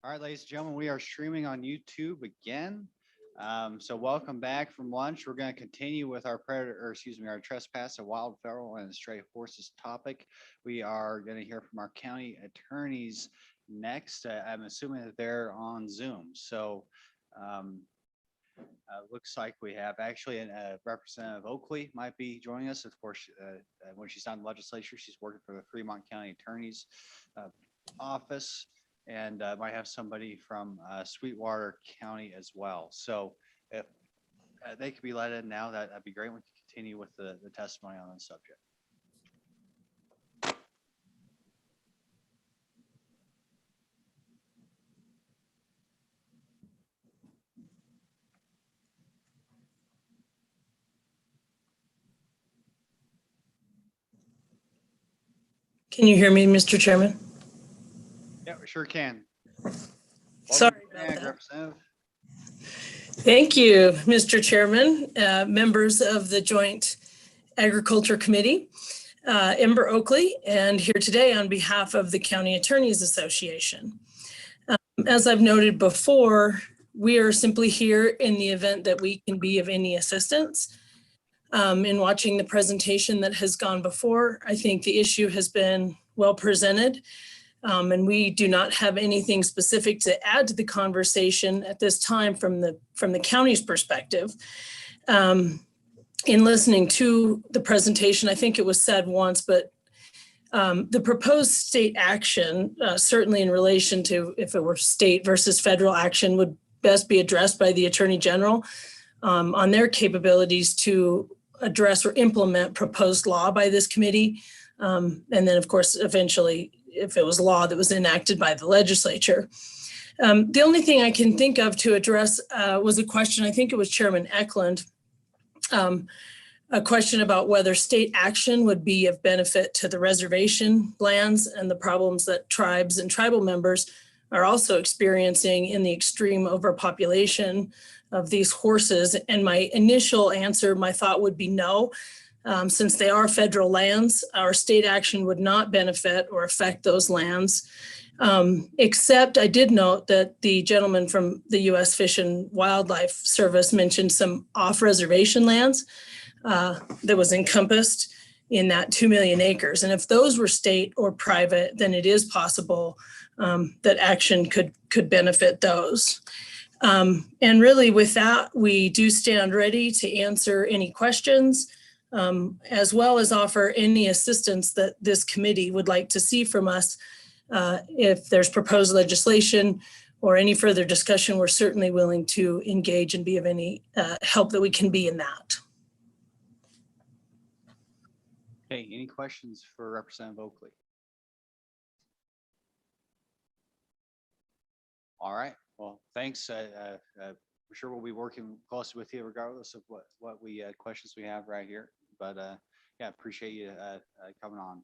All right, ladies and gentlemen, we are streaming on YouTube again. So welcome back from lunch. We're going to continue with our our trespass of wild, feral, and stray horses topic. We are going to hear from our county attorneys next. I'm assuming that they're on Zoom. So looks like we have actually a Representative Oakley might be joining us. Of course, when she's not in the legislature, she's working for the Fremont County Attorney's office, and might have somebody from Sweetwater County as well. So if they could be let in now, that'd be great. We can continue with the testimony on the subject. Can you hear me, Mr. Chairman? Yeah, we sure can. Sorry about that. Representative. Thank you, Mr. Chairman, members of the Joint Agriculture Committee, Ember Oakley, and here today on behalf of the County Attorneys Association. As I've noted before, we are simply here in the event that we can be of any assistance. In watching the presentation that has gone before, I think the issue has been well presented, and we do not have anything specific to add to the conversation at this time from the county's perspective. In listening to the presentation, I think it was said once, but the proposed state action, certainly in relation to if it were state versus federal action, would best be addressed by the Attorney General on their capabilities to address or implement proposed law by this committee. And then, of course, eventually, if it was law that was enacted by the legislature. The only thing I can think of to address was a question, I think it was Chairman Eklund, a question about whether state action would be of benefit to the reservation lands and the problems that tribes and tribal members are also experiencing in the extreme overpopulation of these horses. And my initial answer, my thought would be no. Since they are federal lands, our state action would not benefit or affect those lands. Except I did note that the gentleman from the U.S. Fish and Wildlife Service mentioned some off-reservation lands that was encompassed in that 2 million acres. And if those were state or private, then it is possible that action could benefit those. And really with that, we do stand ready to answer any questions, as well as offer any assistance that this committee would like to see from us. If there's proposed legislation or any further discussion, we're certainly willing to engage and be of any help that we can be in that. Okay, any questions for Representative Oakley? All right, well, thanks. I'm sure we'll be working closely with you regardless of what questions we have right here. But yeah, appreciate you coming on.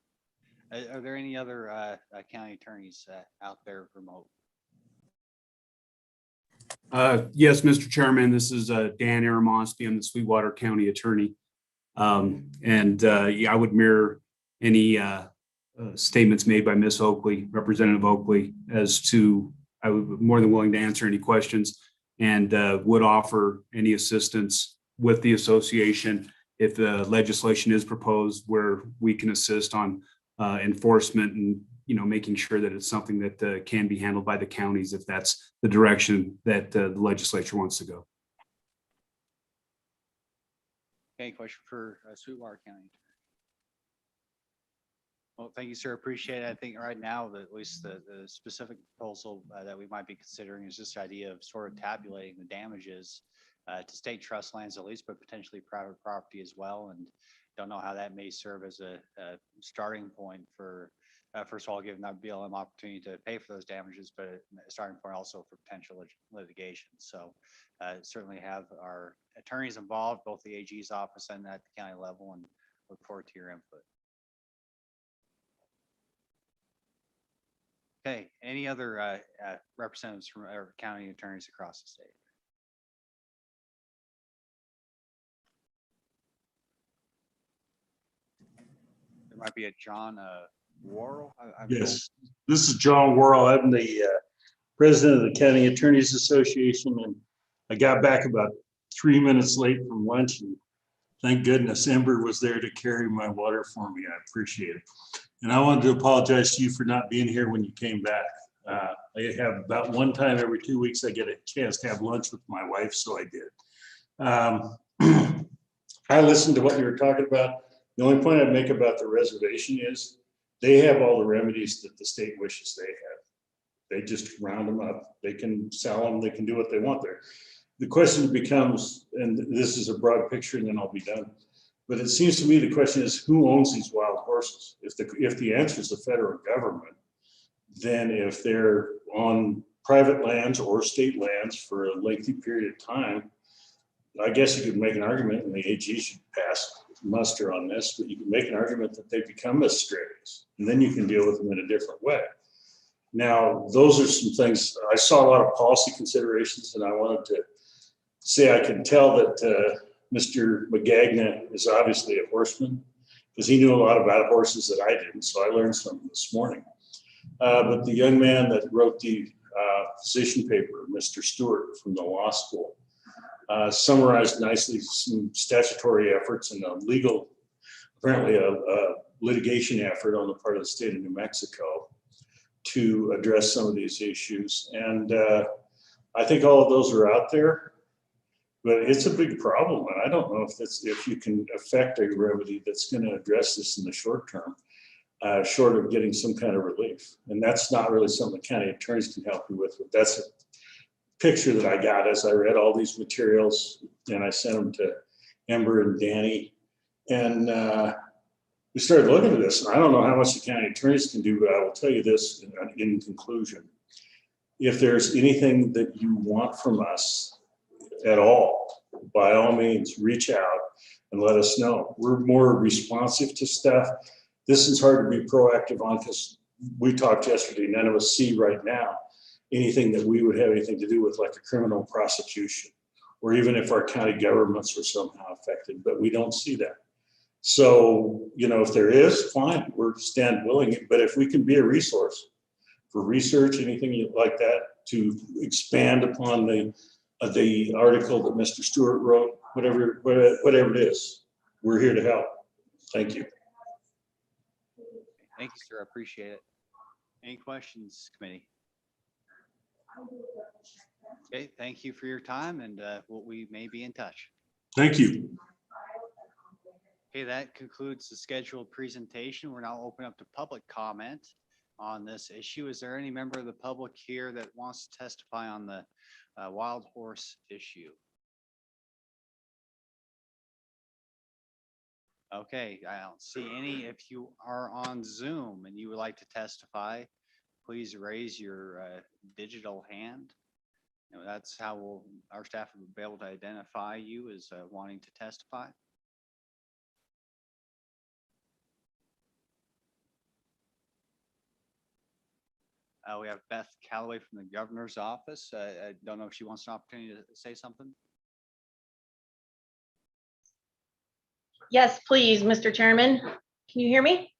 Are there any other county attorneys out there remote? Yes, Mr. Chairman, this is Dan Aramosby. I'm the Sweetwater County Attorney. Yeah, I would mirror any statements made by Ms. Oakley, Representative Oakley, as to I would be more than willing to answer any questions and would offer any assistance with the association if the legislation is proposed where we can assist on enforcement and making sure that it's something that can be handled by the counties if that's the direction that the legislature wants to go. Okay, question for Sweetwater County. Well, thank you, sir. Appreciate it. I think right now, at least the specific proposal that we might be considering is this idea of sort of tabulating the damages to state trust lands at least, but potentially private property as well. And don't know how that may serve as a starting point for, first of all, giving that BLM opportunity to pay for those damages, but a starting point also for potential litigation. So certainly have our attorneys involved, both the AG's office and at the county level, and look forward to your input. Okay, any other representatives from our county attorneys across the state? There might be a John Worrell. Yes, this is John Worrell. I'm the president of the County Attorneys Association, and I got back about 3 minutes late from lunch, and thank goodness Ember was there to carry my water for me. I appreciate it. And I wanted to apologize to you for not being here when you came back. I have about one time every 2 weeks I get a chance to have lunch with my wife, so I did. I listened to what you were talking about. The only point I'd make about the reservation is they have all the remedies that the state wishes they had. They just round them up. They can sell them. They can do what they want there. The question becomes, and this is a broad picture and then I'll be done, but it seems to me the question is, who owns these wild horses? If the answer is the federal government, then if they're on private lands or state lands for a lengthy period of time, I guess you could make an argument, and the AG should pass muster on this, but you can make an argument that they become as strays, and then you can deal with them in a different way. Now, those are some things. I saw a lot of policy considerations, and I wanted to say I can tell that Mr. McGagna is obviously a horseman, because he knew a lot about horses that I didn't, so I learned something this morning. But the young man that wrote the position paper, Mr. Stewart from the law school, summarized nicely some statutory efforts and apparently a litigation effort on the part of the state of New Mexico to address some of these issues. And I think all of those are out there, but it's a big problem. And I don't know if you can affect a remedy that's going to address this in the short term, short of getting some kind of relief. And that's not really something the county attorneys can help you with, but that's a picture that I got as I read all these materials, and I sent them to Ember and Danny. And we started looking at this, and I don't know how much the county attorneys can do, but I will tell you this in conclusion. If there's anything that you want from us at all, by all means, reach out and let us know. We're more responsive to stuff. This is hard to be proactive on because we talked yesterday, none of us see right now anything that we would have anything to do with, like a criminal prosecution, or even if our county governments were somehow affected, but we don't see that. So, if there is, fine, we're stand willing, but if we can be a resource for research, anything like that, to expand upon the article that Mr. Stewart wrote, whatever it is, we're here to help. Thank you. Thank you, sir. I appreciate it. Any questions, committee? Okay, thank you for your time, and we may be in touch. Thank you. Okay, that concludes the scheduled presentation. We're now open up to public comment on this issue. Is there any member of the public here that wants to testify on the wild horse issue? Okay, I don't see any. If you are on Zoom and you would like to testify, please raise your digital hand. That's how our staff will be able to identify you as wanting to testify. We have Beth Calloway from the governor's office. I don't know if she wants an opportunity to say something. Yes, please, Mr. Chairman. Can you hear me?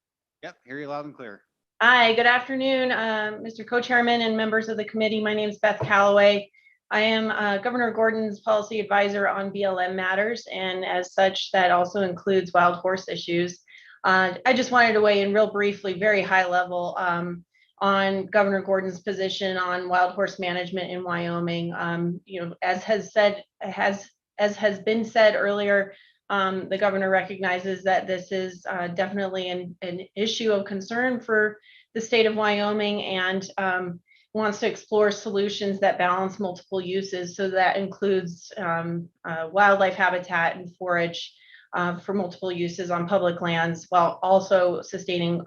Yep, hear you loud and clear. Hi, good afternoon, Mr. Co-Chairman and members of the committee. My name is Beth Calloway. I am Governor Gordon's policy advisor on BLM matters, and as such, that also includes wild horse issues. I just wanted to weigh in real briefly, very high level, on Governor Gordon's position on wild horse management in Wyoming. As has been said earlier, the governor recognizes that this is definitely an issue of concern for the state of Wyoming, and wants to explore solutions that balance multiple uses. So that includes wildlife habitat and forage for multiple uses on public lands, while also sustaining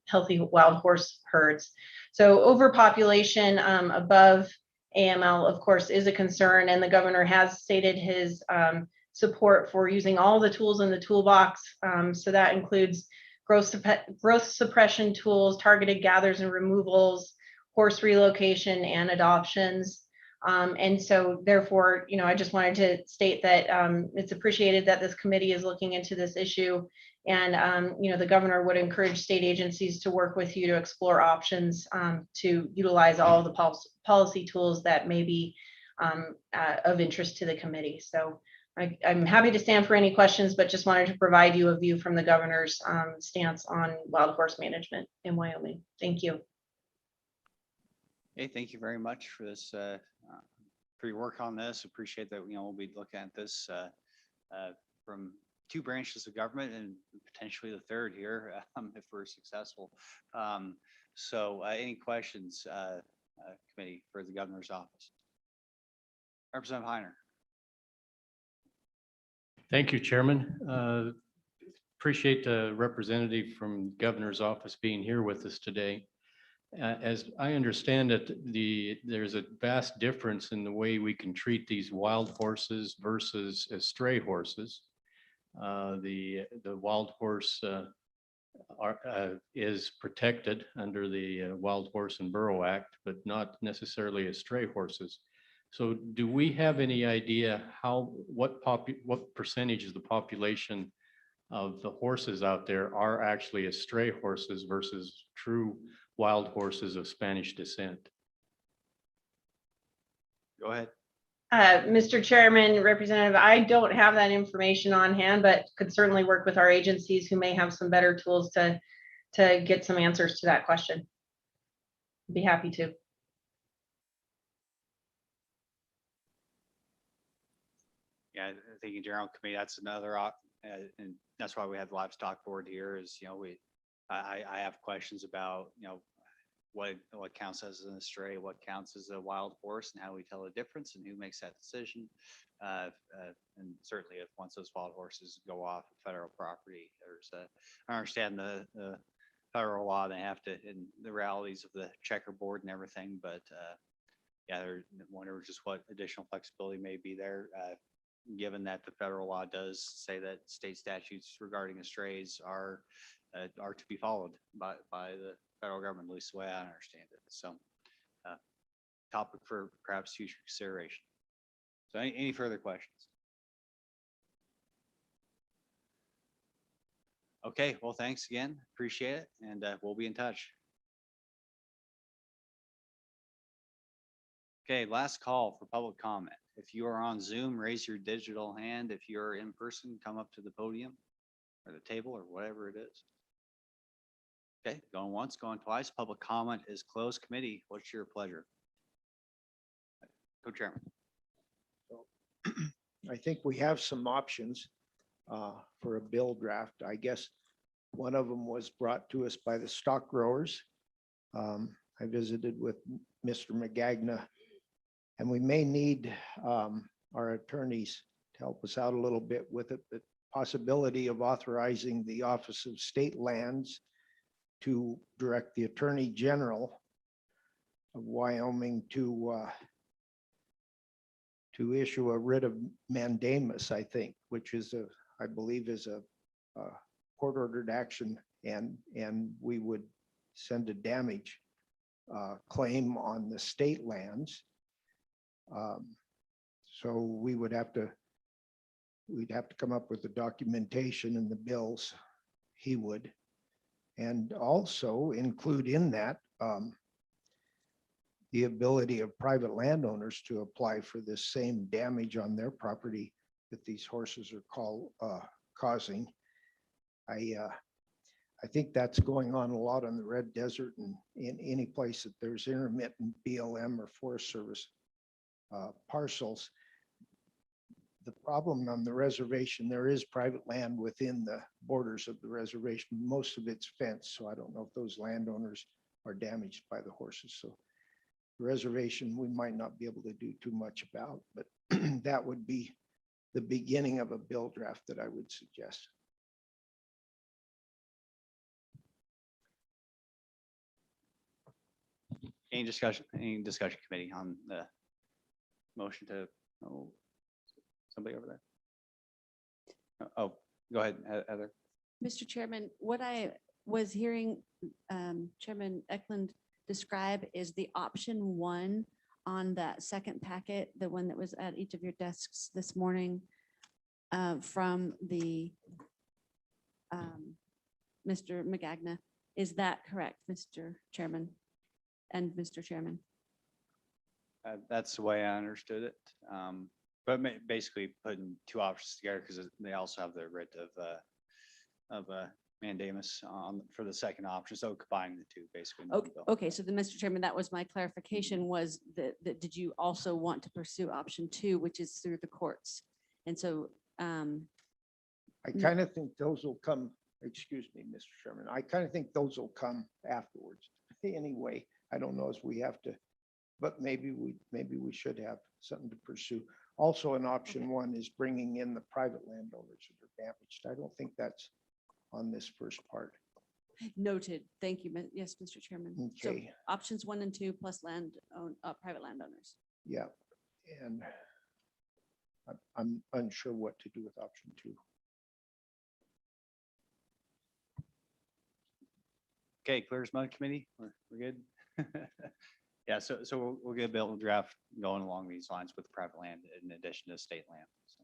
healthy wild horse herds. So overpopulation above AML, of course, is a concern, and the governor has stated his support for using all the tools in the toolbox. So that includes growth suppression tools, targeted gathers and removals, horse relocation, and adoptions. And so therefore, I just wanted to state that it's appreciated that this committee is looking into this issue And, the governor would encourage state agencies to work with you to explore options to utilize all of the policy tools that may be of interest to the committee. So I'm happy to stand for any questions, but just wanted to provide you a view from the governor's stance on wild horse management in Wyoming. Thank you. Hey, thank you very much for this, for your work on this. Appreciate that. We'll be looking at this from 2 branches of government and potentially the 3rd here if we're successful. So any questions, committee, for the governor's office? Representative Heiner. Thank you, Chairman. Appreciate the representative from governor's office being here with us today. As I understand it, there's a vast difference in the way we can treat these wild horses versus stray horses. The wild horse is protected under the Wild Horse and Burro Act, but not necessarily as stray horses. So do we have any idea what percentage of the population of the horses out there are actually as stray horses versus true wild horses of Spanish descent? Go ahead. Mr. Chairman, Representative, I don't have that information on hand, but could certainly work with our agencies who may have some better tools to get some answers to that question. Be happy to. Yeah, I think in general committee, that's another, and that's why we have the livestock board here is, I have questions about, what counts as an stray, what counts as a wild horse, and how we tell the difference and who makes that decision. And certainly if once those wild horses go off of federal property, I understand the federal law, they have to, in the realities of the checkerboard and everything, but yeah, I wonder just what additional flexibility may be there, given that the federal law does say that state statutes regarding strays are to be followed by the federal government, at least the way I understand it. So topic for perhaps future consideration. So any further questions? Okay, well, thanks again. Appreciate it. And we'll be in touch. Okay, last call for public comment. If you are on Zoom, raise your digital hand. If you're in person, come up to the podium or the table or whatever it is. Okay, going once, going twice. Public comment is closed. Committee, what's your pleasure? Co-chairman. I think we have some options for a bill draft. I guess one of them was brought to us by the stock growers. I visited with Mr. Magagna, and we may need our attorneys to help us out a little bit with it. The possibility of authorizing the Office of State Lands to direct the Attorney General of Wyoming to issue a writ of mandamus, I think, which is I believe is a court-ordered action, and we would send a damage claim on the state lands. So we'd have to come up with the documentation and the bills. He would, and also include in that the ability of private landowners to apply for this same damage on their property that these horses are causing. I think that's going on a lot on the Red Desert and in any place that there's intermittent BLM or Forest Service parcels. The problem on the reservation, there is private land within the borders of the reservation. Most of it's fenced, so I don't know if those landowners are damaged by the horses. So the reservation, we might not be able to do too much about, but that would be the beginning of a bill draft that I would suggest. Any discussion committee on the motion to, somebody over there? Oh, go ahead, Heather. Mr. Chairman, what I was hearing Chairman Eklund describe is the option 1 on that second packet, the one that was at each of your desks this morning from the Mr. Magagna. Is that correct, Mr. Chairman and Mr. Chairman? That's the way I understood it. But basically putting two options together because they also have the writ of mandamus for the second option. So combining the two basically. in one bill. Okay, so then, Mr. Chairman, that was my clarification was that did you also want to pursue option 2, which is through the courts? And so, I kind of think those will come, excuse me, Mr. Chairman, I kind of think those will come afterwards. Anyway, I don't know if we have to, but maybe we should have something to pursue. Also, in option 1 is bringing in the private landowners that are damaged. I don't think that's on this first part. noted. Thank you. Yes, Mr. Chairman. So Okay, options 1 and 2 plus private landowners. yeah, and I'm unsure what to do with option 2. Okay, clear as mud committee. We're good. Yeah, so we'll get a bill draft going along these lines with private land in addition to state land. So,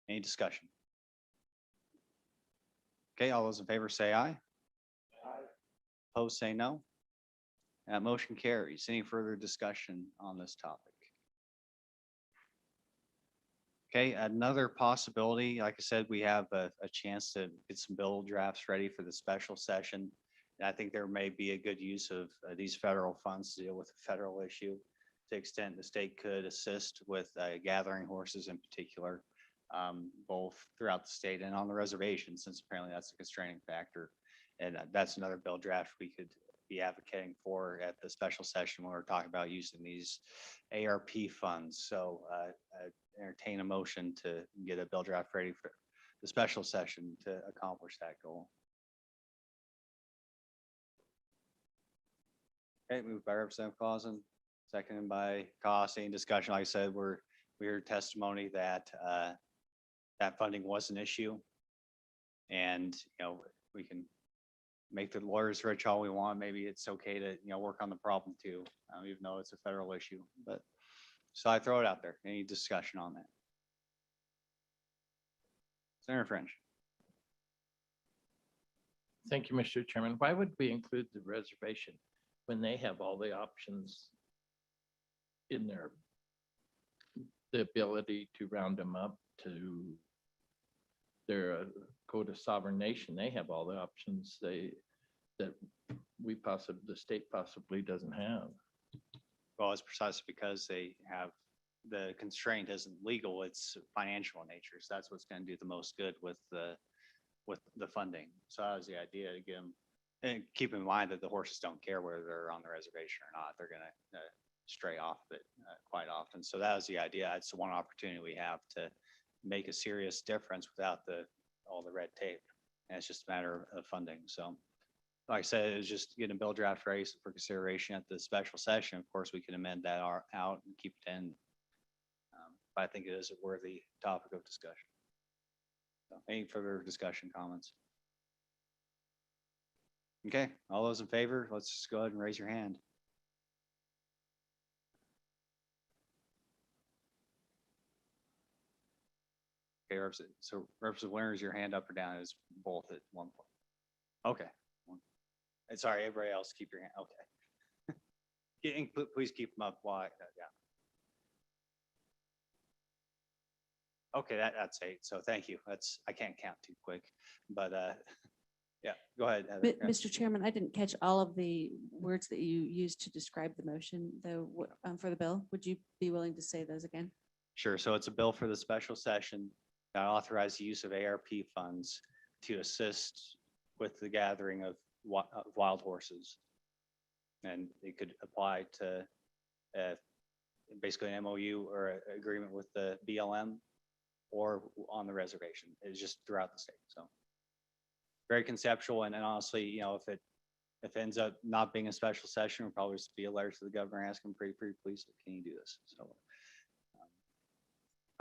any discussion? Okay, all those in favor say aye. Opposed, say no. That motion carries. Any further discussion on this topic? Okay, another possibility, like I said, we have a chance to get some bill drafts ready for the special session. And I think there may be a good use of these federal funds to deal with a federal issue. To the extent the state could assist with gathering horses in particular, both throughout the state and on the reservation, since apparently that's a constraining factor. And that's another bill draft we could be advocating for at the special session when we're talking about using these ARP funds. So entertain a motion to get a bill draft ready for the special session to accomplish that goal. Okay, moved by Representative Clausen, seconded by Cost. Any discussion? Like I said, we heard testimony that that funding was an issue. And, we can make the lawyers rich all we want. Maybe it's okay to, work on the problem too, even though it's a federal issue. But so I throw it out there. Any discussion on that? Senator French. Thank you, Mr. Chairman. Why would we include the reservation when they have all the options in there? The ability to round them up to their go to sovereign nation. They have all the options that the state possibly doesn't have. Well, it's precisely because they have the constraint isn't legal, it's financial in nature. So that's what's going to do the most good with the funding. So that was the idea to get them. And keep in mind that the horses don't care whether they're on the reservation or not. They're going to stray off of it quite often. So that was the idea. It's the one opportunity we have to make a serious difference without all the red tape. And it's just a matter of funding. So like I said, it was just getting a bill draft ready for consideration at the special session. Of course, we can amend that out and keep it in. But I think it is a worthy topic of discussion. So any further discussion, comments? Okay, all those in favor, let's just go ahead and raise your hand. Okay, so Representative Winter, is your hand up or down? Is both at one point? Okay. And sorry, everybody else, keep your hand. Okay. Please keep them up. Why? Yeah. Okay, that's 8. So thank you. I can't count too quick, but yeah, go ahead, Heather. Mr. Chairman, I didn't catch all of the words that you used to describe the motion, though, for the bill. Would you be willing to say those again? Sure. So it's a bill for the special session that authorizes the use of ARP funds to assist with the gathering of wild horses. And it could apply to basically an MOU or an agreement with the BLM or on the reservation. It's just throughout the state. So very conceptual. And honestly, if it ends up not being a special session, we'll probably just be a letter to the governor asking pretty please, can you do this? So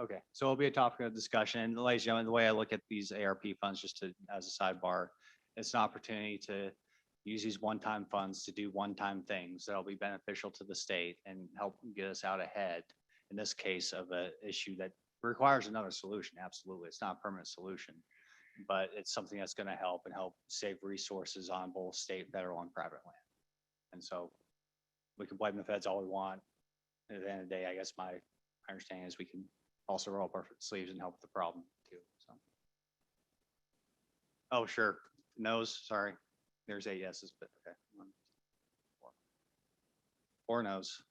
okay, so it'll be a topic of discussion. And ladies and gentlemen, the way I look at these ARP funds, just as a sidebar, it's an opportunity to use these one-time funds to do one-time things that'll be beneficial to the state and help get us out ahead, in this case, of an issue that requires another solution. Absolutely. It's not a permanent solution. but it's something that's going to help and help save resources on both state, federal, and private land. And so we can blame the feds all we want. At the end of the day, I guess my understanding is we can also roll up our sleeves and help the problem too. So. Oh, sure. No's, sorry. There's 8 yeses, but okay. 4 no's.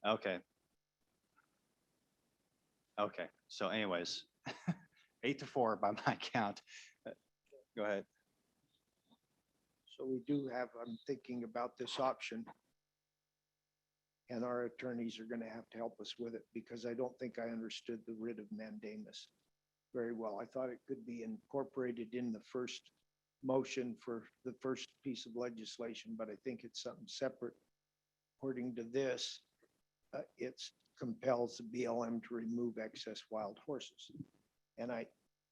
Okay. Okay. So anyways, 8-4 by my count. Go ahead. So we do have, I'm thinking about this option. And our attorneys are going to have to help us with it because I don't think I understood the writ of mandamus very well. I thought it could be incorporated in the first motion for the first piece of legislation, but I think it's something separate. According to this, it compels the BLM to remove excess wild horses. And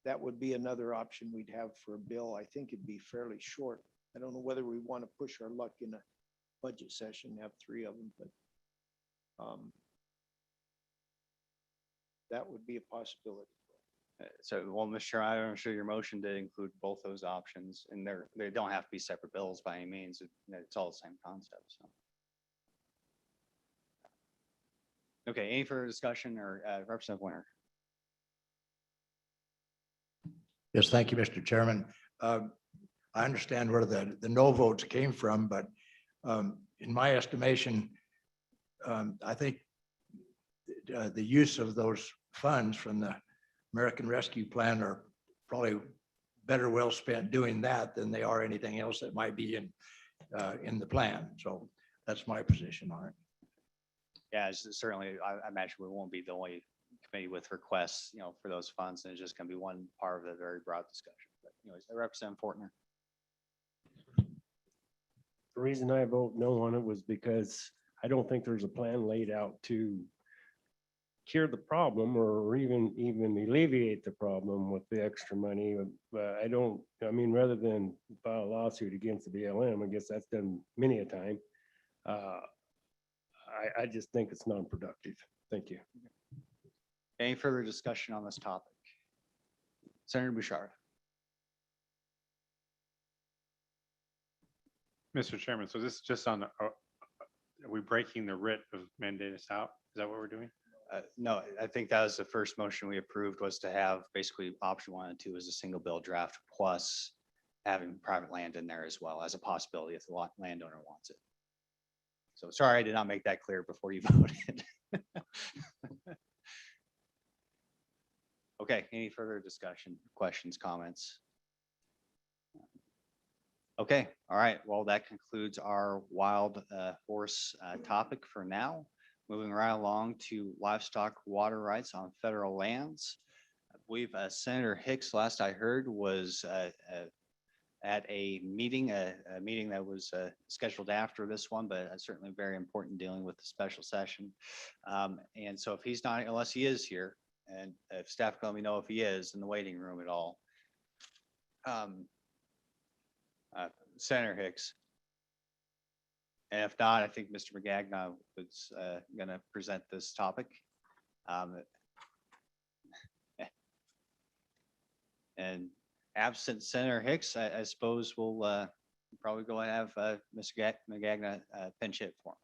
that would be another option we'd have for a bill. I think it'd be fairly short. I don't know whether we want to push our luck in a budget session, have 3 of them, but that would be a possibility. So, well, Mr. Chair, I'm sure your motion did include both those options, and they don't have to be separate bills by any means. It's all the same concept. So. Okay, any further discussion or Representative Winter? Yes, thank you, Mr. Chairman. I understand where the no votes came from, but in my estimation, I think the use of those funds from the American Rescue Plan are probably better well spent doing that than they are anything else that might be in the plan. So that's my position on it. Yeah, certainly, I imagine we won't be the only committee with requests, for those funds, and it's just going to be one part of a very broad discussion. But anyways, Representative Fortner. The reason I vote no on it was because I don't think there's a plan laid out to cure the problem or even alleviate the problem with the extra money. Rather than file a lawsuit against the BLM, I guess that's done many a time. I just think it's non-productive. Thank you. Any further discussion on this topic? Senator Bouchard. Mr. Chairman, so this is just on, are we breaking the writ of mandamus out? Is that what we're doing? No, I think that was the first motion we approved, was to have basically option 1 and 2 as a single bill draft, plus having private land in there as well as a possibility if the landowner wants it. So sorry, I did not make that clear before you voted. Okay, any further discussion, questions, comments? Okay, all right. Well, that concludes our wild horse topic for now. Moving right along to livestock water rights on federal lands. I believe Senator Hicks, last I heard, was at a meeting that was scheduled after this one, but certainly very important dealing with the special session. And so if he's not, unless he is here, and if staff can let me know if he is in the waiting room at all. Senator Hicks. And if not, I think Mr. McGagna was going to present this topic. And absent Senator Hicks, I suppose we'll probably go and have Mr. McGagna pinch hit for him.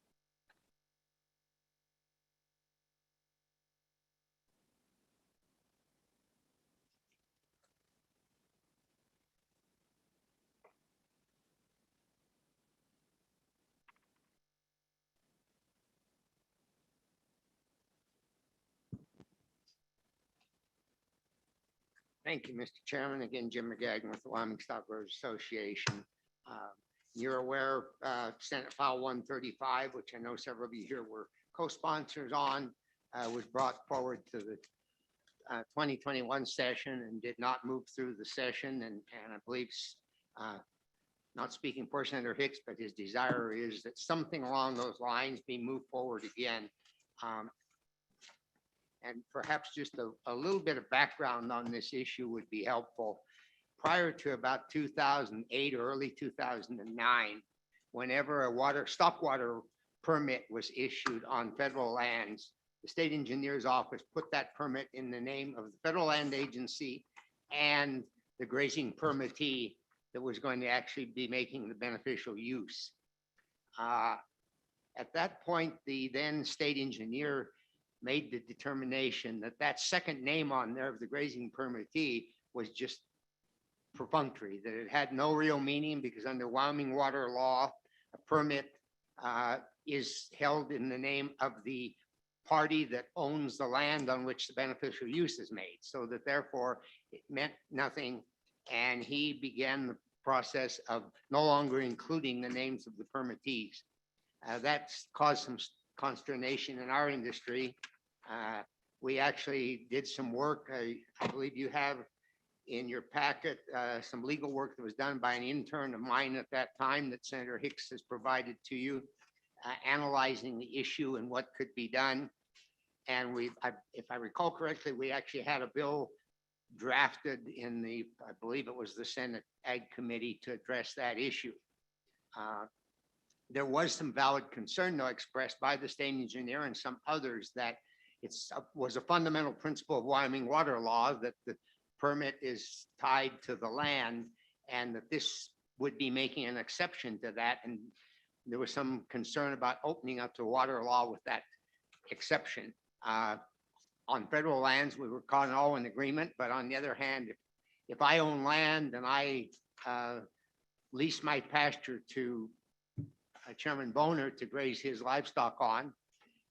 Thank you, Mr. Chairman. Again, Jim McGagn with the Wyoming Stockbrokers Association. You're aware Senate File 135, which I know several of you here were co-sponsors on, was brought forward to the 2021 session and did not move through the session. And I believe, not speaking for Senator Hicks, but his desire is that something along those lines be moved forward again. And perhaps just a little bit of background on this issue would be helpful. Prior to about 2008 or early 2009, whenever a stop water permit was issued on federal lands, the state engineer's office put that permit in the name of the federal land agency and the grazing permittee that was going to actually be making the beneficial use. At that point, the then state engineer made the determination that that second name on there of the grazing permittee was just perfunctory, that it had no real meaning, because under Wyoming water law, a permit is held in the name of the party that owns the land on which the beneficial use is made, so that therefore it meant nothing. And he began the process of no longer including the names of the permittees. That's caused some consternation in our industry. We actually did some work. I believe you have in your packet some legal work that was done by an intern of mine at that time that Senator Hicks has provided to you, analyzing the issue and what could be done. And if I recall correctly, we actually had a bill drafted in I believe it was the Senate Ag Committee to address that issue. There was some valid concern, though, expressed by the state engineer and some others that was a fundamental principle of Wyoming water law that the permit is tied to the land, and that this would be making an exception to that. And there was some concern about opening up to water law with that exception. On federal lands, we were caught all in agreement, but on the other hand, if I own land and I lease my pasture to Chairman Boner to graze his livestock on,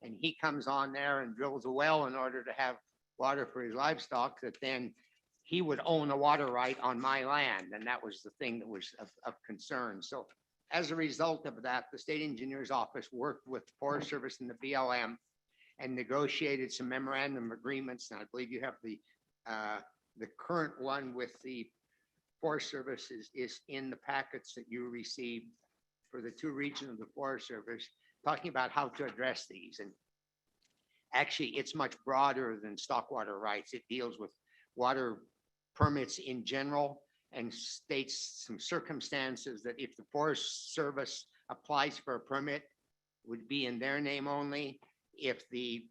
and he comes on there and drills a well in order to have water for his livestock, that then he would own a water right on my land. And that was the thing that was of concern. So as a result of that, the state engineer's office worked with the Forest Service and the BLM and negotiated some memorandum agreements. And I believe you have the current one with the Forest Service is in the packets that you received for the two regions of the Forest Service, talking about how to address these. And actually, it's much broader than stock water rights. It deals with water permits in general and states some circumstances that if the Forest Service applies for a permit, would be in their name only. If the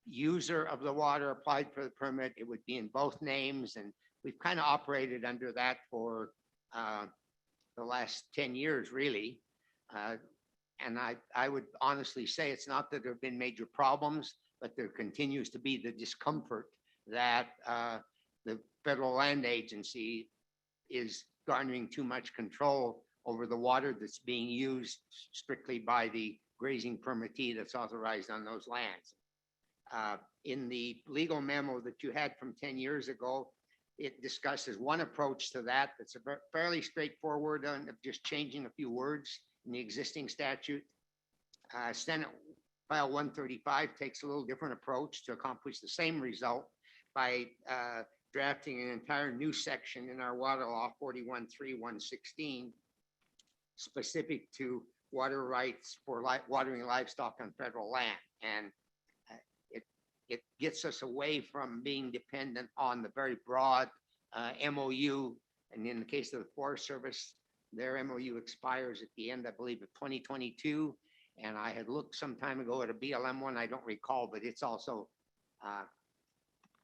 user of the water applied for the permit, it would be in both names. And we've kind of operated under that for the last 10 years, really. And I would honestly say it's not that there have been major problems, but there continues to be the discomfort that the federal land agency is garnering too much control over the water that's being used strictly by the grazing permittee that's authorized on those lands. In the legal memo that you had from 10 years ago, it discusses one approach to that that's a fairly straightforward of just changing a few words in the existing statute. Senate File 135 takes a little different approach to accomplish the same result by drafting an entire new section in our water law 41.3.116 specific to water rights for watering livestock on federal land. And it gets us away from being dependent on the very broad MOU. And in the case of the Forest Service, their MOU expires at the end, I believe, of 2022. And I had looked some time ago at a BLM one, I don't recall, but it's also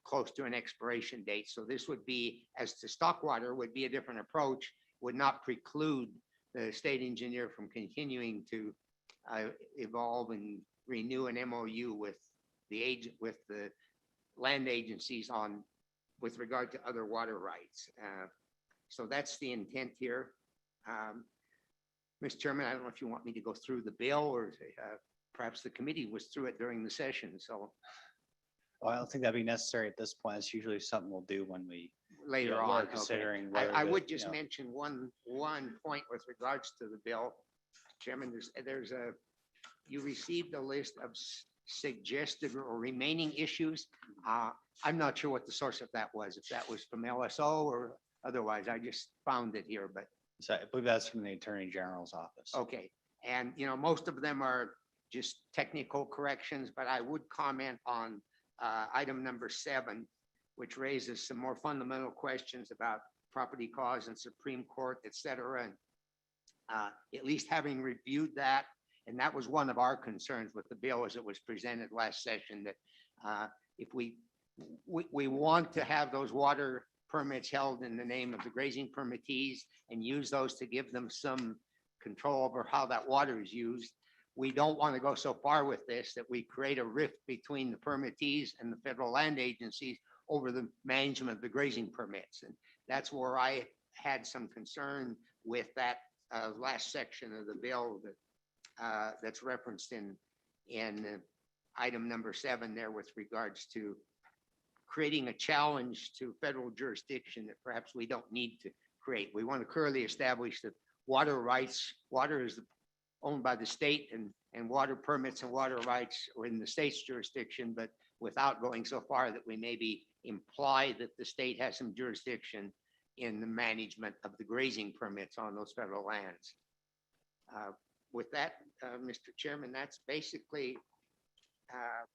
close to an expiration date. So this would be, as to stock water, would be a different approach, would not preclude the state engineer from continuing to evolve and renew an MOU with the land agencies with regard to other water rights. So that's the intent here. Mr. Chairman, I don't know if you want me to go through the bill, or perhaps the committee was through it during the session. So Well, I don't think that'd be necessary at this point. It's usually something we'll do when we later are on, considering. okay. I whether would the, just mention one point with regards to the bill. Chairman, you received a list of suggested or remaining issues. I'm not sure what the source of that was, if that was from LSO or otherwise. I just found it here, but So I believe that's from the Attorney General's office. okay. And, most of them are just technical corrections, but I would comment on item number 7, which raises some more fundamental questions about property cause and Supreme Court, et cetera. And at least having reviewed that And that was one of our concerns with the bill as it was presented last session, that if we want to have those water permits held in the name of the grazing permittees and use those to give them some control over how that water is used. We don't want to go so far with this that we create a rift between the permittees and the federal land agencies over the management of the grazing permits. And that's where I had some concern with that last section of the bill that that's referenced in item number 7 there with regards to creating a challenge to federal jurisdiction that perhaps we don't need to create. We want to clearly establish that water rights, water is owned by the state, and water permits and water rights are in the state's jurisdiction, but without going so far that we maybe imply that the state has some jurisdiction in the management of the grazing permits on those federal lands. With that, Mr. Chairman, that's basically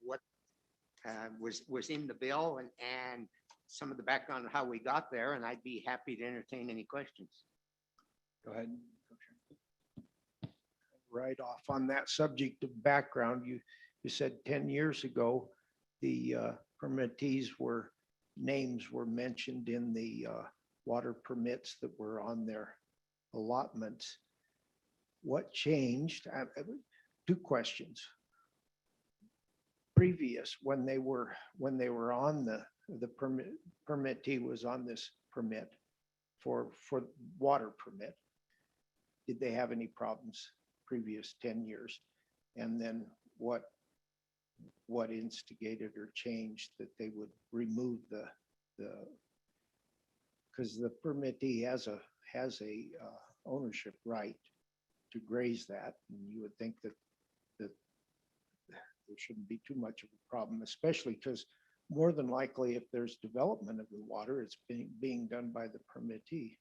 what was in the bill and some of the background on how we got there, and I'd be happy to entertain any questions. Go ahead. Right off on that subject of background, you said 10 years ago, the permittees names were mentioned in the water permits that were on their allotments. What changed? 2 questions. Previous, when they were on the permittee was on this permit for water permit, did they have any problems previous 10 years? And then what instigated or changed that they would remove because the permittee has a ownership right to graze that, and you would think that there shouldn't be too much of a problem, especially because more than likely if there's development of the water, it's being done by the permittee.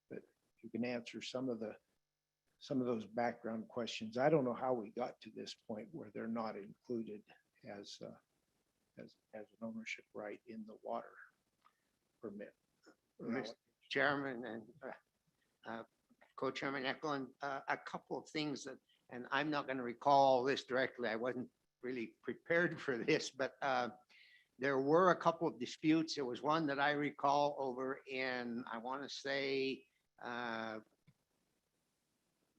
But you can answer some of those background questions. I don't know how we got to this point where they're not included as an ownership right in the water permit. Mr. Chairman and Co-Chairman Eklund, a couple of things that, and I'm not going to recall this directly. I wasn't really prepared for this, but there were a couple of disputes. There was one that I recall over in, I want to say,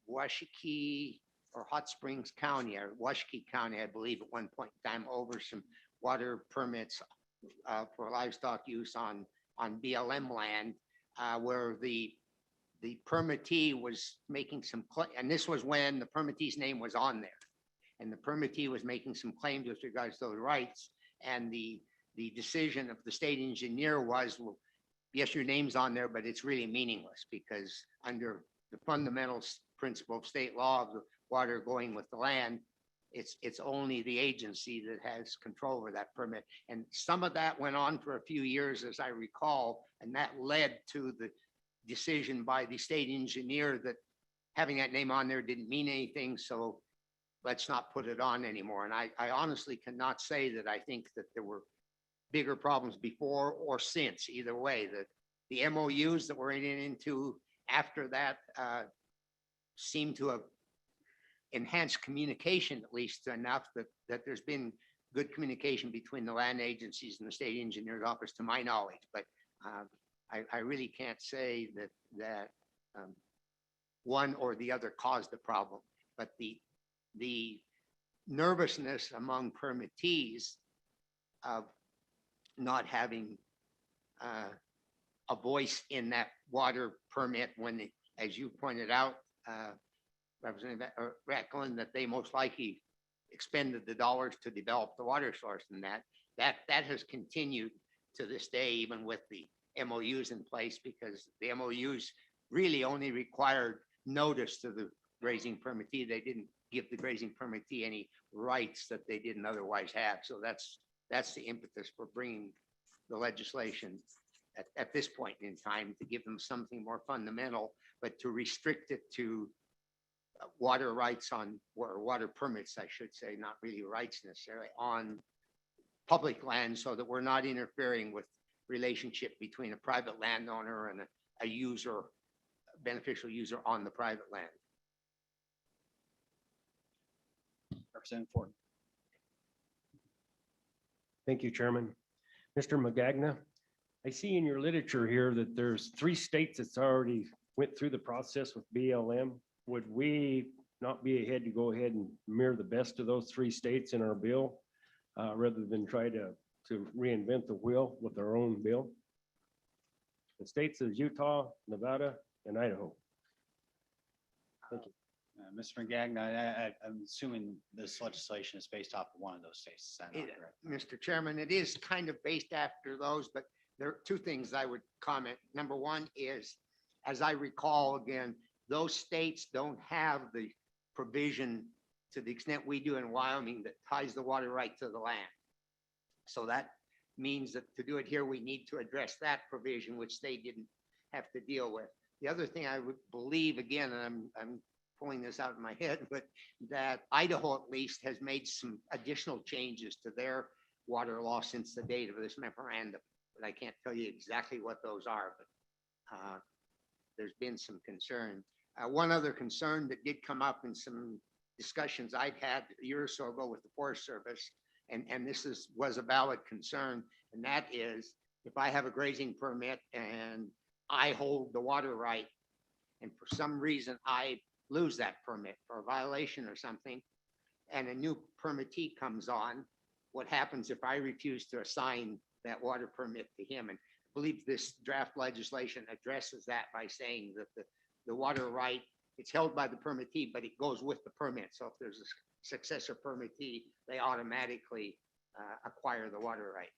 Washakie or Hot Springs County, or Washakie County, I believe, at one point in time, over some water permits for livestock use on BLM land, where the permittee was making some, and this was when the permittee's name was on there, and the permittee was making some claims with regards to those rights, and the decision of the state engineer was, well, yes, your name's on there, but it's really meaningless, because under the fundamental principle of state law of the water going with the land, it's only the agency that has control over that permit. And some of that went on for a few years, as I recall, and that led to the decision by the state engineer that having that name on there didn't mean anything, so let's not put it on anymore. And I honestly cannot say that I think that there were bigger problems before or since, either way. That the MOUs that were into after that seem to have enhanced communication, at least enough that there's been good communication between the land agencies and the state engineer's office, to my knowledge. But I really can't say that one or the other caused the problem. But the nervousness among permittees of not having a voice in that water permit when, as you pointed out, Representative Eklund, that they most likely expended the dollars to develop the water source, and that has continued to this day, even with the MOUs in place, because the MOUs really only required notice to the grazing permittee. They didn't give the grazing permittee any rights that they didn't otherwise have. So that's the impetus for bringing the legislation at this point in time, to give them something more fundamental, but to restrict it to water rights on, or water permits, I should say, not really rights necessarily, on public land, so that we're not interfering with relationship between a private landowner and a user, beneficial user on the private land. Representative Ford. Thank you, Chairman. Mr. Magagna, I see in your literature here that there's 3 states that's already went through the process with BLM. Would we not be ahead to go ahead and mirror the best of those 3 states in our bill rather than try to reinvent the wheel with our own bill? The states is Utah, Nevada, and Idaho. Thank you. Mr. McGagnon, I'm assuming this legislation is based off of one of those states. Is that not correct? Mr. Chairman, it is kind of based after those, but there are 2 things I would comment. Number one is, as I recall, again, those states don't have the provision to the extent we do in Wyoming that ties the water right to the land. So that means that to do it here, we need to address that provision, which they didn't have to deal with. The other thing I would believe, again, and I'm pulling this out of my head, but that Idaho at least has made some additional changes to their water law since the date of this memorandum. But I can't tell you exactly what those are, but there's been some concern. One other concern that did come up in some discussions I'd had a year or so ago with the Forest Service, and this was a valid concern, and that is if I have a grazing permit and I hold the water right, and for some reason I lose that permit for a violation or something, and a new permittee comes on, what happens if I refuse to assign that water permit to him? And I believe this draft legislation addresses that by saying that the water right, it's held by the permittee, but it goes with the permit. So if there's a successor permittee, they automatically acquire the water right.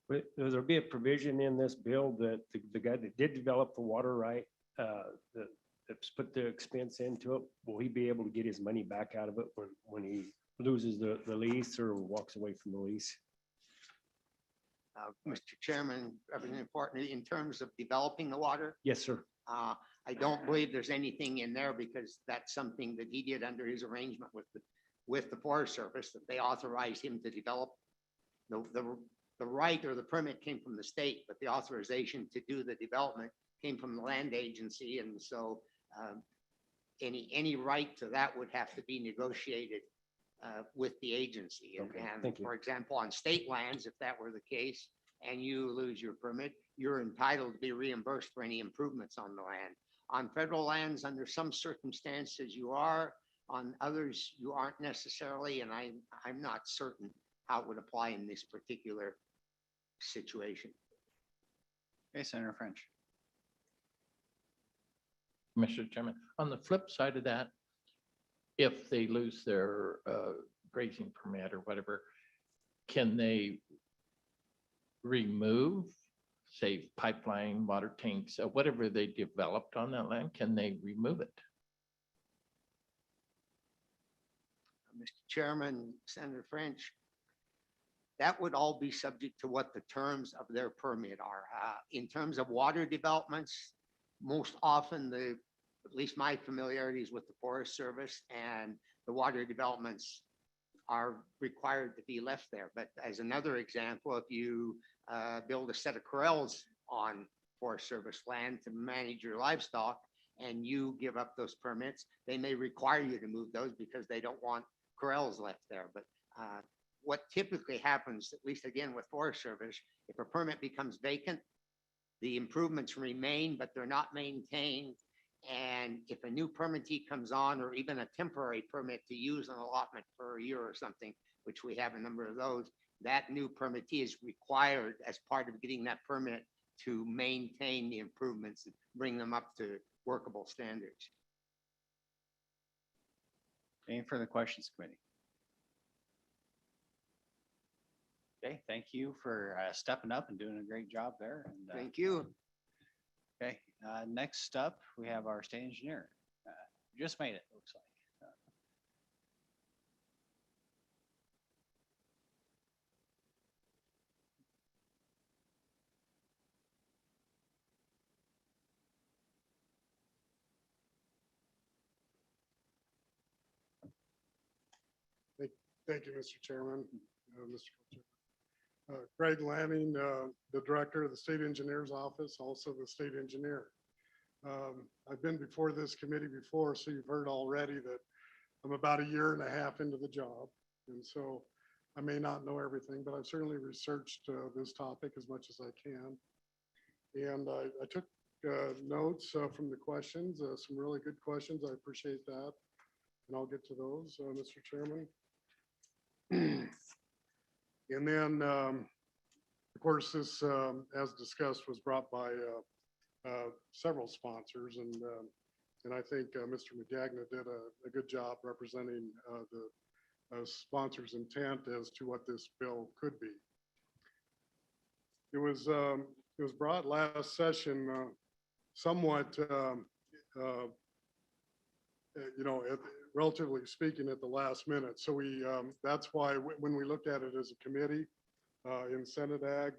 But will there be a provision in this bill that the guy that did develop the water right, that's put the expense into it, will he be able to get his money back out of it when he loses the lease or walks away from the lease? Mr. Chairman, Representative Portner, in terms of developing the water, Yes, sir. I don't believe there's anything in there because that's something that he did under his arrangement with the Forest Service, that they authorized him to develop. The right or the permit came from the state, but the authorization to do the development came from the land agency. And so any right to that would have to be negotiated with the agency. Okay, And thank you. for example, on state lands, if that were the case, and you lose your permit, you're entitled to be reimbursed for any improvements on the land. On federal lands, under some circumstances you are, on others you aren't necessarily, and I'm not certain how it would apply in this particular situation. Okay, Senator French. Mr. Chairman, on the flip side of that, if they lose their grazing permit or whatever, can they remove, say, pipeline, water tanks, whatever they developed on that land? Can they remove it? Mr. Chairman, Senator French, that would all be subject to what the terms of their permit are. In terms of water developments, most often at least my familiarities with the Forest Service and the water developments are required to be left there. But as another example, if you build a set of corrals on Forest Service land to manage your livestock and you give up those permits, they may require you to move those because they don't want corrals left there. But what typically happens, at least again with Forest Service, if a permit becomes vacant, the improvements remain, but they're not maintained. And if a new permittee comes on, or even a temporary permit to use an allotment for a year or something, which we have a number of those, that new permittee is required as part of getting that permit to maintain the improvements and bring them up to workable standards. Any further questions, committee? Okay, thank you for stepping up and doing a great job there. And, Thank you. Okay, next up, we have our state engineer. Just made it, looks like. Thank you, Mr. Chairman, Mr. Co-Chairman. Greg Lanning, the Director of the State Engineer's Office, also the State Engineer. I've been before this committee before, so you've heard already that I'm about a year and a half into the job. And so I may not know everything, but I've certainly researched this topic as much as I can. And I took notes from the questions, some really good questions. I appreciate that. And I'll get to those, Mr. Chairman. And then, of course, this, as discussed, was brought by several sponsors. And I think Mr. McGagna did a good job representing the sponsor's intent as to what this bill could be. It was brought last session somewhat, relatively speaking, at the last minute. So that's why when we looked at it as a committee in Senate Ag,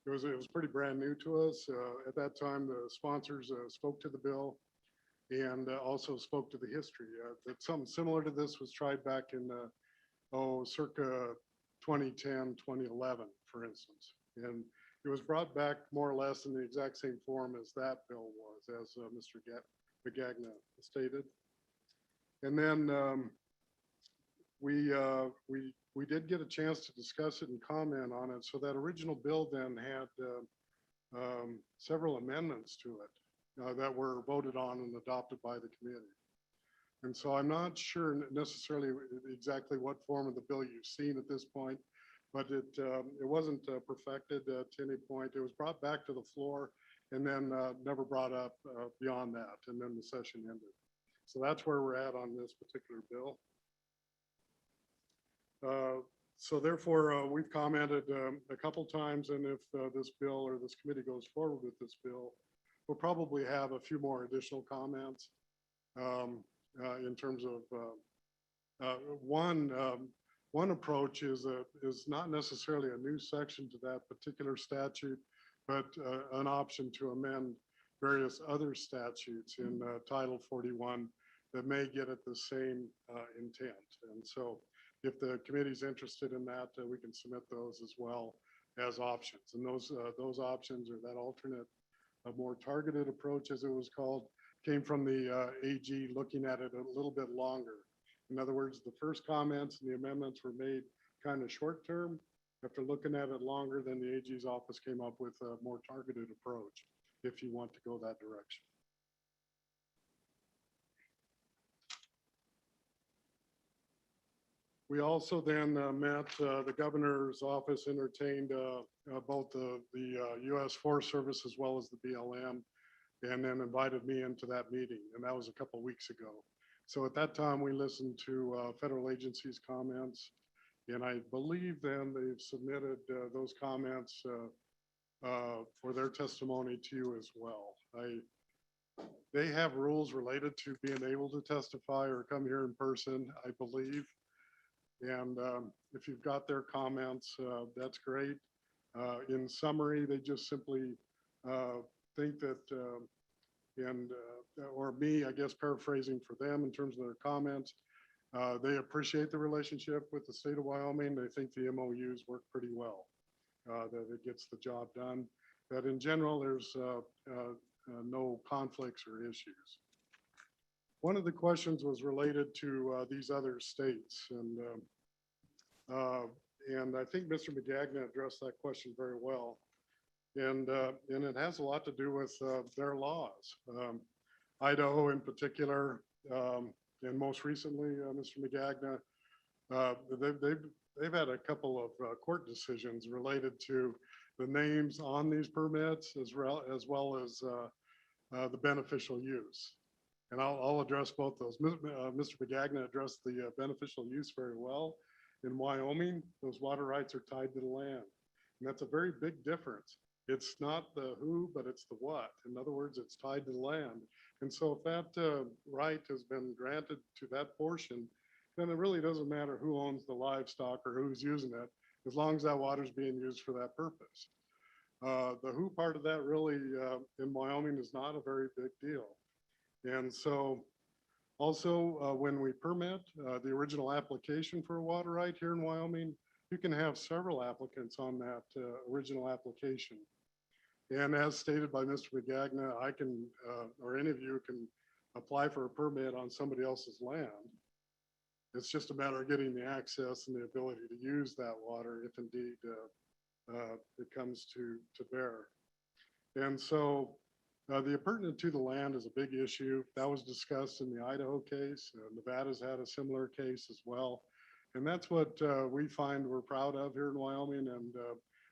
it was pretty brand new to us. At that time, the sponsors spoke to the bill and also spoke to the history. That something similar to this was tried back in circa 2010, 2011, for instance. And it was brought back more or less in the exact same form as that bill was, as Mr. McGagna stated. And then we did get a chance to discuss it and comment on it. So that original bill then had several amendments to it that were voted on and adopted by the committee. And so I'm not sure necessarily exactly what form of the bill you've seen at this point, but it wasn't perfected to any point. It was brought back to the floor and then never brought up beyond that. And then the session ended. So that's where we're at on this particular bill. So therefore, we've commented a couple times, and if this bill or this committee goes forward with this bill, we'll probably have a few more additional comments in terms of one approach is not necessarily a new section to that particular statute, but an option to amend various other statutes in Title 41 that may get at the same intent. And so if the committee's interested in that, we can submit those as well as options. And those options, or that alternate, a more targeted approach, as it was called, came from the AG looking at it a little bit longer. In other words, the first comments and the amendments were made kind of short term. After looking at it longer, then the AG's office came up with a more targeted approach if you want to go that direction. We also then met, the governor's office entertained both the U.S. Forest Service as well as the BLM, and then invited me into that meeting. And that was a couple of weeks ago. So at that time, we listened to federal agencies' comments. And I believe then they've submitted those comments for their testimony to you as well. They have rules related to being able to testify or come here in person, I believe. And if you've got their comments, that's great. In summary, they just simply think that, or me, I guess, paraphrasing for them in terms of their comments, they appreciate the relationship with the state of Wyoming. They think the MOUs work pretty well, that it gets the job done, that in general, there's no conflicts or issues. One of the questions was related to these other states. And I think Mr. McGagna addressed that question very well. And it has a lot to do with their laws. Idaho in particular, and most recently, Mr. McGagna, they've had a couple of court decisions related to the names on these permits as well as the beneficial use. And I'll address both those. Mr. McGagna addressed the beneficial use very well. In Wyoming, those water rights are tied to the land. And that's a very big difference. It's not the who, but it's the what. In other words, it's tied to the land. And so if that right has been granted to that portion, then it really doesn't matter who owns the livestock or who's using it, as long as that water is being used for that purpose. The who part of that really in Wyoming is not a very big deal. And so also when we permit the original application for a water right here in Wyoming, you can have several applicants on that original application. And as stated by Mr. McGagna, I can, or any of you can apply for a permit on somebody else's land. It's just a matter of getting the access and the ability to use that water if indeed it comes to bear. And so the appurtenant to the land is a big issue. That was discussed in the Idaho case. Nevada's had a similar case as well. And that's what we find we're proud of here in Wyoming, and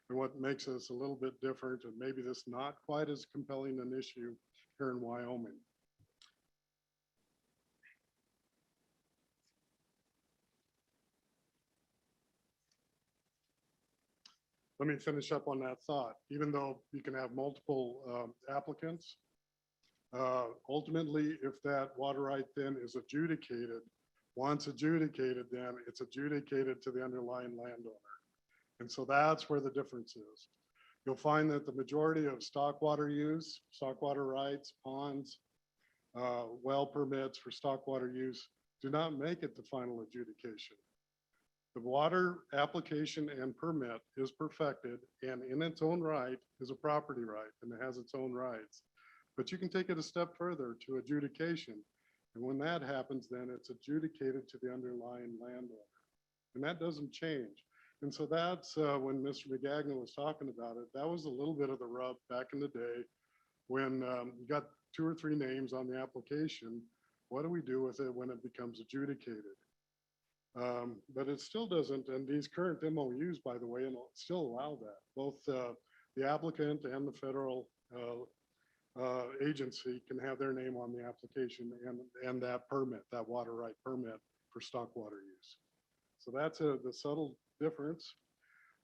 what makes us a little bit different, and maybe this not quite as compelling an issue here in Wyoming. Let me finish up on that thought. Even though you can have multiple applicants, ultimately, if that water right then is adjudicated, once adjudicated, then it's adjudicated to the underlying landowner. And so that's where the difference is. You'll find that the majority of stock water use, stock water rights, ponds, well permits for stock water use do not make it to final adjudication. The water application and permit is perfected and in its own right is a property right and it has its own rights. But you can take it a step further to adjudication. And when that happens, then it's adjudicated to the underlying landowner. And that doesn't change. And so that's when Mr. McGagna was talking about it, that was a little bit of the rub back in the day when you got 2 or 3 names on the application. What do we do with it when it becomes adjudicated? But it still doesn't, and these current MOUs, by the way, still allow that. Both the applicant and the federal agency can have their name on the application and that permit, that water right permit for stock water use. So that's the subtle difference.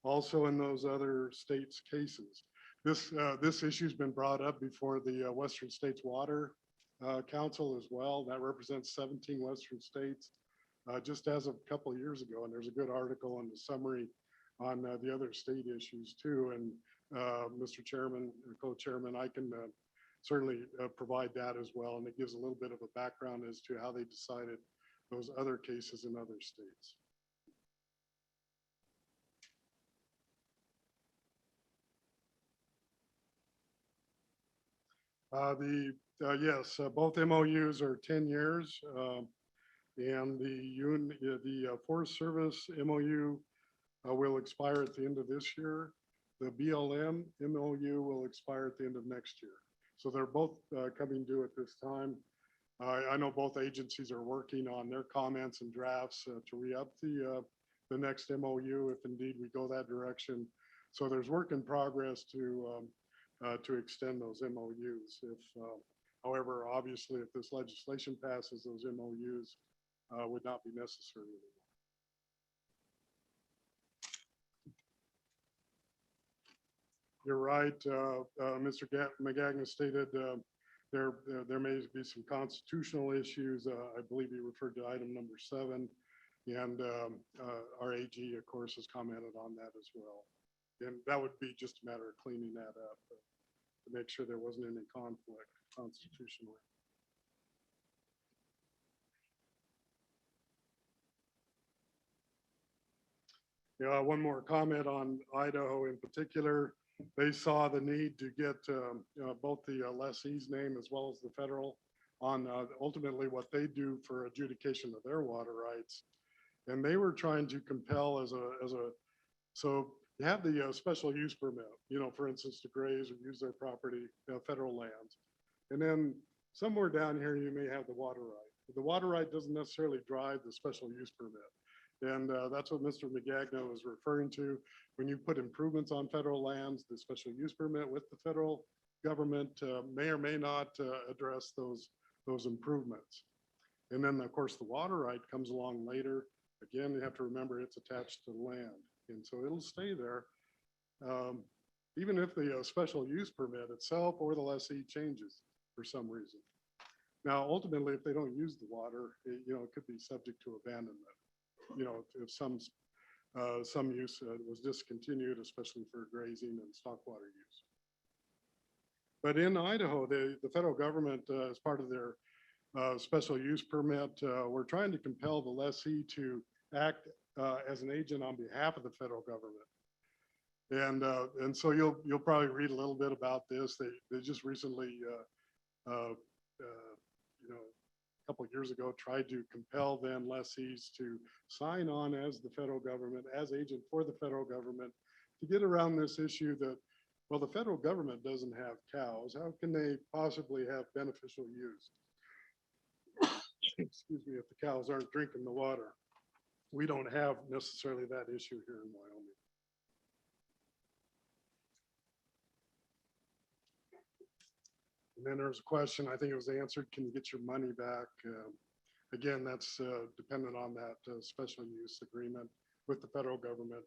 Also in those other states' cases. This issue's been brought up before the Western States Water Council as well. That represents 17 Western states. Just as of a couple of years ago, and there's a good article in the summary on the other state issues too. And Mr. Chairman, co-chairman, I can certainly provide that as well. And it gives a little bit of a background as to how they decided those other cases in other states. Yes, both MOUs are 10 years. And the Forest Service MOU will expire at the end of this year. The BLM MOU will expire at the end of next year. So they're both coming due at this time. I know both agencies are working on their comments and drafts to re-up the next MOU if indeed we go that direction. So there's work in progress to extend those MOUs. However, obviously, if this legislation passes, those MOUs would not be necessary anymore. You're right. Mr. McGagna stated there may be some constitutional issues. I believe he referred to item number 7, and our AG, of course, has commented on that as well. And that would be just a matter of cleaning that up to make sure there wasn't any conflict constitutionally. Yeah, one more comment on Idaho in particular. They saw the need to get both the lessee's name as well as the federal on ultimately what they do for adjudication of their water rights. And they were trying to compel so you have the special use permit, for instance, to graze or use their property, federal lands. And then somewhere down here, you may have the water right. The water right doesn't necessarily drive the special use permit. And that's what Mr. McGagna was referring to. When you put improvements on federal lands, the special use permit with the federal government may or may not address those improvements. And then, of course, the water right comes along later. Again, you have to remember it's attached to the land. And so it'll stay there. Even if the special use permit itself or the lessee changes for some reason. Now, ultimately, if they don't use the water, it could be subject to abandonment. If some use was discontinued, especially for grazing and stock water use. But in Idaho, the federal government, as part of their special use permit, we're trying to compel the lessee to act as an agent on behalf of the federal government. And so you'll probably read a little bit about this. They just recently, you know, a couple of years ago, tried to compel then lessees to sign on as the federal government, as agent for the federal government, to get around this issue that, well, the federal government doesn't have cows. How can they possibly have beneficial use? Excuse me, if the cows aren't drinking the water. We don't have necessarily that issue here in Wyoming. And then there was a question, I think it was answered, can you get your money back? Again, that's dependent on that special use agreement with the federal government.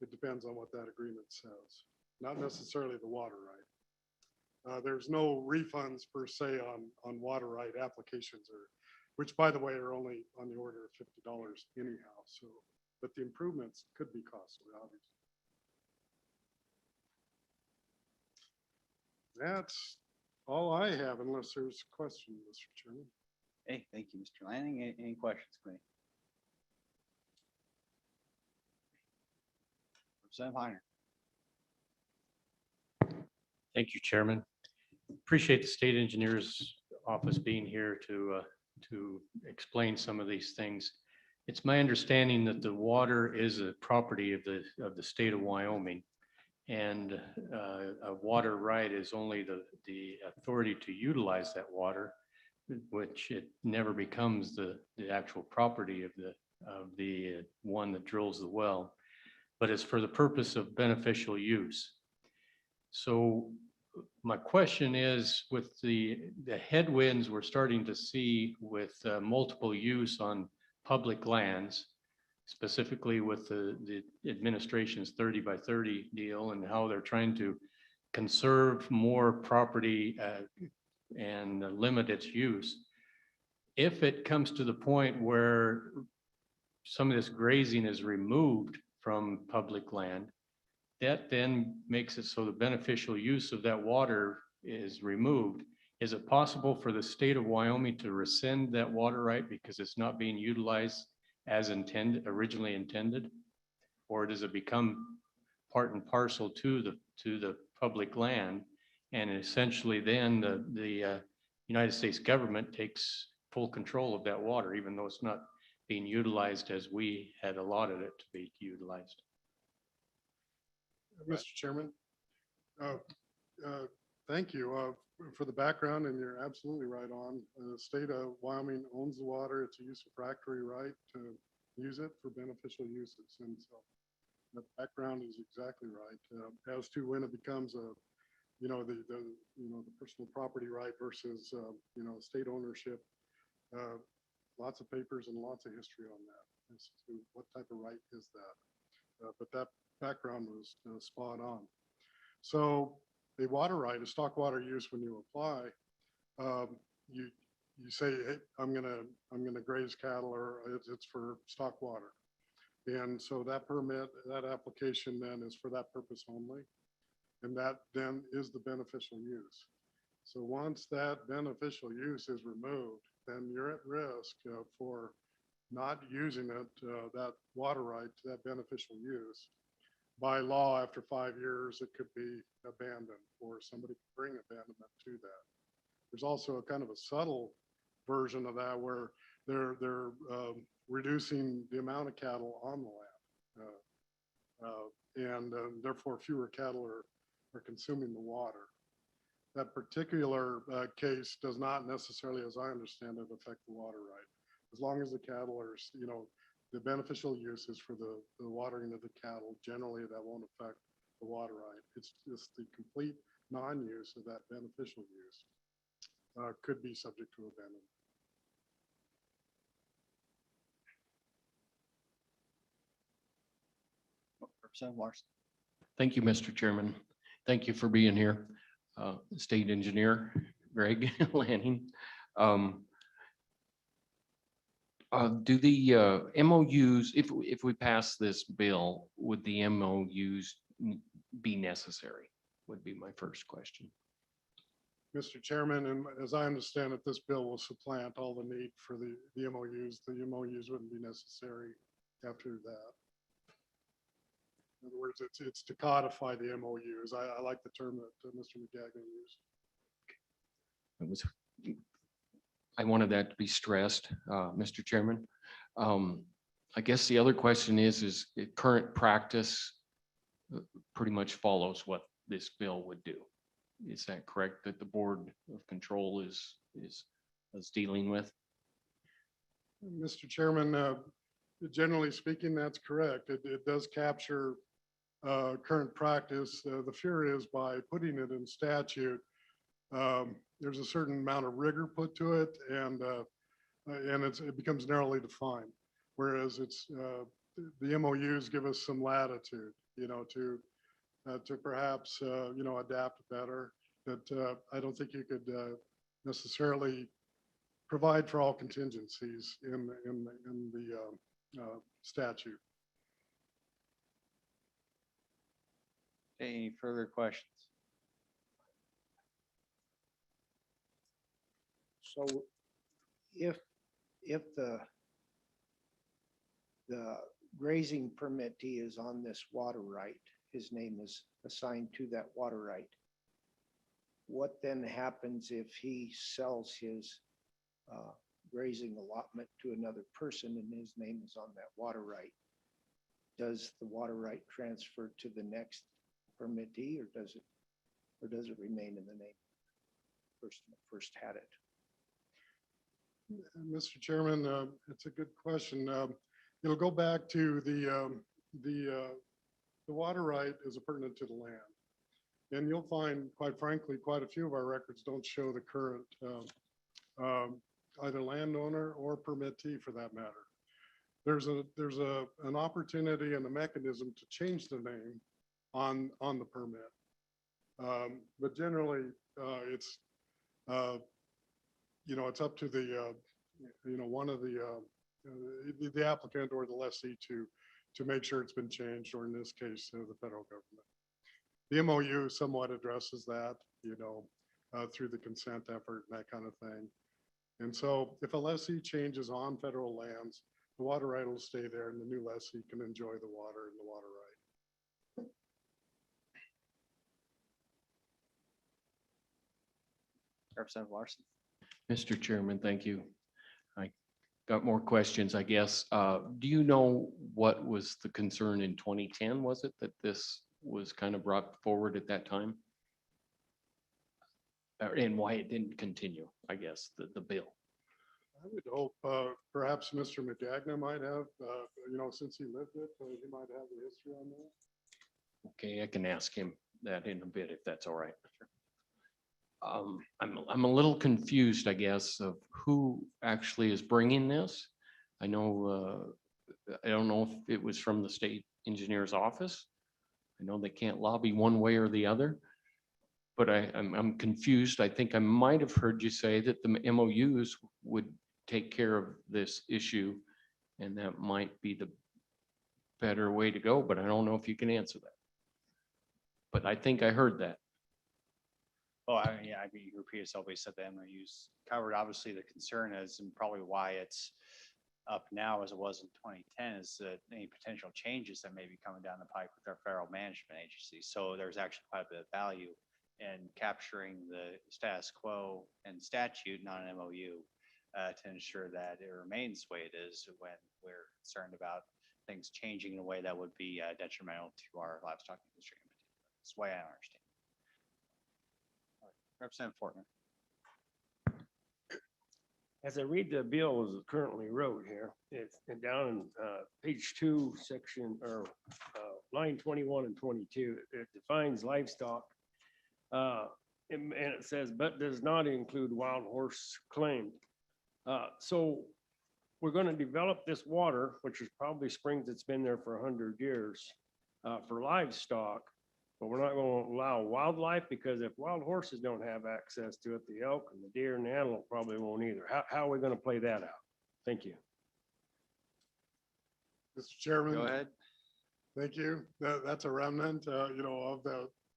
It depends on what that agreement says, not necessarily the water right. There's no refunds per se on water right applications, which by the way are only on the order of $50 anyhow. So, but the improvements could be costly, obviously. That's all I have, unless there's a question, Mr. Chairman. Hey, thank you, Mr. Lanning. Any questions for me? Representative Heiner. Thank you, Chairman. Appreciate the state engineer's office being here to explain some of these things. It's my understanding that the water is a property of the state of Wyoming, and a water right is only the authority to utilize that water, which it never becomes the actual property of the one that drills the well, but it's for the purpose of beneficial use. So my question is, with the headwinds we're starting to see with multiple use on public lands, specifically with the administration's 30 by 30 deal and how they're trying to conserve more property and limit its use. If it comes to the point where some of this grazing is removed from public land, that then makes it so the beneficial use of that water is removed. Is it possible for the state of Wyoming to rescind that water right because it's not being utilized as originally intended? Or does it become part and parcel to the public land, and essentially then the United States government takes full control of that water, even though it's not being utilized as we had allotted it to be utilized? Mr. Chairman, thank you for the background, and you're absolutely right on. The state of Wyoming owns the water. It's a use of refractory right to use it for beneficial uses, and so the background is exactly right. As to when it becomes the personal property right versus state ownership, lots of papers and lots of history on that as to what type of right is that. But that background was spot on. So the water right, a stock water use, when you apply, you say, hey, I'm gonna graze cattle, or it's for stock water. And so that permit, that application then is for that purpose only. And that then is the beneficial use. So once that beneficial use is removed, then you're at risk for not using it, that water right, that beneficial use. By law, after 5 years, it could be abandoned, or somebody could bring abandonment to that. There's also a kind of a subtle version of that where they're reducing the amount of cattle on the land, and therefore fewer cattle are consuming the water. That particular case does not necessarily, as I understand it, affect the water right. As long as the cattle are, the beneficial use is for the watering of the cattle. Generally, that won't affect the water right. It's just the complete non-use of that beneficial use could be subject to abandonment. Representative Larson. Thank you, Mr. Chairman. Thank you for being here. State Engineer Greg Lanning. Do the MOUs, if we pass this bill, would the MOUs be necessary? Would be my first question. Mr. Chairman, and as I understand it, this bill will supplant all the need for the MOUs. The MOUs wouldn't be necessary after that. In other words, it's to codify the MOUs. I like the term that Mr. McGagnon used. It was, I wanted that to be stressed, Mr. Chairman. I guess the other question is it current practice pretty much follows what this bill would do. Is that correct, that the Board of Control is dealing with? Mr. Chairman, generally speaking, that's correct. It does capture current practice. The fear is by putting it in statute, there's a certain amount of rigor put to it, and it becomes narrowly defined. Whereas the MOUs give us some latitude, to perhaps adapt better. But I don't think you could necessarily provide for all contingencies in the statute. Any further questions? So if the grazing permittee is on this water right, his name is assigned to that water right, what then happens if he sells his grazing allotment to another person and his name is on that water right? Does the water right transfer to the next permittee, or does it remain in the name of the person that first had it? Mr. Chairman, it's a good question. It'll go back to the water right is pertinent to the land. And you'll find, quite frankly, quite a few of our records don't show the current either landowner or permittee for that matter. There's an opportunity and a mechanism to change the name on the permit. But generally, it's it's up to the one of the applicant or the lessee to make sure it's been changed, or in this case, the federal government. The MOU somewhat addresses that, through the consent effort and that kind of thing. And so if a lessee changes on federal lands, the water right will stay there and the new lessee can enjoy the water and the water right. Representative Larson. Mr. Chairman, thank you. I got more questions, I guess. Do you know what was the concern in 2010? Was it that this was kind of brought forward at that time? And why it didn't continue, I guess, the bill? I would hope perhaps Mr. McGagnon might have, since he lived it, he might have the history on that. Okay, I can ask him that in a bit if that's all right. I'm a little confused, I guess, of who actually is bringing this. I know, I don't know if it was from the state engineer's office. I know they can't lobby one way or the other, but I'm confused. I think I might have heard you say that the MOUs would take care of this issue, and that might be the better way to go, but I don't know if you can answer that. But I think I heard that. Oh, you repeat yourself. We said the MOUs covered. Obviously, the concern is, and probably why it's up now as it was in 2010, is that any potential changes that may be coming down the pike with our federal management agencies. So there's actually quite a bit of value in capturing the status quo and statute, not an MOU, to ensure that it remains the way it is when we're concerned about things changing in a way that would be detrimental to our livestock industry. That's the way I understand. Representative Fortner. As I read the bill as it currently wrote here, it's down in page 2, section or line 21 and 22. It defines livestock, and it says, but does not include wild horse claimed. So we're going to develop this water, which is probably springs that's been there for 100 years, for livestock. But we're not going to allow wildlife, because if wild horses don't have access to it, the elk and the deer and the antelope probably won't either. How are we going to play that out? Thank you. Mr. Chairman. Go ahead. Thank you. That's a remnant, of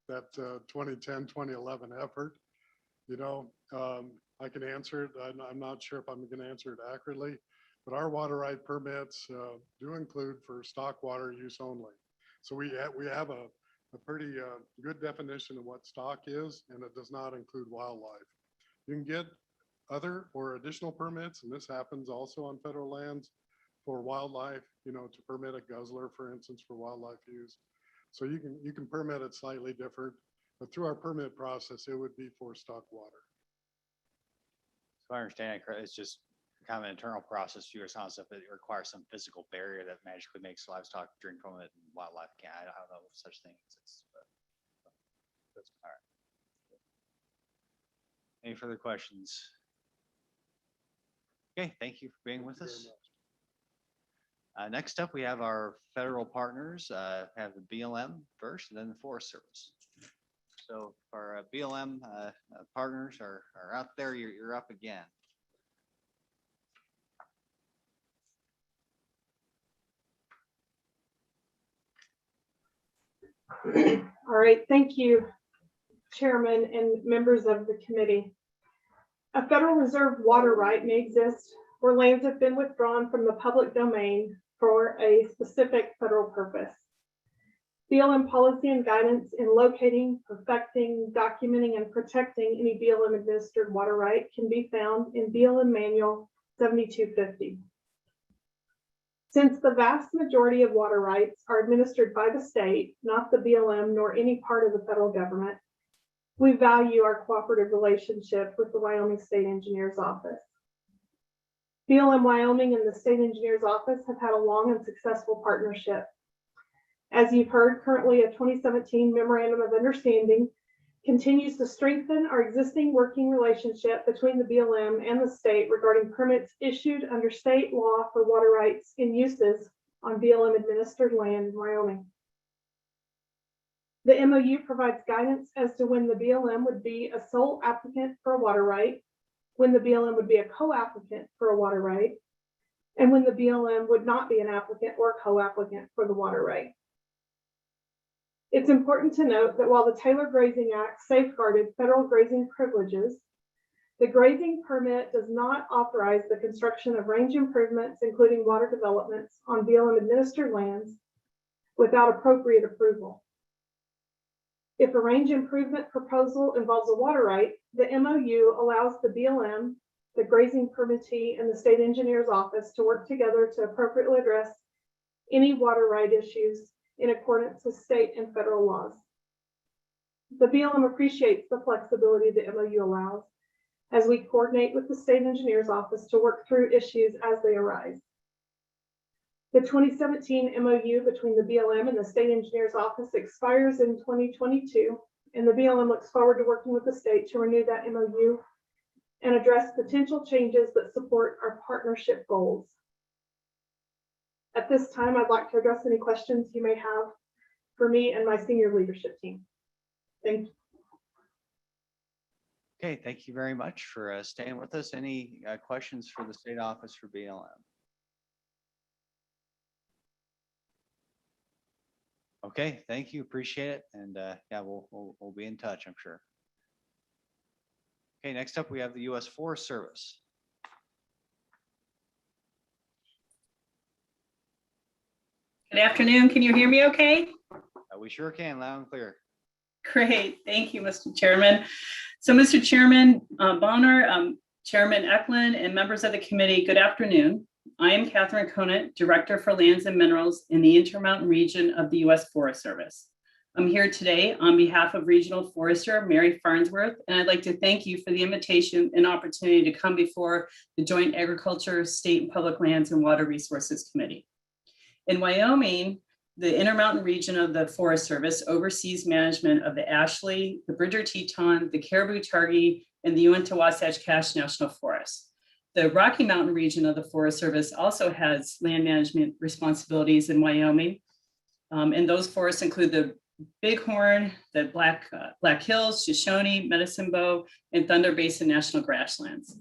that 2010, 2011 effort. I can answer it. I'm not sure if I'm going to answer it accurately, but our water right permits do include for stock water use only. So we have a pretty good definition of what stock is, and it does not include wildlife. You can get other or additional permits, and this happens also on federal lands for wildlife, to permit a guzzler, for instance, for wildlife use. So you can permit it slightly different, but through our permit process, it would be for stock water. If I understand it correctly, it's just kind of an internal process for you. It's not as if it requires some physical barrier that magically makes livestock drink from it and wildlife can't. I don't know if such thing exists, but that's all right. Any further questions? Okay, thank you for being with us. Next up, we have our federal partners, have the BLM first and then the Forest Service. So our BLM partners are out there. You're up again. All right, thank you, Chairman and members of the committee. A Federal Reserve water right may exist where lands have been withdrawn from the public domain for a specific federal purpose. BLM policy and guidance in locating, perfecting, documenting, and protecting any BLM administered water right can be found in BLM Manual 7250. Since the vast majority of water rights are administered by the state, not the BLM nor any part of the federal government, we value our cooperative relationship with the Wyoming State Engineers Office. BLM Wyoming and the State Engineers Office have had a long and successful partnership. As you've heard, currently a 2017 Memorandum of Understanding continues to strengthen our existing working relationship between the BLM and the state regarding permits issued under state law for water rights and uses on BLM administered land in Wyoming. The MOU provides guidance as to when the BLM would be a sole applicant for a water right, when the BLM would be a co-applicant for a water right, and when the BLM would not be an applicant or co-applicant for the water right. It's important to note that while the Taylor Grazing Act safeguarded federal grazing privileges, the grazing permit does not authorize the construction of range improvements, including water developments, on BLM administered lands without appropriate approval. If a range improvement proposal involves a water right, the MOU allows the BLM, the grazing permittee, and the state engineer's office to work together to appropriately address any water right issues in accordance with state and federal laws. The BLM appreciates the flexibility the MOU allows as we coordinate with the state engineer's office to work through issues as they arise. The 2017 MOU between the BLM and the state engineer's office expires in 2022, and the BLM looks forward to working with the state to renew that MOU and address potential changes that support our partnership goals. At this time, I'd like to address any questions you may have for me and my senior leadership team. Thank you. Okay, thank you very much for staying with us. Any questions for the state office for BLM? Okay, thank you, appreciate it. And yeah, we'll be in touch, I'm sure. Okay, next up we have the U.S. Forest Service. Good afternoon. Can you hear me okay? We sure can, loud and clear. Great. Thank you, Mr. Chairman. So Mr. Chairman Bonner, Chairman Eklund, and members of the committee, good afternoon. I am Catherine Conant, Director for Lands and Minerals in the Intermountain region of the U.S. Forest Service. I'm here today on behalf of Regional Forester Mary Farnsworth, and I'd like to thank you for the invitation and opportunity to come before the Joint Agriculture, State and Public Lands and Water Resources Committee. In Wyoming, the Intermountain region of the Forest Service oversees management of the Ashley, the Bridger Teton, the Caribou Targhee, and the Uinta-Wasatch-Cache National Forest. The Rocky Mountain region of the Forest Service also has land management responsibilities in Wyoming. And those forests include the Bighorn, the Black Hills, Shoshone, Medicine Bow, and Thunder Basin National Grasslands.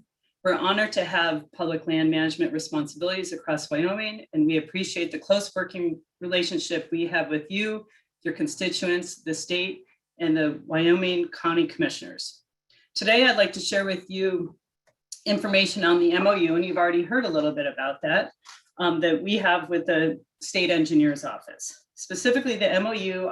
We're honored to have public land management responsibilities across Wyoming, and we appreciate the close working relationship we have with you, your constituents, the state, and the Wyoming County Commissioners. Today, I'd like to share with you information on the MOU, and you've already heard a little bit about that, that we have with the State Engineer's Office. Specifically, the MOU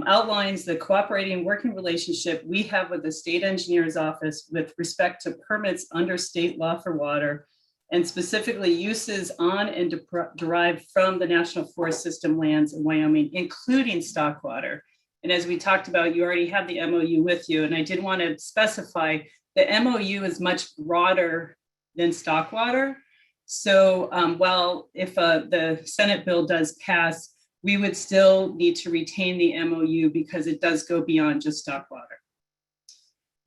outlines the cooperating working relationship we have with the state engineer's office with respect to permits under state law for water, and specifically uses on and derived from the National Forest System lands in Wyoming, including stock water. And as we talked about, you already have the MOU with you, and I did want to specify the MOU is much broader than stock water. So while if the Senate bill does pass, we would still need to retain the MOU because it does go beyond just stock water.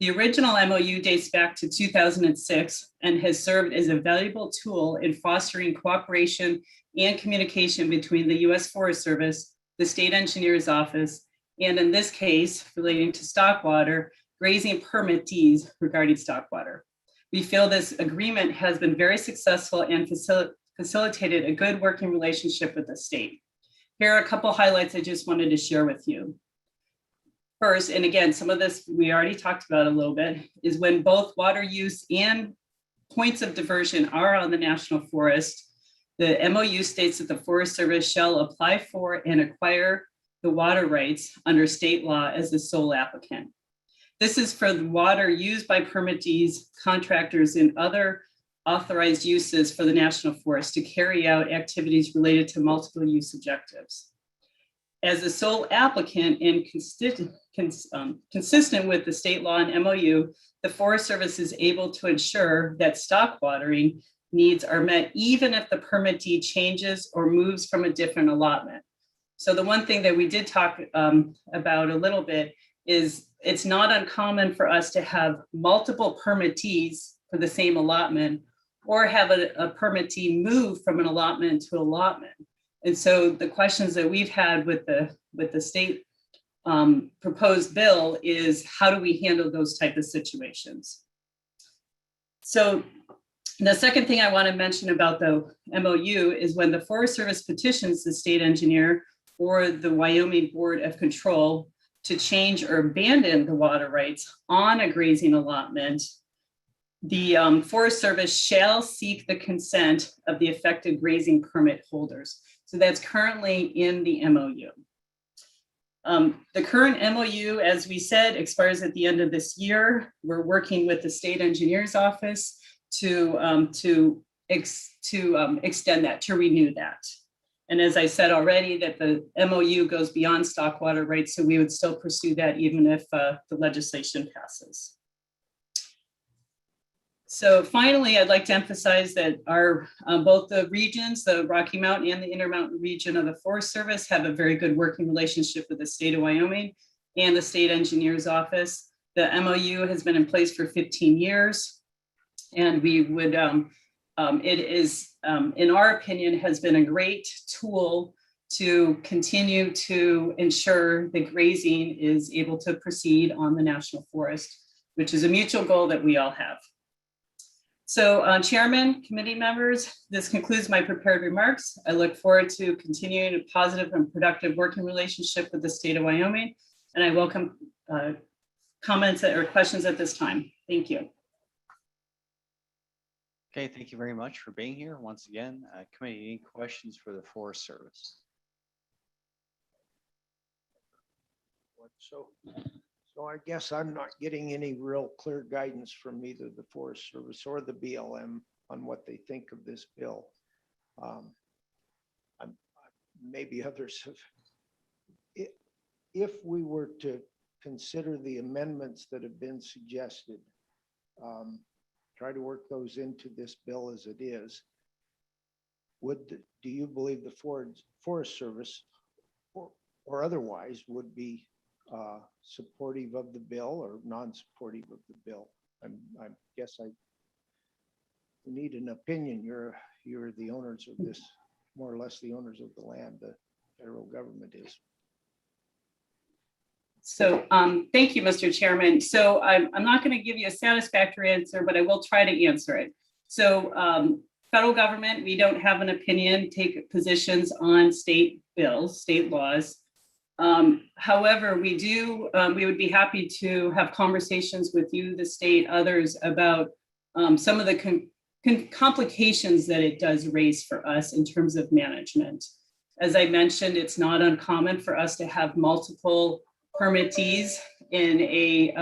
The original MOU dates back to 2006 and has served as a valuable tool in fostering cooperation and communication between the U.S. Forest Service, the State Engineer's Office, and in this case, relating to stock water, grazing permittees regarding stock water. We feel this agreement has been very successful and facilitated a good working relationship with the state. Here are a couple highlights I just wanted to share with you. First, and again, some of this we already talked about a little bit, is when both water use and points of diversion are on the national forest, the MOU states that the Forest Service shall apply for and acquire the water rights under state law as the sole applicant. This is for the water used by permittees, contractors, and other authorized uses for the national forest to carry out activities related to multiple use objectives. As the sole applicant and consistent with the state law and MOU, the Forest Service is able to ensure that stock watering needs are met even if the permittee changes or moves from a different allotment. So the one thing that we did talk about a little bit is it's not uncommon for us to have multiple permittees for the same allotment or have a permittee move from an allotment to allotment. And so the questions that we've had with the state proposed bill is how do we handle those type of situations? So the second thing I want to mention about the MOU is when the Forest Service petitions the state engineer or the Wyoming Board of Control to change or abandon the water rights on a grazing allotment, the Forest Service shall seek the consent of the affected grazing permit holders. So that's currently in the MOU. The current MOU, as we said, expires at the end of this year. We're working with the state engineer's office to extend that, to renew that. And as I said already, that the MOU goes beyond stock water rights, so we would still pursue that even if the legislation passes. So finally, I'd like to emphasize that our both the regions, the Rocky Mountain and the Intermountain region of the Forest Service, have a very good working relationship with the state of Wyoming and the state engineer's office. The MOU has been in place for 15 years, and we would it is, in our opinion, has been a great tool to continue to ensure that grazing is able to proceed on the national forest, which is a mutual goal that we all have. So Chairman, committee members, this concludes my prepared remarks. I look forward to continuing a positive and productive working relationship with the state of Wyoming, and I welcome comments or questions at this time. Thank you. Okay, thank you very much for being here. Once again, committee, any questions for the Forest Service? So I guess I'm not getting any real clear guidance from either the Forest Service or the BLM on what they think of this bill. Maybe others have. If we were to consider the amendments that have been suggested, try to work those into this bill as it is, do you believe the Forest Service or otherwise would be supportive of the bill or non-supportive of the bill? I guess I need an opinion. You're the owners of this, more or less the owners of the land. The federal government is. So thank you, Mr. Chairman. So I'm not going to give you a satisfactory answer, but I will try to answer it. So federal government, we don't have an opinion, take positions on state bills, state laws. However, we would be happy to have conversations with you, the state, others about some of the complications that it does raise for us in terms of management. As I mentioned, it's not uncommon for us to have multiple permittees in a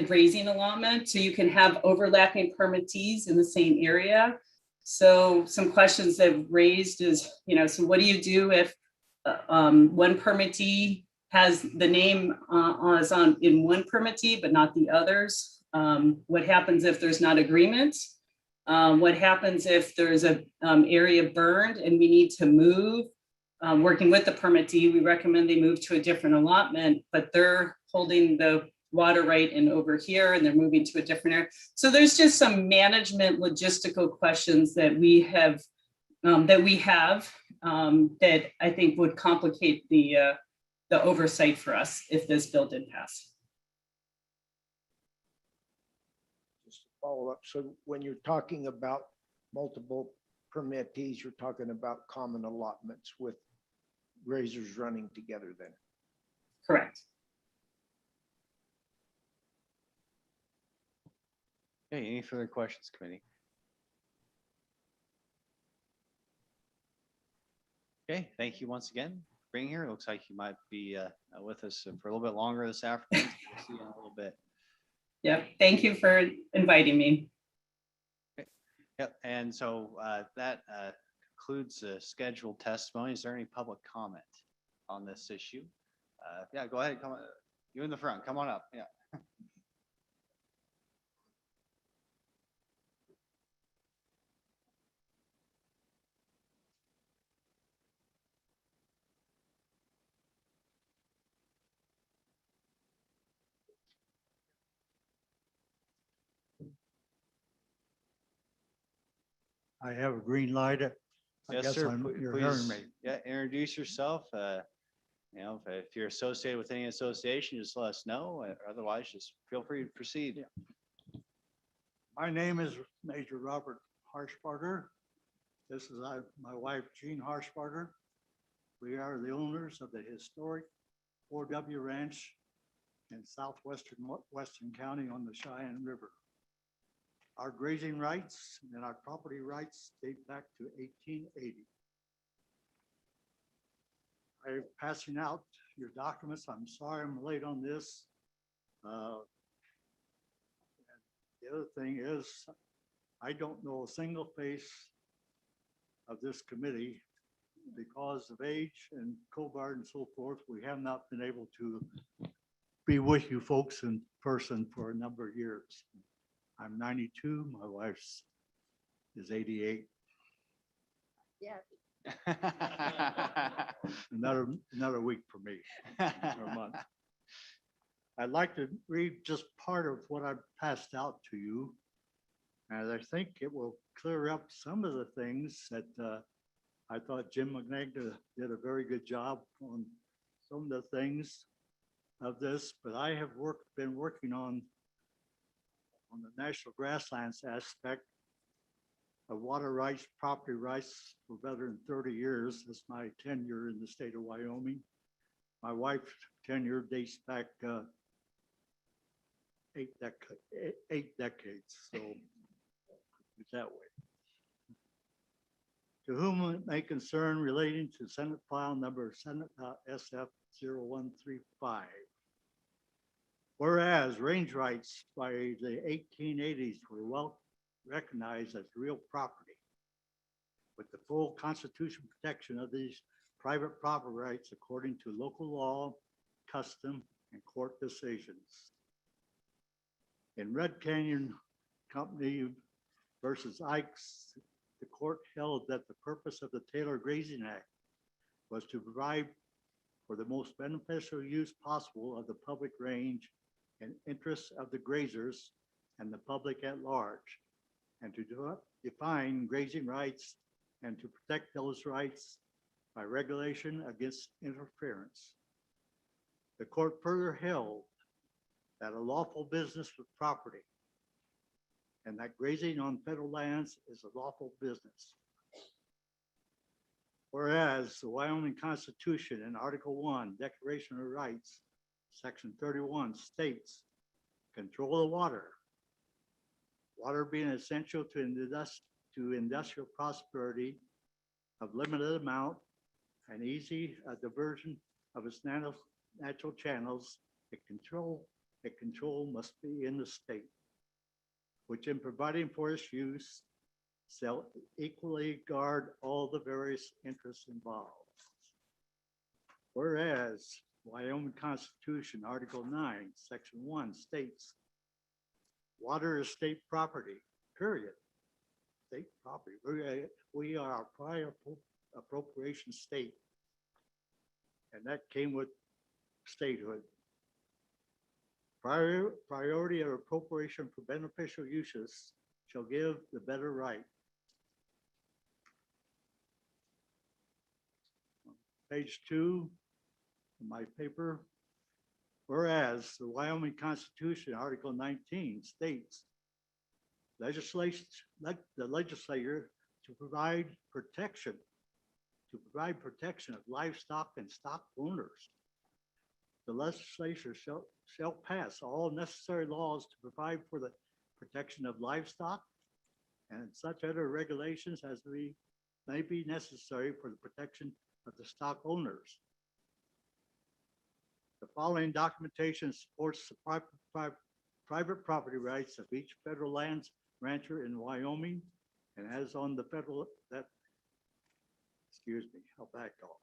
grazing allotment. So you can have overlapping permittees in the same area. So some questions they've raised is, so what do you do if one permittee has the name is on in one permittee, but not the others? What happens if there's not agreement? What happens if there's a area burned and we need to move? Working with the permittee, we recommend they move to a different allotment, but they're holding the water right in over here and they're moving to a different area. So there's just some management logistical questions that we have that I think would complicate the oversight for us if this bill did pass. Just to follow up, so when you're talking about multiple permittees, you're talking about common allotments with grazers running together then? Correct. Okay, any further questions, committee? Okay, thank you once again for being here. It looks like you might be with us for a little bit longer this afternoon. We'll see you in a little bit. Yep, thank you for inviting me. Okay. Yep, and so that concludes the scheduled testimony. Is there any public comment on this issue? Yeah, go ahead. Come on. You in the front. Come on up. Yeah. I have a green light. I Yes, guess sir. you're hearing Please, me. yeah, introduce yourself. If you're associated with any association, just let us know. Otherwise, just feel free to proceed. My name is Major Robert Harshbarger. This is my wife, Jean Harshbarger. We are the owners of the historic 4W Ranch in southwestern Western County on the Cheyenne River. Our grazing rights and our property rights date back to 1880. I'm passing out your documents. I'm sorry I'm late on this. The other thing is, I don't know a single face of this committee because of age and COBAR and so forth. We have not been able to be with you folks in person for a number of years. I'm 92, my wife's is 88. Yeah. Another week for me, or a month. I'd like to read just part of what I passed out to you. And I think it will clear up some of the things that I thought Jim McNagna did a very good job on some of the things of this, but I have been working on the national grasslands aspect of water rights, property rights for better than 30 years. That's my tenure in the state of Wyoming. My wife's tenure dates back 8 decades, so it's that way. To whom it may concern relating to Senate file number Senate.SF0135. Whereas range rights by the 1880s were well recognized as real property, with the full constitutional protection of these private property rights according to local law, custom, and court decisions. In Red Canyon Company versus Ikes, the court held that the purpose of the Taylor Grazing Act was to provide for the most beneficial use possible of the public range and interests of the grazers and the public at large, and to define grazing rights and to protect those rights by regulation against interference. The court further held that a lawful business with property and that grazing on federal lands is a lawful business. Whereas the Wyoming Constitution in Article 1, Declaration of Rights, Section 31 states, control of water. Water being essential to industrial prosperity of limited amount and easy diversion of its natural channels, a control must be in the state, which in providing for its use shall equally guard all the various interests involved. Whereas Wyoming Constitution, Article 9, Section 1 states, water is state property, period. State property. We are a prior appropriation state. And that came with statehood. Priority of appropriation for beneficial uses shall give the better right. Page 2 of my paper. Whereas the Wyoming Constitution, Article 19 states, the legislature to provide protection of livestock and stock owners. The legislature shall pass all necessary laws to provide for the protection of livestock and such other regulations as may be necessary for the protection of the stock owners. The following documentation supports the private property rights of each federal lands rancher in Wyoming and has on the federal, I'll back off.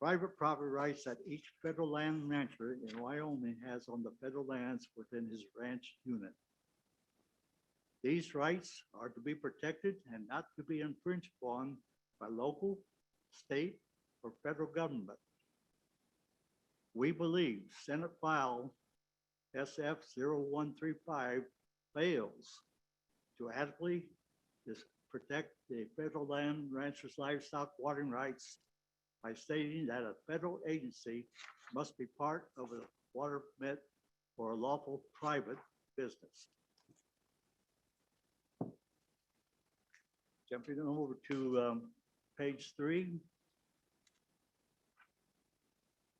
Private property rights that each federal land rancher in Wyoming has on the federal lands within his ranch unit. These rights are to be protected and not to be infringed upon by local, state, or federal government. We believe Senate File SF-0135 fails to adequately protect the federal land ranchers' livestock watering rights by stating that a federal agency must be part of a water permit for a lawful private business. Jumping over to page 3.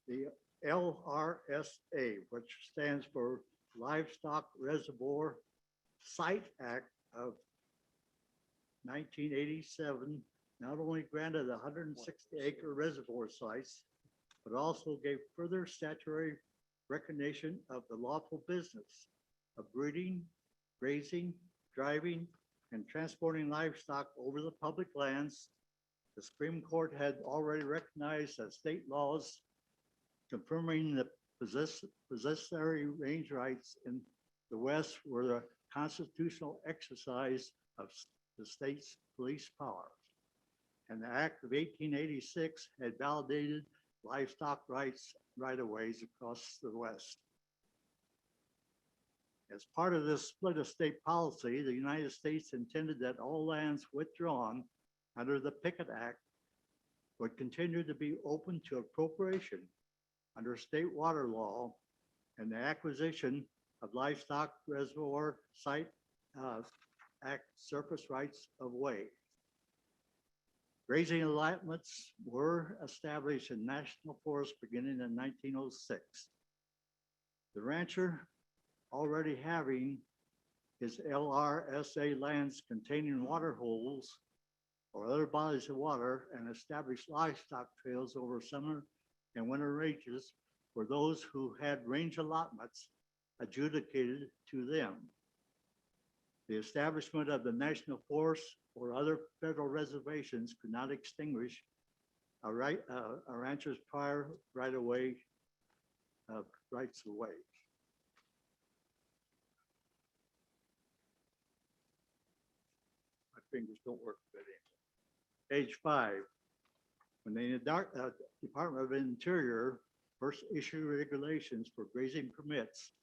The LRSA, which stands for Livestock Reservoir Site Act of 1987, not only granted 160-acre reservoir sites, but also gave further statutory recognition of the lawful business of breeding, grazing, driving, and transporting livestock over the public lands. The Supreme Court had already recognized that state laws confirming the possessory range rights in the West were the constitutional exercise of the state's police powers. And the Act of 1886 had validated livestock rights right-of-ways across the West. As part of this split of state policy, the United States intended that all lands withdrawn under the Pickett Act would continue to be open to appropriation under state water law and the acquisition of livestock reservoir site Act surface rights of way. Grazing allotments were established in national forests beginning in 1906. The rancher already having his LRSA lands containing water holes or other bodies of water and established livestock trails over summer and winter ranges for those who had range allotments adjudicated to them. The establishment of the national forest or other federal reservations could not extinguish a rancher's prior right-of-way rights of way. My fingers don't work good anymore. Page 5. When the Department of Interior first issued regulations for grazing permits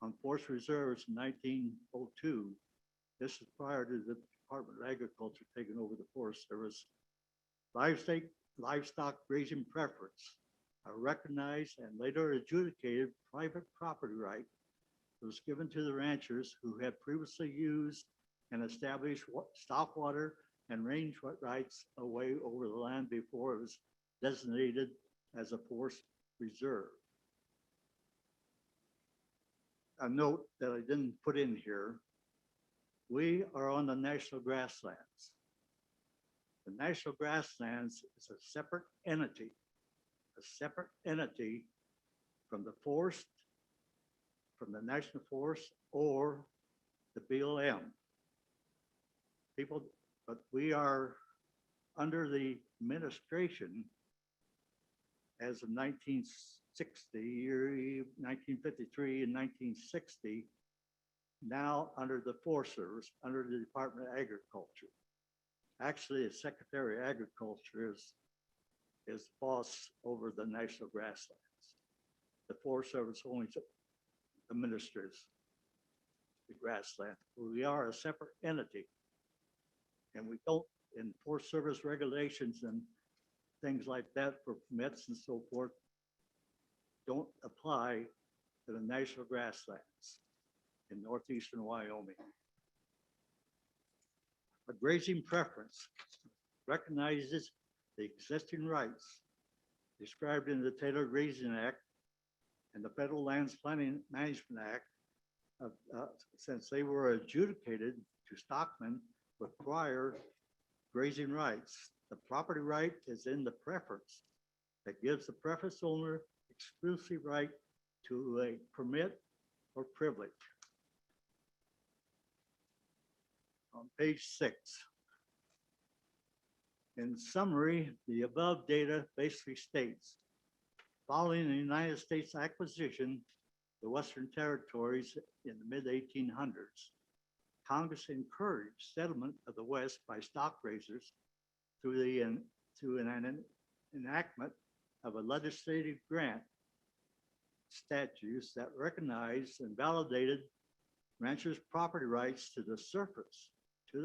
on forest reserves in 1902, this is prior to the Department of Agriculture taking over the Forest Service. Livestock grazing preference, a recognized and later adjudicated private property right that was given to the ranchers who had previously used and established stock water and range rights away over the land before it was designated as a forest reserve. A note that I didn't put in here, we are on the national grasslands. The National Grasslands is a separate entity from the forest, from the National Forest or the BLM. People, but we are under the administration as of 1960 or 1953 and 1960, now under the Forest Service, under the Department of Agriculture. Actually, the Secretary of Agriculture is boss over the National Grasslands. The Forest Service only administers the grassland. We are a separate entity. And we don't, in Forest Service regulations and things like that for permits and so forth, don't apply to the National Grasslands in northeastern Wyoming. A grazing preference recognizes the existing rights described in the Taylor Grazing Act and the Federal Lands Planning Management Act, since they were adjudicated to stockmen with prior grazing rights. The property right is in the preference that gives the preference owner exclusive right to a permit or privilege. On page 6. In summary, the above data basically states, following the United States acquisition, the Western Territories in the mid-1800s, Congress encouraged settlement of the West by stock raisers through an enactment of a legislative grant statutes that recognized and validated ranchers' property rights to the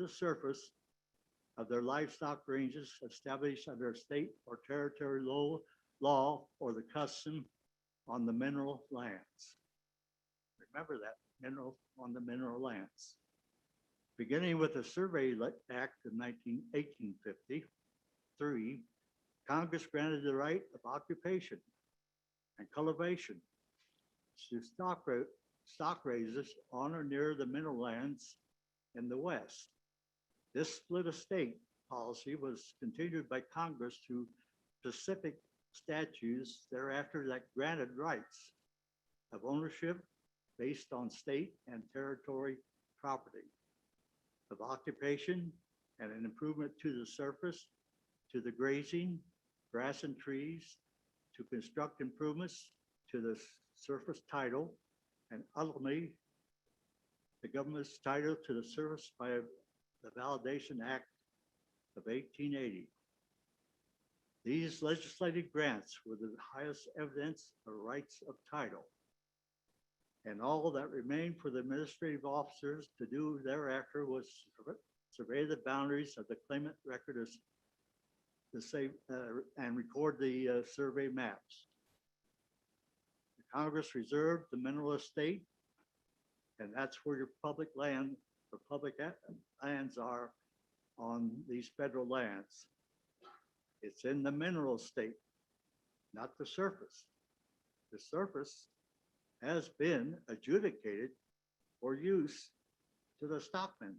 surface of their livestock ranges established under state or territory law or the custom on the mineral lands. Remember that, mineral on the mineral lands. Beginning with the Survey Act of 1853, Congress granted the right of occupation and cultivation to stock raisers on or near the mineral lands in the West. This split estate policy was continued by Congress through specific statutes thereafter that granted rights of ownership based on state and territory property, of occupation and an improvement to the surface, to the grazing, grass and trees, to construct improvements to the surface title, and ultimately the government's title to the surface by the Validation Act of 1880. These legislative grants were the highest evidence of rights of title. And all that remained for the administrative officers to do thereafter was survey the boundaries of the claimant record and record the survey maps. The Congress reserved the mineral estate, and that's where your public land or public lands are on these federal lands. It's in the mineral estate, not the surface. The surface has been adjudicated for use to the stockmen.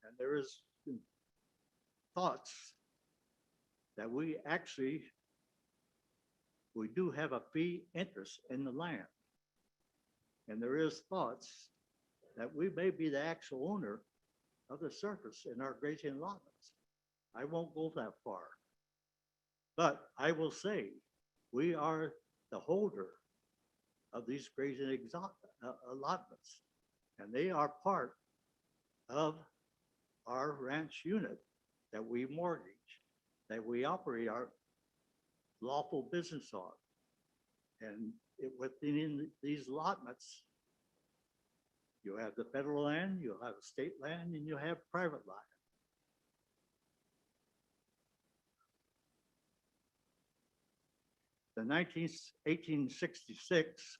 And there is thoughts that we do have a fee interest in the land. And there is thoughts that we may be the actual owner of the surface in our grazing allotments. I won't go that far, but I will say we are the holder of these grazing allotments, and they are part of our ranch unit that we mortgage, that we operate our lawful business on. And within these allotments, you have the federal land, you have state land, and you have private land. The 1866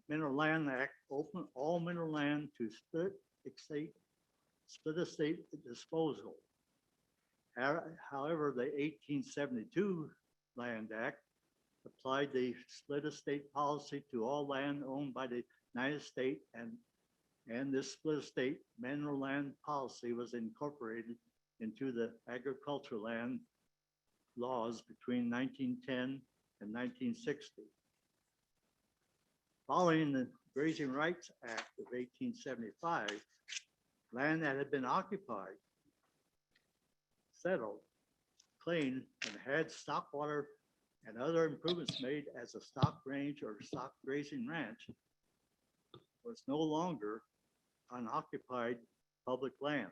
Mineral Land Act opened all mineral land to split estate disposal. However, the 1872 Land Act applied the split estate policy to all land owned by the United States and And this split estate mineral land policy was incorporated into the agricultural land laws between 1910 and 1960. Following the Grazing Rights Act of 1875, land that had been occupied, settled, cleaned, and had stock water and other improvements made as a stock range or stock grazing ranch was no longer unoccupied public land.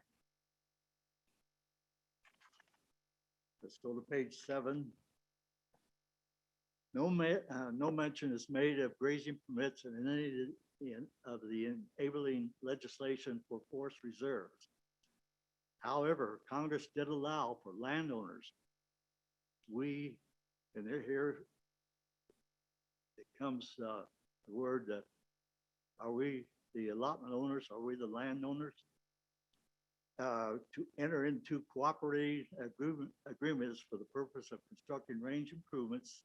Let's go to page 7. No mention is made of grazing permits in any of the enabling legislation for forest reserves. However, Congress did allow for landowners. And they're here, it comes the word that, are we the allotment owners? Are we the landowners? To enter into cooperative agreements for the purpose of constructing range improvements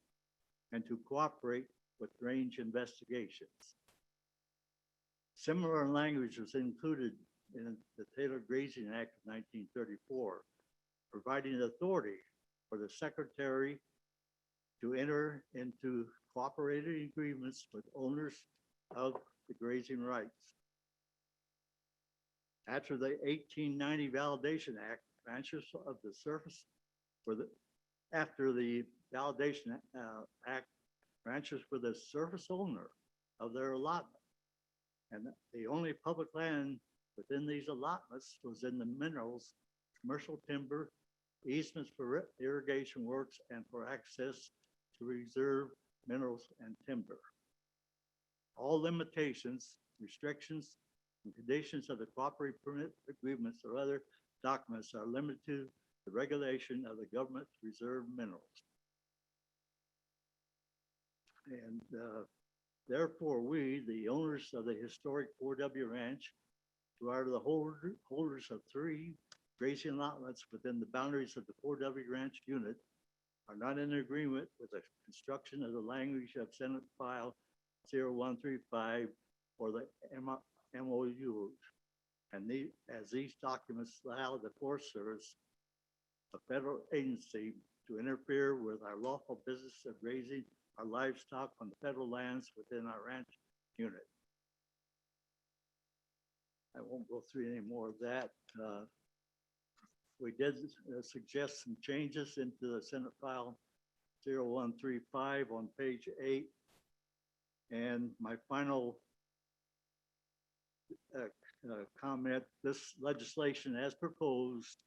and to cooperate with range investigations. Similar language was included in the Taylor Grazing Act of 1934, providing authority for the Secretary to enter into cooperative agreements with owners of the grazing rights. After the 1890 Validation Act, ranchers of the surface after the Validation Act, ranchers were the surface owner of their allotment. And the only public land within these allotments was in the minerals, commercial timber, easements for irrigation works, and for access to reserve minerals and timber. All limitations, restrictions, and conditions of the cooperative permit agreements or other documents are limited to the regulation of the government's reserved minerals. And therefore, we, the owners of the historic 4W Ranch, who are the holders of 3 grazing allotments within the boundaries of the 4W Ranch unit, are not in agreement with the construction of the language of Senate File 0135 or the MOUs. And as these documents allow the Forest Service, a federal agency, to interfere with our lawful business of grazing our livestock on the federal lands within our ranch unit. I won't go through any more of that. We did suggest some changes into the Senate File 0135 on page 8. And my final comment, this legislation as proposed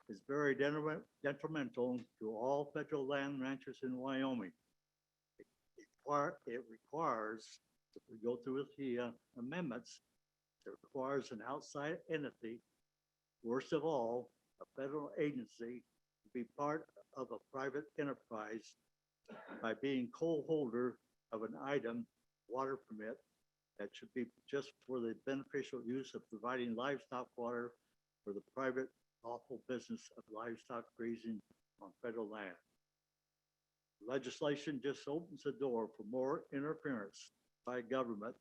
is very detrimental to all federal land ranchers in Wyoming. It requires, if we go through with the amendments, it requires an outside entity, worst of all, a federal agency, to be part of a private enterprise by being co-holder of an item water permit that should be just for the beneficial use of providing livestock water for the private lawful business of livestock grazing on federal land. Legislation just opens the door for more interference by government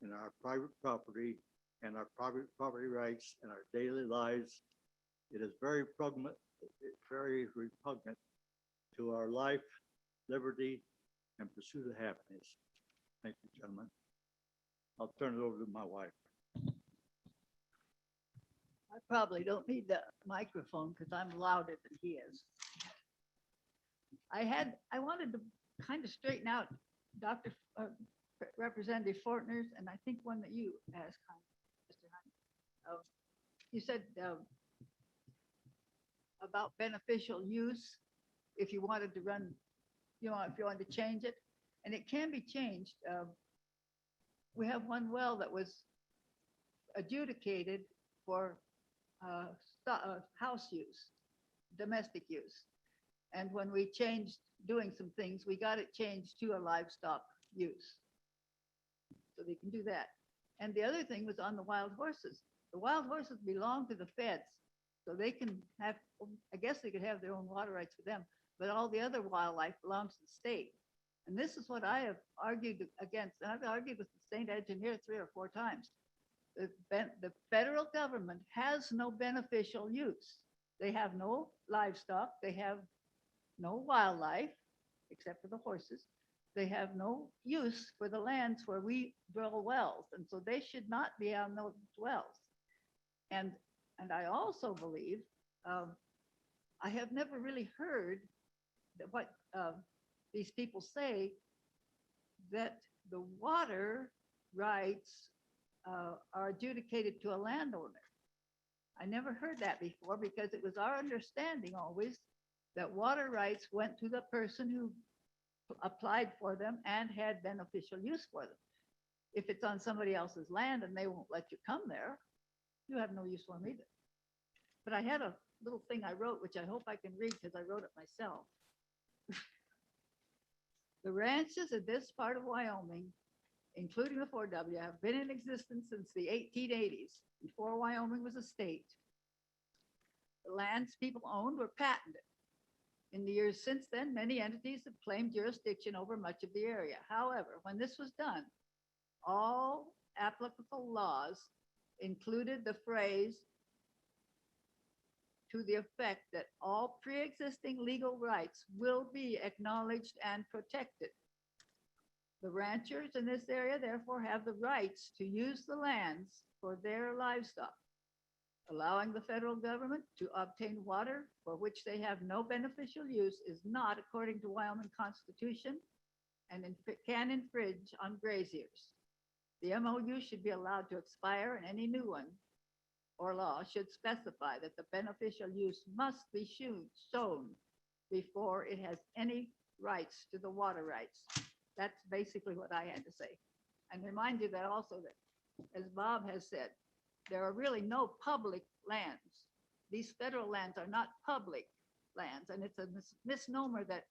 in our private property and our private property rights and our daily lives. It is very repugnant to our life, liberty, and pursuit of happiness. Thank you, gentlemen. I'll turn it over to my wife. I probably don't need the microphone because I'm louder than he is. I wanted to kind of straighten out Representative Fortner's, and I think one that you asked, Mr. Hunt. You said about beneficial use, if you wanted to run, if you wanted to change it, and it can be changed. We have one well that was adjudicated for house use, domestic use. And when we changed doing some things, we got it changed to a livestock use. So they can do that. And the other thing was on the wild horses. The wild horses belong to the feds. So they can have, I guess they could have their own water rights for them, but all the other wildlife belongs to the state. And this is what I have argued against. And I've argued with the state engineer 3 or 4 times. the federal government has no beneficial use. They have no livestock, they have no wildlife, except for the horses. They have no use for the lands where we drill wells, and so they should not be on those wells. And I also believe, I have never really heard that what these people say, that the water rights are adjudicated to a landowner. I never heard that before, because it was our understanding always that water rights went to the person who applied for them and had beneficial use for them. If it's on somebody else's land and they won't let you come there, you have no use for them either. But I had a little thing I wrote, which I hope I can read because I wrote it myself. The ranches in this part of Wyoming, including the 4W, have been in existence since the 1880s, before Wyoming was a state. The lands people owned were patented. In the years since then, many entities have claimed jurisdiction over much of the area. However, when this was done, all applicable laws included the phrase to the effect that all pre-existing legal rights will be acknowledged and protected. The ranchers in this area therefore have the rights to use the lands for their livestock. Allowing the federal government to obtain water for which they have no beneficial use is not according to Wyoming Constitution and can infringe on graziers. The MOU should be allowed to expire, and any new one or law should specify that the beneficial use must be shown before it has any rights to the water rights. That's basically what I had to say. And remind you that also that, as Bob has said, there are really no public lands. These federal lands are not public lands, and it's a misnomer that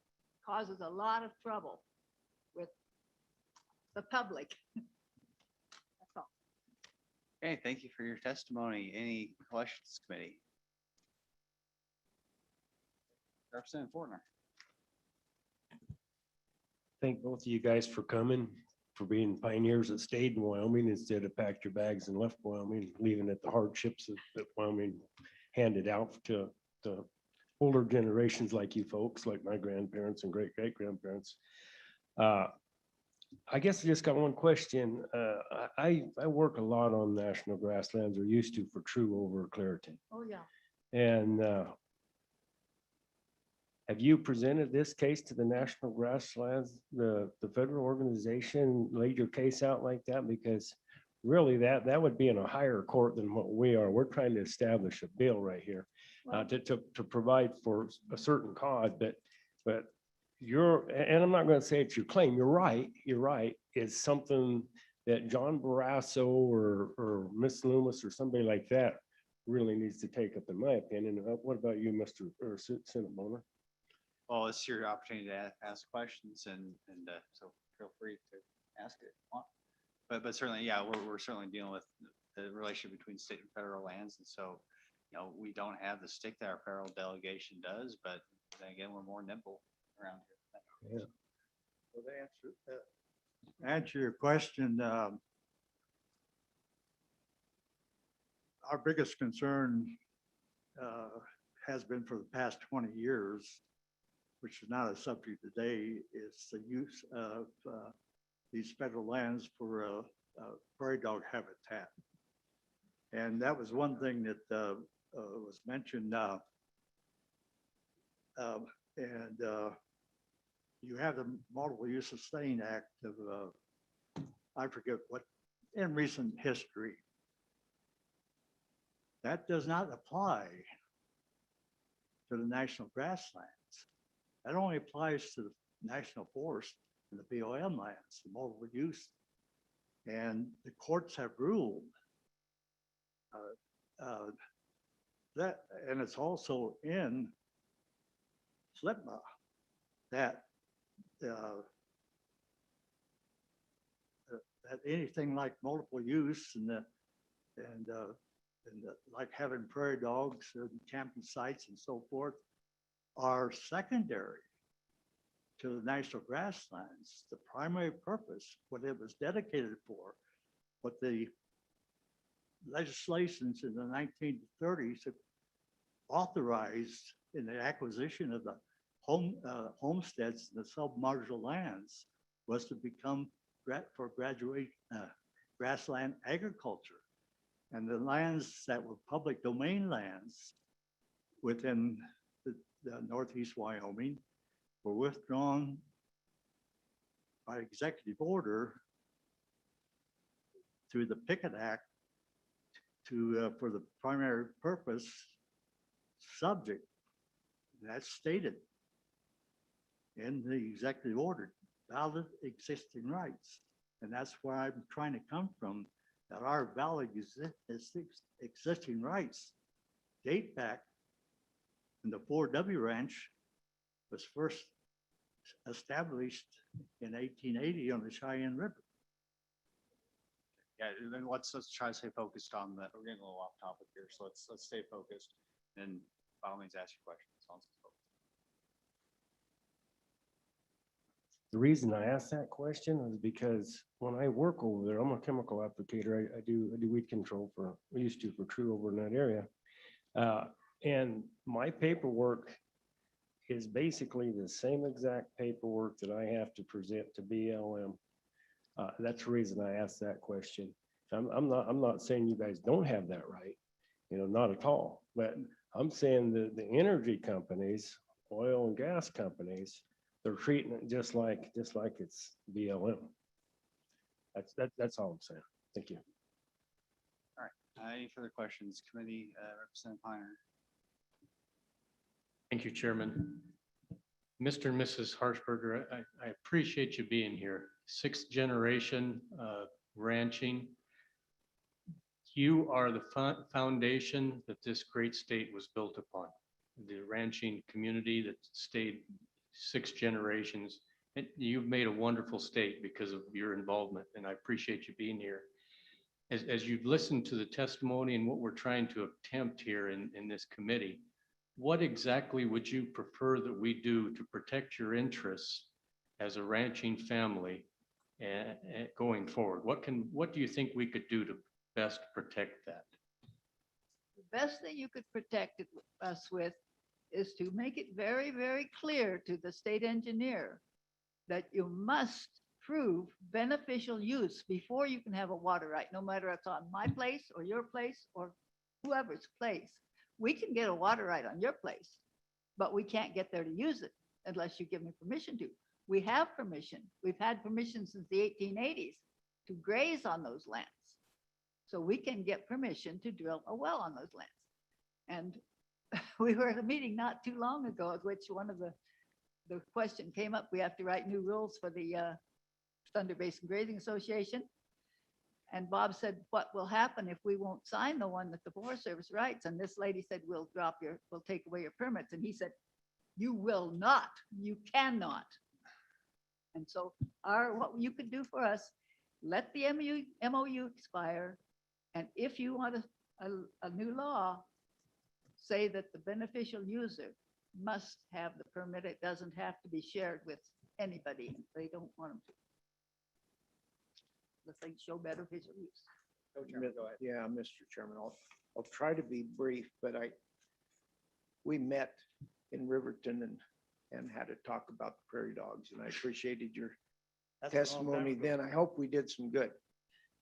causes a lot of trouble with the public. That's all. Okay, thank you for your testimony. Any questions, committee? Representative Fortner. Thank both of you guys for coming, for being pioneers that stayed in Wyoming instead of packed your bags and left Wyoming, leaving it the hardships that Wyoming handed out to older generations like you folks, like my grandparents and great-great-grandparents. I guess I just got one question. I work a lot on national grasslands, or used to, for True over Claritin. Oh, yeah. And have you presented this case to the National Grasslands, the federal organization, laid your case out like that? Because really that would be in a higher court than what we are. We're trying to establish a bill right here to provide for a certain cause, but and I'm not going to say it's your claim. You're right. It's something that John Barrasso or Miss Loomis or somebody like that really needs to take up, in my opinion. What about you, Mr. Senate Boner? Well, it's your opportunity to ask questions, and so feel free to ask it. But certainly, yeah, we're certainly dealing with the relationship between state and federal lands, and so we don't have the stick that our federal delegation does, but then again, we're more nimble around here. Yeah. Well, to answer your question, our biggest concern has been for the past 20 years, which is not a subject today, is the use of these federal lands for prairie dog habitat. And that was one thing that was mentioned. And you have the Multiple Use Sustain Act of, I forget what, in recent history. That does not apply to the national grasslands. That only applies to the national forest and the BLM lands, the multiple use. And the courts have ruled that, and it's also in SLPMA, that that anything like multiple use and like having prairie dogs and camping sites and so forth are secondary to the national grasslands. The primary purpose, what it was dedicated for, what the legislations in the 1930s that authorized in the acquisition of the homesteads, the sub-marginal lands, was to become for grassland agriculture. And the lands that were public domain lands within the northeast Wyoming were withdrawn by executive order through the Pickett Act to for the primary purpose subject that's stated in the executive order, valid existing rights. And that's where I'm trying to come from, that our valid existing rights date back when the 4W Ranch was first established in 1880 on the Cheyenne River. Yeah, and then let's try to stay focused on that. We're getting a little off topic here, so let's stay focused and by all means ask your questions. The reason I asked that question is because when I work over there, I'm a chemical applicator. I do weed control I used to for True over in that area. And my paperwork is basically the same exact paperwork that I have to present to BLM. That's the reason I asked that question. I'm not saying you guys don't have that right, not at all. But I'm saying that the energy companies, oil and gas companies, they're treating it just like it's BLM. That's all I'm saying. Thank you. All right. Any further questions? Committee, Representative Piner. Thank you, Chairman. Mr. and Mrs. Harshberger, I appreciate you being here. Sixth generation ranching. You are the foundation that this great state was built upon. The ranching community that stayed 6 generations. And you've made a wonderful state because of your involvement, and I appreciate you being here. As you've listened to the testimony and what we're trying to attempt here in this committee, what exactly would you prefer that we do to protect your interests as a ranching family going forward? What do you think we could do to best protect that? The best thing you could protect us with is to make it very, very clear to the state engineer that you must prove beneficial use before you can have a water right, no matter if it's on my place or your place or whoever's place. We can get a water right on your place, but we can't get there to use it unless you give me permission to. We have permission. We've had permission since the 1880s to graze on those lands. So we can get permission to drill a well on those lands. And we were at a meeting not too long ago at which one of the question came up, we have to write new rules for the Thunder Basin Grazing Association. And Bob said, what will happen if we won't sign the one that the Forest Service writes? And this lady said, we'll take away your permits. And he said, you will not, you cannot. And so what you could do for us, let the MOU expire. And if you want a new law, say that the beneficial user must have the permit. It doesn't have to be shared with anybody. They don't want them to. Let's say show beneficial use. Yeah, Mr. Chairman, I'll try to be brief, but we met in Riverton and had to talk about the prairie dogs, and I appreciated your testimony then. I hope we did some good,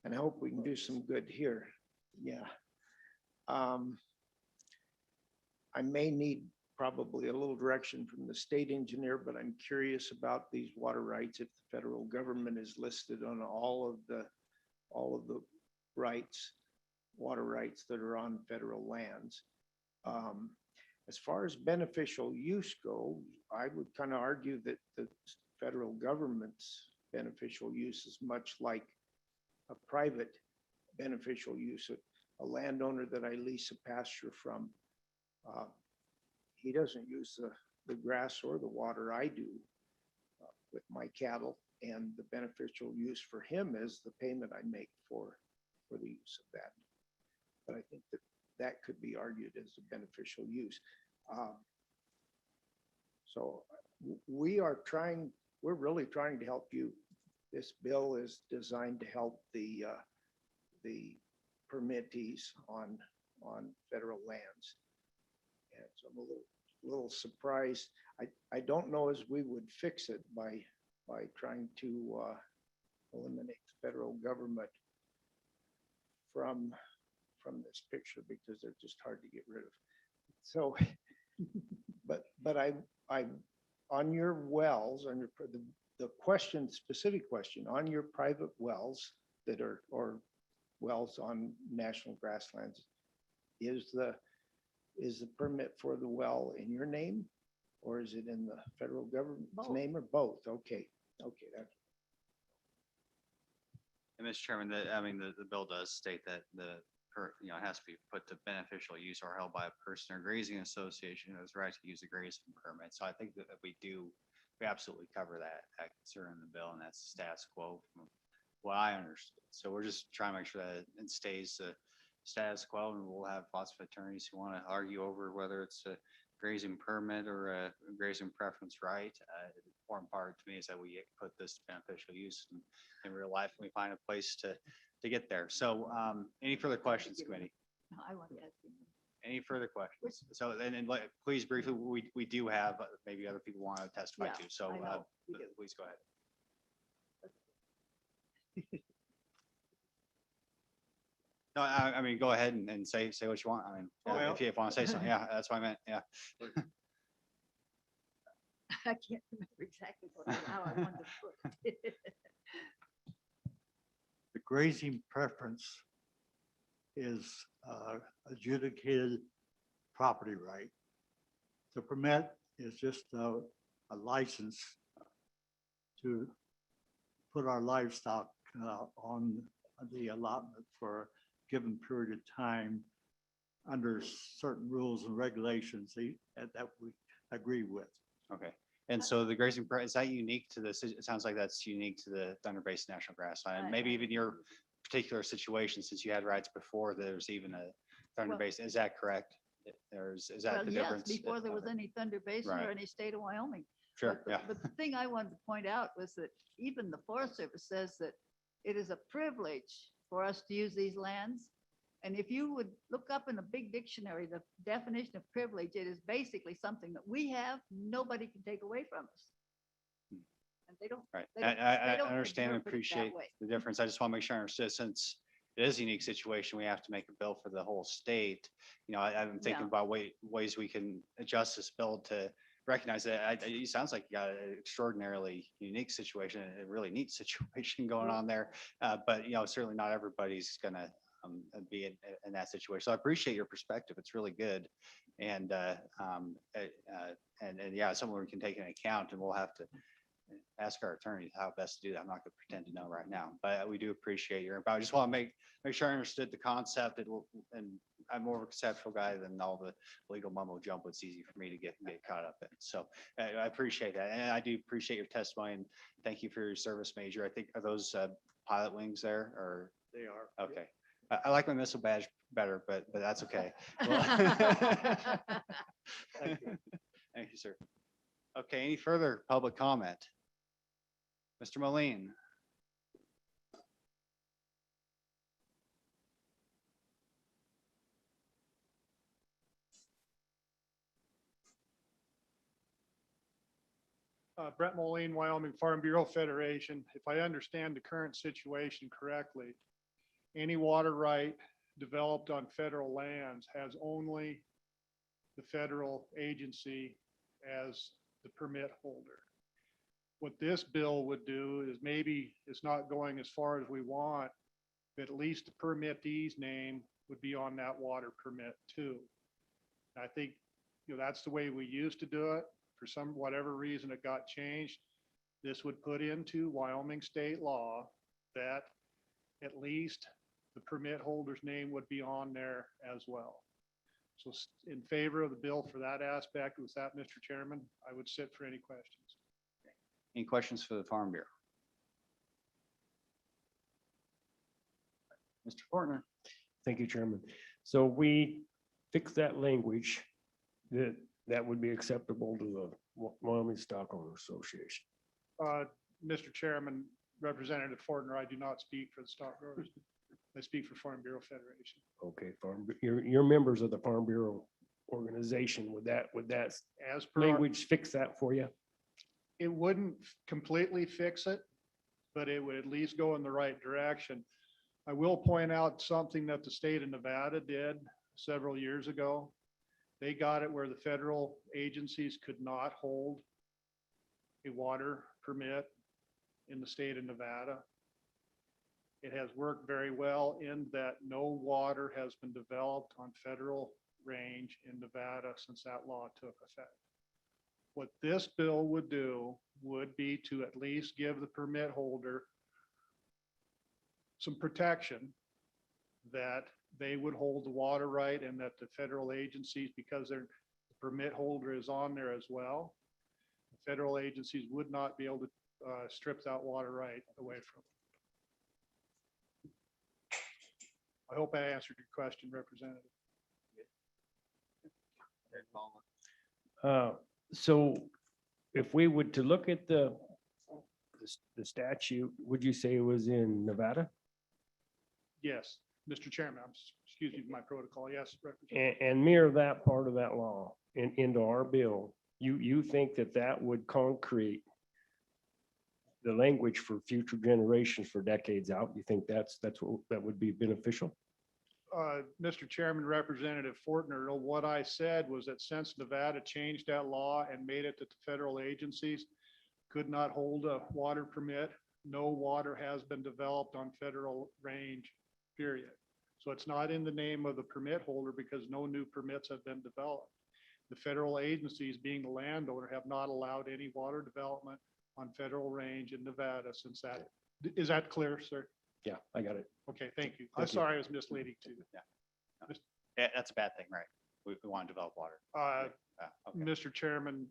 and I hope we can do some good here. Yeah. I may need probably a little direction from the state engineer, but I'm curious about these water rights. If the federal government is listed on all of the rights, water rights that are on federal lands. As far as beneficial use goes, I would kind of argue that the federal government's beneficial use is much like a private beneficial use. A landowner that I lease a pasture from, he doesn't use the grass or the water I do with my cattle, and the beneficial use for him is the payment I make for the use of that. But I think that could be argued as a beneficial use. So we're really trying to help you. This bill is designed to help the permittees on federal lands. And so I'm a little surprised. I don't know as we would fix it by trying to eliminate the federal government from this picture, because they're just hard to get rid of. So, but I on your wells, on your the question, specific question on your private wells that are, or wells on national grasslands, is the permit for the well in your name, or is it in the federal government's name, or both? Okay, that's. And Mr. Chairman, the bill does state that it has to be put to beneficial use or held by a person or grazing association who has the right to use a grazing permit. So I think that we absolutely cover that concern in the bill, and that's the status quo from what I understood. So we're just trying to make sure that it stays status quo, and we'll have lots of attorneys who want to argue over whether it's a grazing permit or a grazing preference right. The important part to me is that we put this to beneficial use in real life, and we find a place to get there. So any further questions, committee? I want to ask you. Any further questions? So then please briefly, we do have, maybe other people want to testify too. So please go ahead. No, I mean, go ahead and say what you want. I mean, if you want to say something, yeah, that's what I meant. Yeah. I can't remember exactly how I wanted to put it. The grazing preference is adjudicated property right. The permit is just a license to put our livestock on the allotment for a given period of time under certain rules and regulations that we agree with. Okay. And so the grazing, is that unique to this? It sounds like that's unique to the Thunder Basin National Grassland. Maybe even your particular situation, since you had rights before there's even a Thunder Basin. Is that correct? Is that the difference? Yes, before there was any Thunder Basin or any state of Wyoming. Sure, yeah. But the thing I wanted to point out was that even the Forest Service says that it is a privilege for us to use these lands. And if you would look up in a big dictionary, the definition of privilege, it is basically something that we have, nobody can take away from us. And they don't. Right. They don't- I they don't understand and interpret it that appreciate way. the difference. I just want to make sure I understood, since it is a unique situation, we have to make a bill for the whole state. I'm thinking Yeah. about ways we can adjust this bill to recognize that it sounds like you got an extraordinarily unique situation, a really neat situation going on there. But certainly not everybody's gonna be in that situation. So I appreciate your perspective. It's really good. And yeah, something we can take into account, and we'll have to ask our attorneys how best to do that. I'm not going to pretend to know right now, but we do appreciate your input. I just want to make sure I understood the concept, and I'm more of a conceptual guy than all the legal mumbo jumbo. It's easy for me to get caught up in. So I appreciate that. And I do appreciate your testimony, and thank you for your service, Major. I think, are those pilot wings there, or? They are. Okay. I like my missile badge better, but that's okay. Well, Thank you. Thank you, sir. Okay, any further public comment? Mr. Moline. Brett Moline, Wyoming Farm Bureau Federation. If I understand the current situation correctly, any water right developed on federal lands has only the federal agency as the permit holder. What this bill would do is, maybe it's not going as far as we want, but at least the permittee's name would be on that water permit too. And I think, that's the way we used to do it. For whatever reason, it got changed. This would put into Wyoming state law that at least the permit holder's name would be on there as well. So in favor of the bill for that aspect. With that, Mr. Chairman, I would sit for any questions. Any questions for the Farm Bureau? Mr. Fortner. Thank you, Chairman. So we fix that language that would be acceptable to the Wyoming Stockholder Association. Mr. Chairman, Representative Fortner, I do not speak for the stock growers. I speak for Farm Bureau Federation. Okay, you're members of the Farm Bureau organization. Would that As per our- language fix that for you? it wouldn't completely fix it, but it would at least go in the right direction. I will point out something that the state of Nevada did several years ago. They got it where the federal agencies could not hold a water permit in the state of Nevada. It has worked very well in that no water has been developed on federal range in Nevada since that law took effect. What this bill would do would be to at least give the permit holder some protection that they would hold the water right and that the federal agencies, because the permit holder is on there as well, the federal agencies would not be able to strip that water right away from them. I hope I answered your question, Representative. So if we would to look at the statute, would you say it was in Nevada? Yes, Mr. Chairman, excuse me for my protocol. Yes, Representative. And mirror that part of that law into our bill, you think that would concrete the language for future generations for decades out? You think that would be beneficial? Mr. Chairman, Representative Fortner, what I said was that since Nevada changed that law and made it that the federal agencies could not hold a water permit, no water has been developed on federal range, period. So it's not in the name of the permit holder because no new permits have been developed. The federal agencies, being the landowner, have not allowed any water development on federal range in Nevada since that. Is that clear, sir? Yeah, I got it. Okay, thank you. I'm Thank you. sorry I was misleading too. Yeah, that's a bad thing, right? We want to develop water. Okay. Mr. Chairman,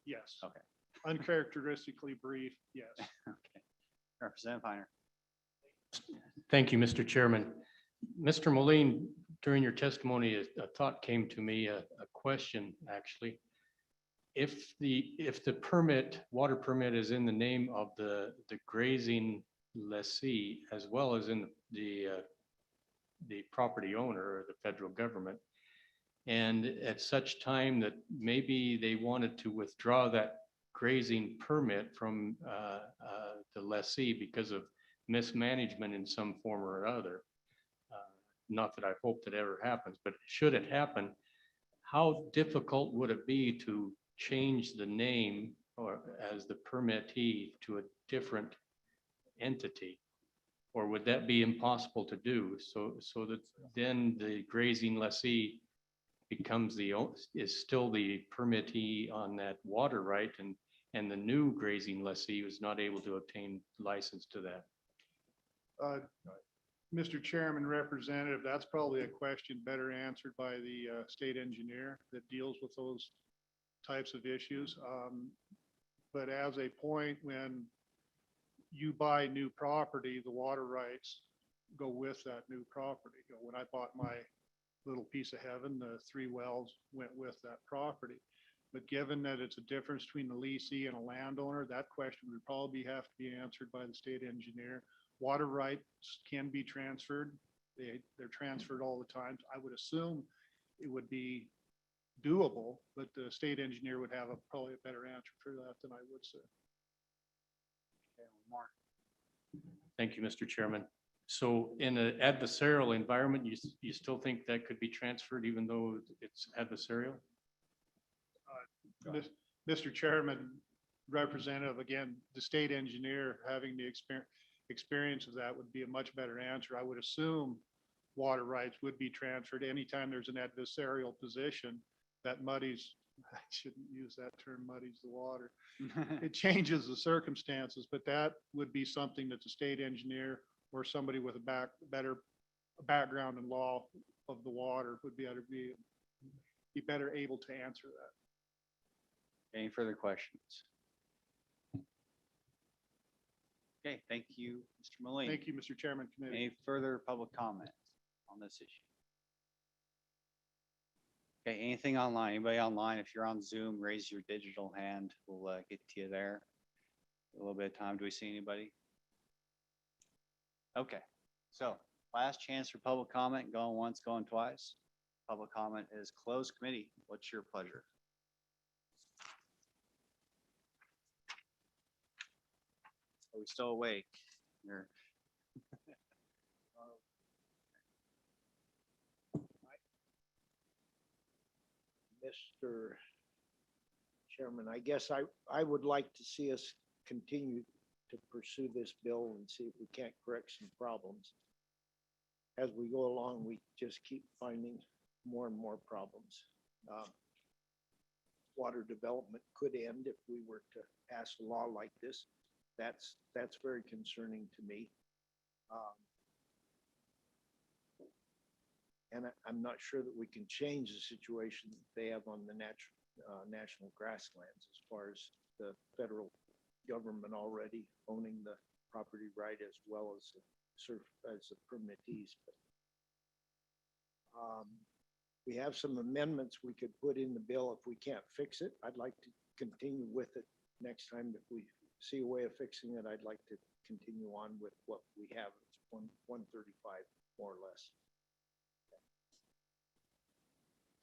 yes. Okay. Uncharacteristically brief, yes. Okay. Representative Heiner. Thank you, Mr. Chairman. Mr. Moline, during your testimony, a thought came to me, a question actually. If the water permit is in the name of the grazing lessee as well as in the property owner or the federal government, and at such time that maybe they wanted to withdraw that grazing permit from the lessee because of mismanagement in some form or other. Not that I hope that ever happens, but should it happen, how difficult would it be to change the name or as the permittee to a different entity? Or would that be impossible to do? So that then the grazing lessee becomes is still the permittee on that water right, and the new grazing lessee was not able to obtain license to that. Mr. Chairman, Representative, that's probably a question better answered by the state engineer that deals with those types of issues. But as a point, when you buy new property, the water rights go with that new property. When I bought my little piece of heaven, the 3 wells went with that property. But given that it's a difference between the leasee and a landowner, that question would probably have to be answered by the state engineer. Water rights can be transferred. They're transferred all the time. I would assume it would be doable, but the state engineer would have probably a better answer for that than I would say. Okay, one more. Thank you, Mr. Chairman. So in an adversarial environment, you still think that could be transferred even though it's adversarial? Mr. Chairman, Representative, again, the state engineer having the experience of that would be a much better answer. I would assume water rights would be transferred anytime there's an adversarial position that muddies, I shouldn't use that term, muddies the water. It changes the circumstances, but that would be something that the state engineer or somebody with a better background in law of the water would be better able to answer that. Any further questions? Okay, thank you, Mr. Moline. Thank you, Mr. Chairman, Committee. Any further public comment on this issue? Okay, anything online? Anybody online? If you're on Zoom, raise your digital hand. We'll get to you there. A little bit of time. Do we see anybody? Okay, so Last chance for public comment, going once, going twice. Public comment is closed. Committee, what's your pleasure? Are we still awake? You're- Mr. Chairman, I guess I would like to see us continue to pursue this bill and see if we can't correct some problems. As we go along, we just keep finding more and more problems. Water development could end if we were to pass a law like this. That's very concerning to me. And I'm not sure that we can change the situation that they have on the national grasslands as far as the federal government already owning the property right as well as the permittees. But, we have some amendments we could put in the bill if we can't fix it. I'd like to continue with it next time. If we see a way of fixing it, I'd like to continue on with what we have. It's 135 more or less.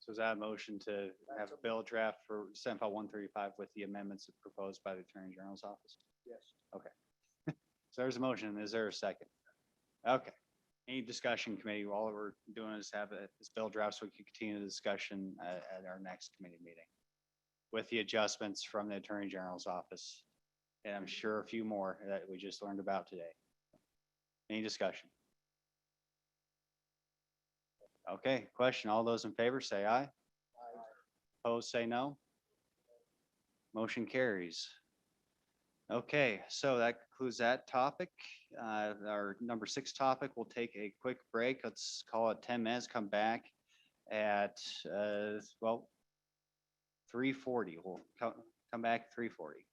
So is that a motion to have a bill draft for Senate File 135 with the amendments proposed by the Attorney General's office? Yes. Okay. So there's a motion. Is there a second? Okay. Any discussion, committee? All we're doing is have this bill draft so we can continue the discussion at our next committee meeting with the adjustments from the Attorney General's office. And I'm sure a few more that we just learned about today. Any discussion? Okay, question. All those in favor say aye. Opposed, say no. Motion carries. Okay, so that concludes that topic. Our number 6 topic, we'll take a quick break. Let's call it 10 minutes, come back at, 3:40. We'll come back at 3:40.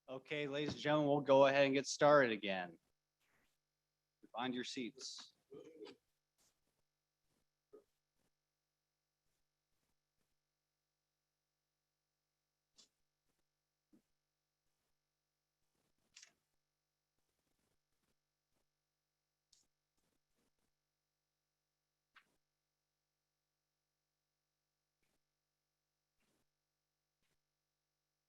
Okay, ladies and gentlemen, we'll go ahead and get started again. Find your seats.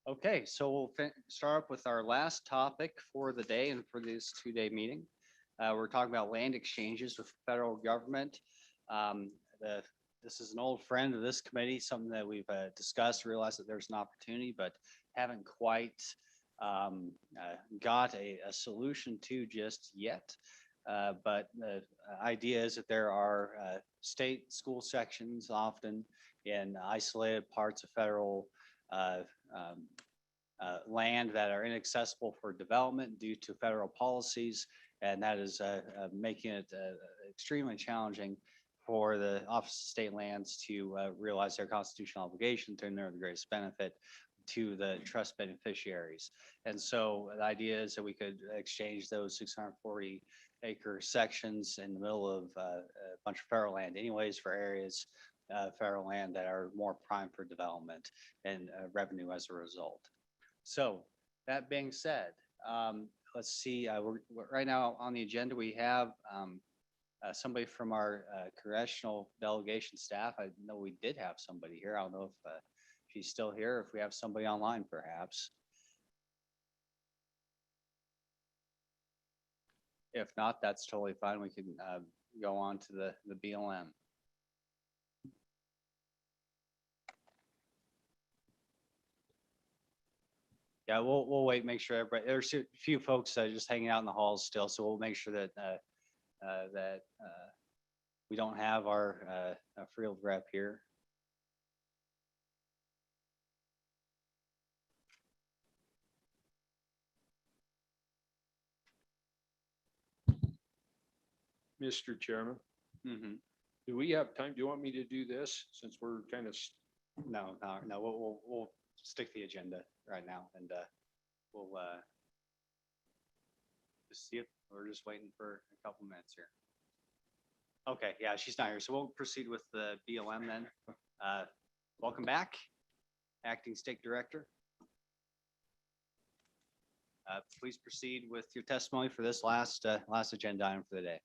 Okay, so we'll start up with our last topic for the day and for this 2-day meeting. We're talking about land exchanges with federal government. This is an old friend of this committee, something that we've discussed, realized that there's an opportunity, but haven't quite got a solution to just yet. But the idea is that there are state school sections often in isolated parts of federal land that are inaccessible for development due to federal policies, and that is making it extremely challenging for the Office of State Lands to realize their constitutional obligation to render the greatest benefit to the trust beneficiaries. And so the idea is that we could exchange those 640-acre sections in the middle of a bunch of federal land anyways for areas federal land that are more prime for development and revenue as a result. So that being said, let's see, right now on the agenda, we have somebody from our congressional delegation staff. I know we did have somebody here. I don't know if she's still here, if we have somebody online perhaps. If not, that's totally fine. We can go on to the BLM. Yeah, we'll wait, make sure everybody, there's a few folks just hanging out in the halls still, so we'll make sure that we don't have our field rep here. Mr. Chairman, Mm-hmm. do we have time? Do you want me to do this since we're kind of? No, we'll stick to the agenda right now, and we'll just see if we're just waiting for a couple minutes here. Okay, yeah, she's not here, so we'll proceed with the BLM then. Welcome back, Acting State Director. Please proceed with your testimony for this last agenda item for the day.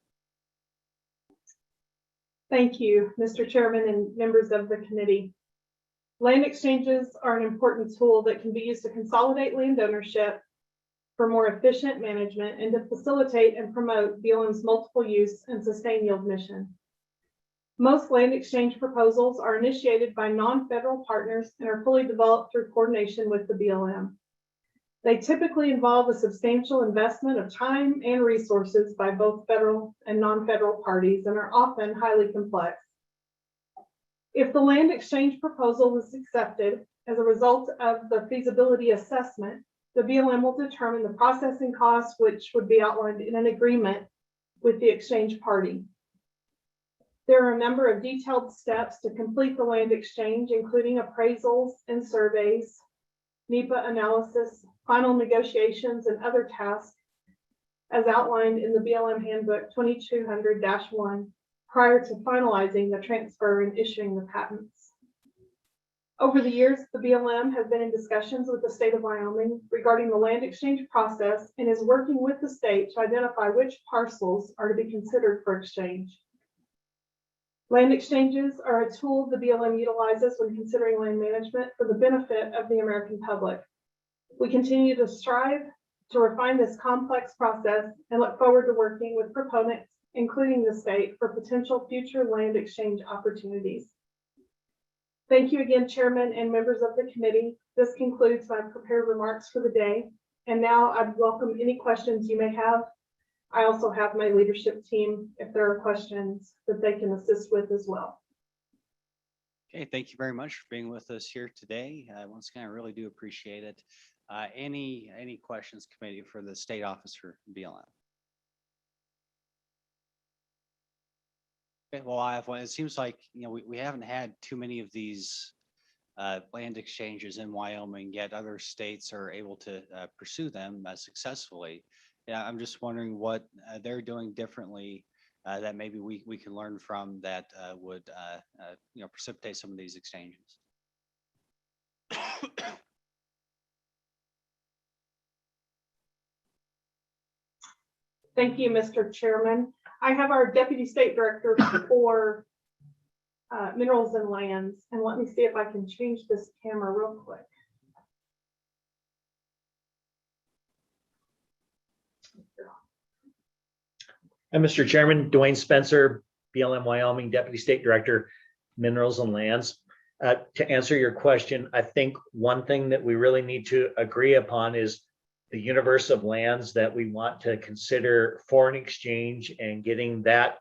Thank you, Mr. Chairman and members of the committee. Land exchanges are an important tool that can be used to consolidate land ownership for more efficient management and to facilitate and promote BLM's multiple use and sustained yield mission. Most land exchange proposals are initiated by non-federal partners and are fully developed through coordination with the BLM. They typically involve a substantial investment of time and resources by both federal and non-federal parties and are often highly complex. If the land exchange proposal is accepted as a result of the feasibility assessment, the BLM will determine the processing costs, which would be outlined in an agreement with the exchange party. There are a number of detailed steps to complete the land exchange, including appraisals and surveys, NEPA analysis, final negotiations, and other tasks as outlined in the BLM Handbook 2200-1 prior to finalizing the transfer and issuing the patents. Over the years, the BLM has been in discussions with the state of Wyoming regarding the land exchange process and is working with the state to identify which parcels are to be considered for exchange. Land exchanges are a tool the BLM utilizes when considering land management for the benefit of the American public. We continue to strive to refine this complex process and look forward to working with proponents, including the state, for potential future land exchange opportunities. Thank you again, Chairman and members of the committee. This concludes my prepared remarks for the day. And now I'd welcome any questions you may have. I also have my leadership team if there are questions that they can assist with as well. Okay, thank you very much for being with us here today. Once again, I really do appreciate it. Any questions, committee, for the state office for BLM? Okay, well, I have one. It seems like we haven't had too many of these land exchanges in Wyoming, yet other states are able to pursue them successfully. Yeah, I'm just wondering what they're doing differently that maybe we can learn from that would precipitate some of these exchanges. Thank you, Mr. Chairman. I have our Deputy State Director for Minerals and Lands, and let me see if I can change this camera real quick. And Mr. Chairman, Dwayne Spencer, BLM Wyoming Deputy State Director, Minerals and Lands. To answer your question, I think one thing that we really need to agree upon is the universe of lands that we want to consider foreign exchange and getting that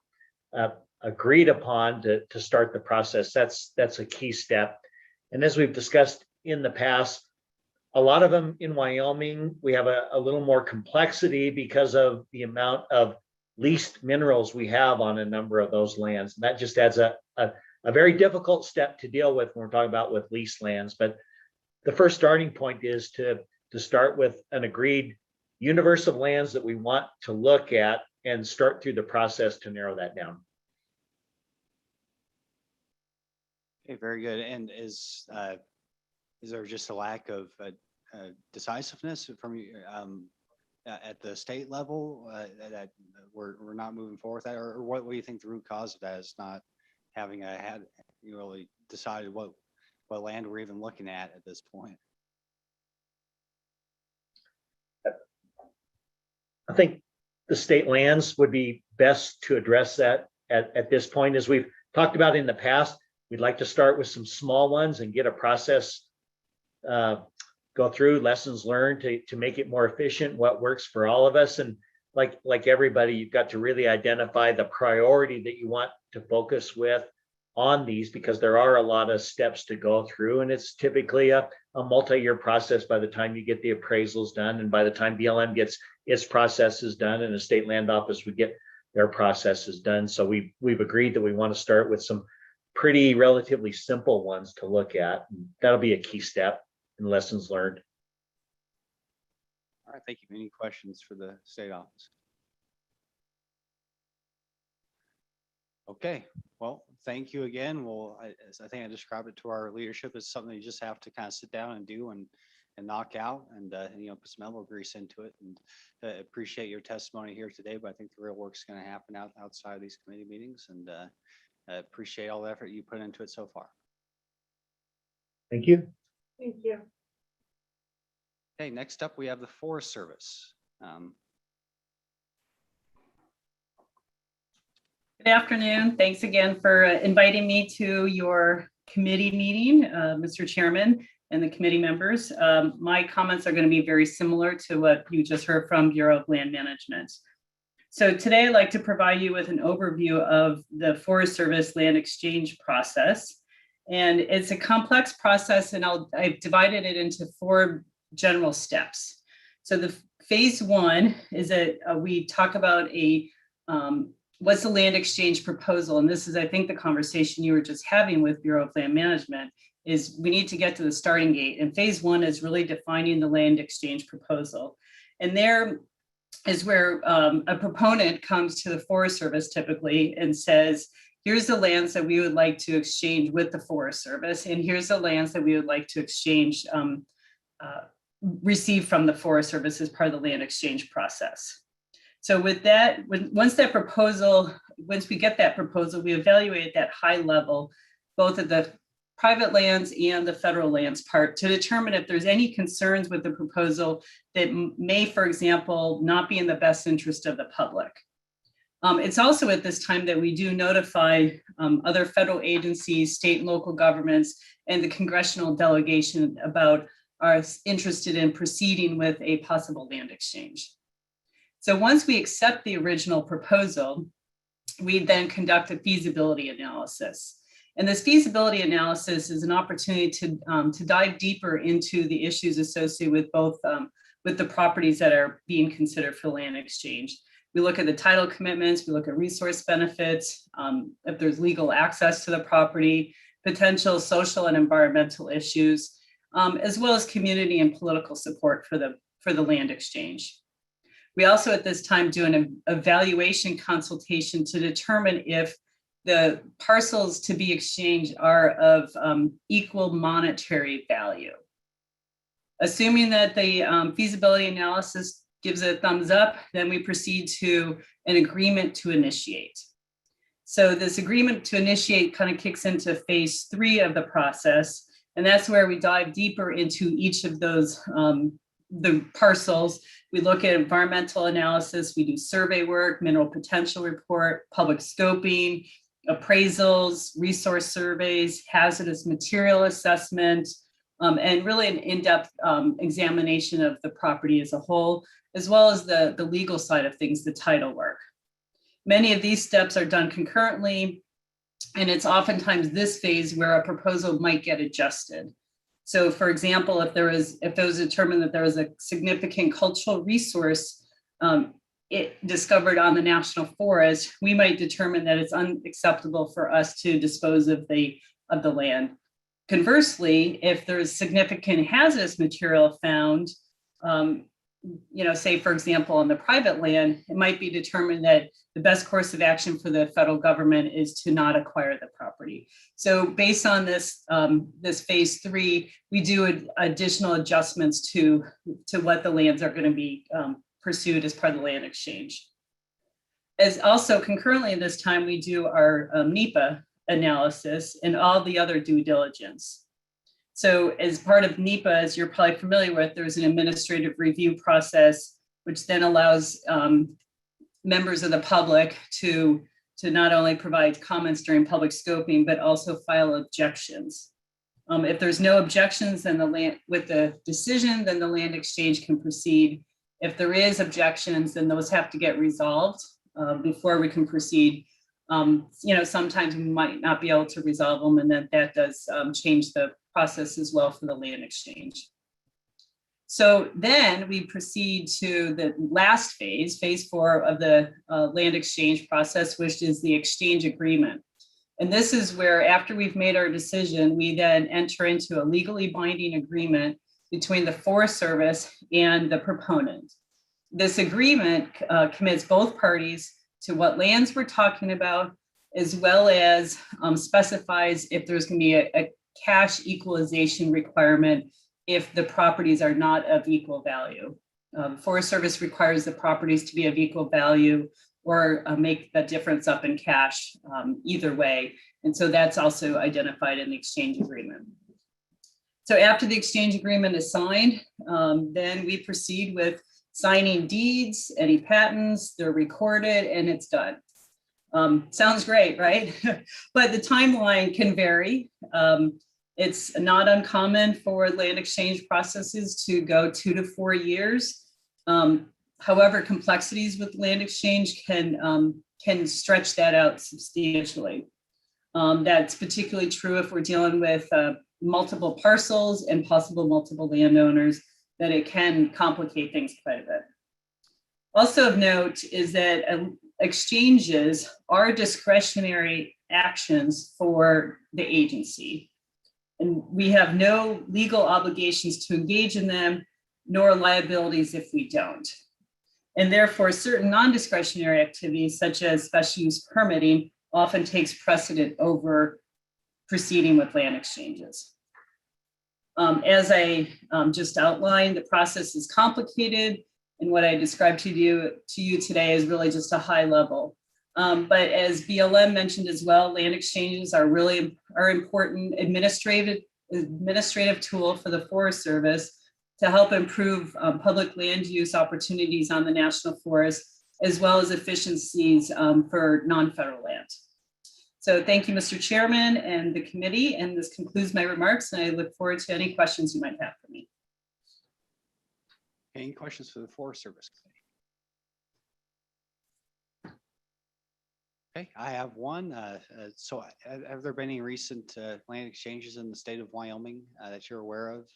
agreed upon to start the process. That's a key step. And as we've discussed in the past, a lot of them in Wyoming, we have a little more complexity because of the amount of leased minerals we have on a number of those lands. And that just adds a very difficult step to deal with when we're talking about with leased lands. But the first starting point is to start with an agreed universe of lands that we want to look at and start through the process to narrow that down. Okay, very good. And is there just a lack of decisiveness from you at the state level that we're not moving forward with that, or what do you think the root cause of that is not having had really decided what land we're even looking at this point? I think the state lands would be best to address that at this point. As we've talked about in the past, we'd like to start with some small ones and get a process, go through lessons learned to make it more efficient, what works for all of us. And like everybody, you've got to really identify the priority that you want to focus with on these, because there are a lot of steps to go through, and it's typically a multi-year process by the time you get the appraisals done, and by the time BLM gets its processes done and the state land office would get their processes done. So we've agreed that we want to start with some pretty relatively simple ones to look at. That'll be a key step in lessons learned. All right, thank you. Any questions for the state office? Okay, well, thank you again. Well, I think I described it to our leadership as something you just have to kind of sit down and do and knock out and put some elbow grease into it. And appreciate your testimony here today, but I think the real work's going to happen outside of these committee meetings, and appreciate all the effort you put into it so far. Thank you. Thank you. Okay, next up we have the Forest Service. Good afternoon. Thanks again for inviting me to your committee meeting, Mr. Chairman and the committee members. My comments are going to be very similar to what you just heard from Bureau of Land Management. So today I'd like to provide you with an overview of the Forest Service land exchange process. And it's a complex process, and I've divided it into 4 general steps. So the phase 1 is that we talk about what's the land exchange proposal? And this is, I think, the conversation you were just having with Bureau of Land Management, is we need to get to the starting gate. And phase 1 is really defining the land exchange proposal. And there is where a proponent comes to the Forest Service typically and says, here's the lands that we would like to exchange with the Forest Service, and here's the lands that we would like to exchange, receive from the Forest Service as part of the land exchange process. So with that, once we get that proposal, we evaluate at that high level, both at the private lands and the federal lands part, to determine if there's any concerns with the proposal that may, for example, not be in the best interest of the public. It's also at this time that we do notify other federal agencies, state and local governments, and the congressional delegation about our interested in proceeding with a possible land exchange. So once we accept the original proposal, we then conduct a feasibility analysis. And this feasibility analysis is an opportunity to dive deeper into the issues associated with both with the properties that are being considered for land exchange. We look at the title commitments, we look at resource benefits, if there's legal access to the property. potential social and environmental issues, as well as community and political support for the land exchange. We also at this time do an evaluation consultation to determine if the parcels to be exchanged are of equal monetary value. Assuming that the feasibility analysis gives a thumbs up, then we proceed to an agreement to initiate. So this agreement to initiate kind of kicks into phase 3 of the process. And that's where we dive deeper into each of those, the parcels. We look at environmental analysis, we do survey work, mineral potential report, public scoping, appraisals, resource surveys, hazardous material assessment, and really an in-depth examination of the property as a whole, as well as the legal side of things, the title work. Many of these steps are done concurrently, and it's oftentimes this phase where a proposal might get adjusted. So for example, if it was determined that there was a significant cultural resource discovered on the national forest, we might determine that it's unacceptable for us to dispose of the land. Conversely, if there's significant hazardous material found, say for example, on the private land, it might be determined that the best course of action for the federal government is to not acquire the property. So based on this, this phase 3, we do additional adjustments to what the lands are going to be pursued as part of the land exchange. As also concurrently at this time, we do our NEPA analysis and all the other due diligence. So as part of NEPA, as you're probably familiar with, there's an administrative review process, which then allows members of the public to not only provide comments during public scoping, but also file objections. If there's no objections, then with the decision, then the land exchange can proceed. If there is objections, then those have to get resolved before we can proceed. Sometimes we might not be able to resolve them, and that does change the process as well for the land exchange. So then we proceed to the last phase, phase 4 of the land exchange process, which is the exchange agreement. And this is where, after we've made our decision, we then enter into a legally binding agreement between the Forest Service and the proponent. This agreement commits both parties to what lands we're talking about, as well as specifies if there's going to be a cash equalization requirement if the properties are not of equal value. Forest Service requires the properties to be of equal value or make the difference up in cash either way. And so that's also identified in the exchange agreement. So after the exchange agreement is signed, then we proceed with signing deeds, any patents, they're recorded, and it's done. Sounds great, right? But the timeline can vary. It's not uncommon for land exchange processes to go 2 to 4 years. However, complexities with land exchange can stretch that out substantially. That's particularly true if we're dealing with multiple parcels and possible multiple landowners, that it can complicate things quite a bit. Also of note is that exchanges are discretionary actions for the agency. And we have no legal obligations to engage in them, nor liabilities if we don't. And therefore, certain non-discretionary activities, such as special use permitting, often takes precedent over proceeding with land exchanges. As I just outlined, the process is complicated, and what I described to you today is really just a high level. But as BLM mentioned as well, land exchanges are important administrative tool for the Forest Service to help improve public land use opportunities on the national forest, as well as efficiencies for non-federal land. So thank you, Mr. Chairman and the committee, and this concludes my remarks, and I look forward to any questions you might have for me. Any questions for the Forest Service Committee? Okay, I have one. So have there been any recent land exchanges in the state of Wyoming that you're aware of?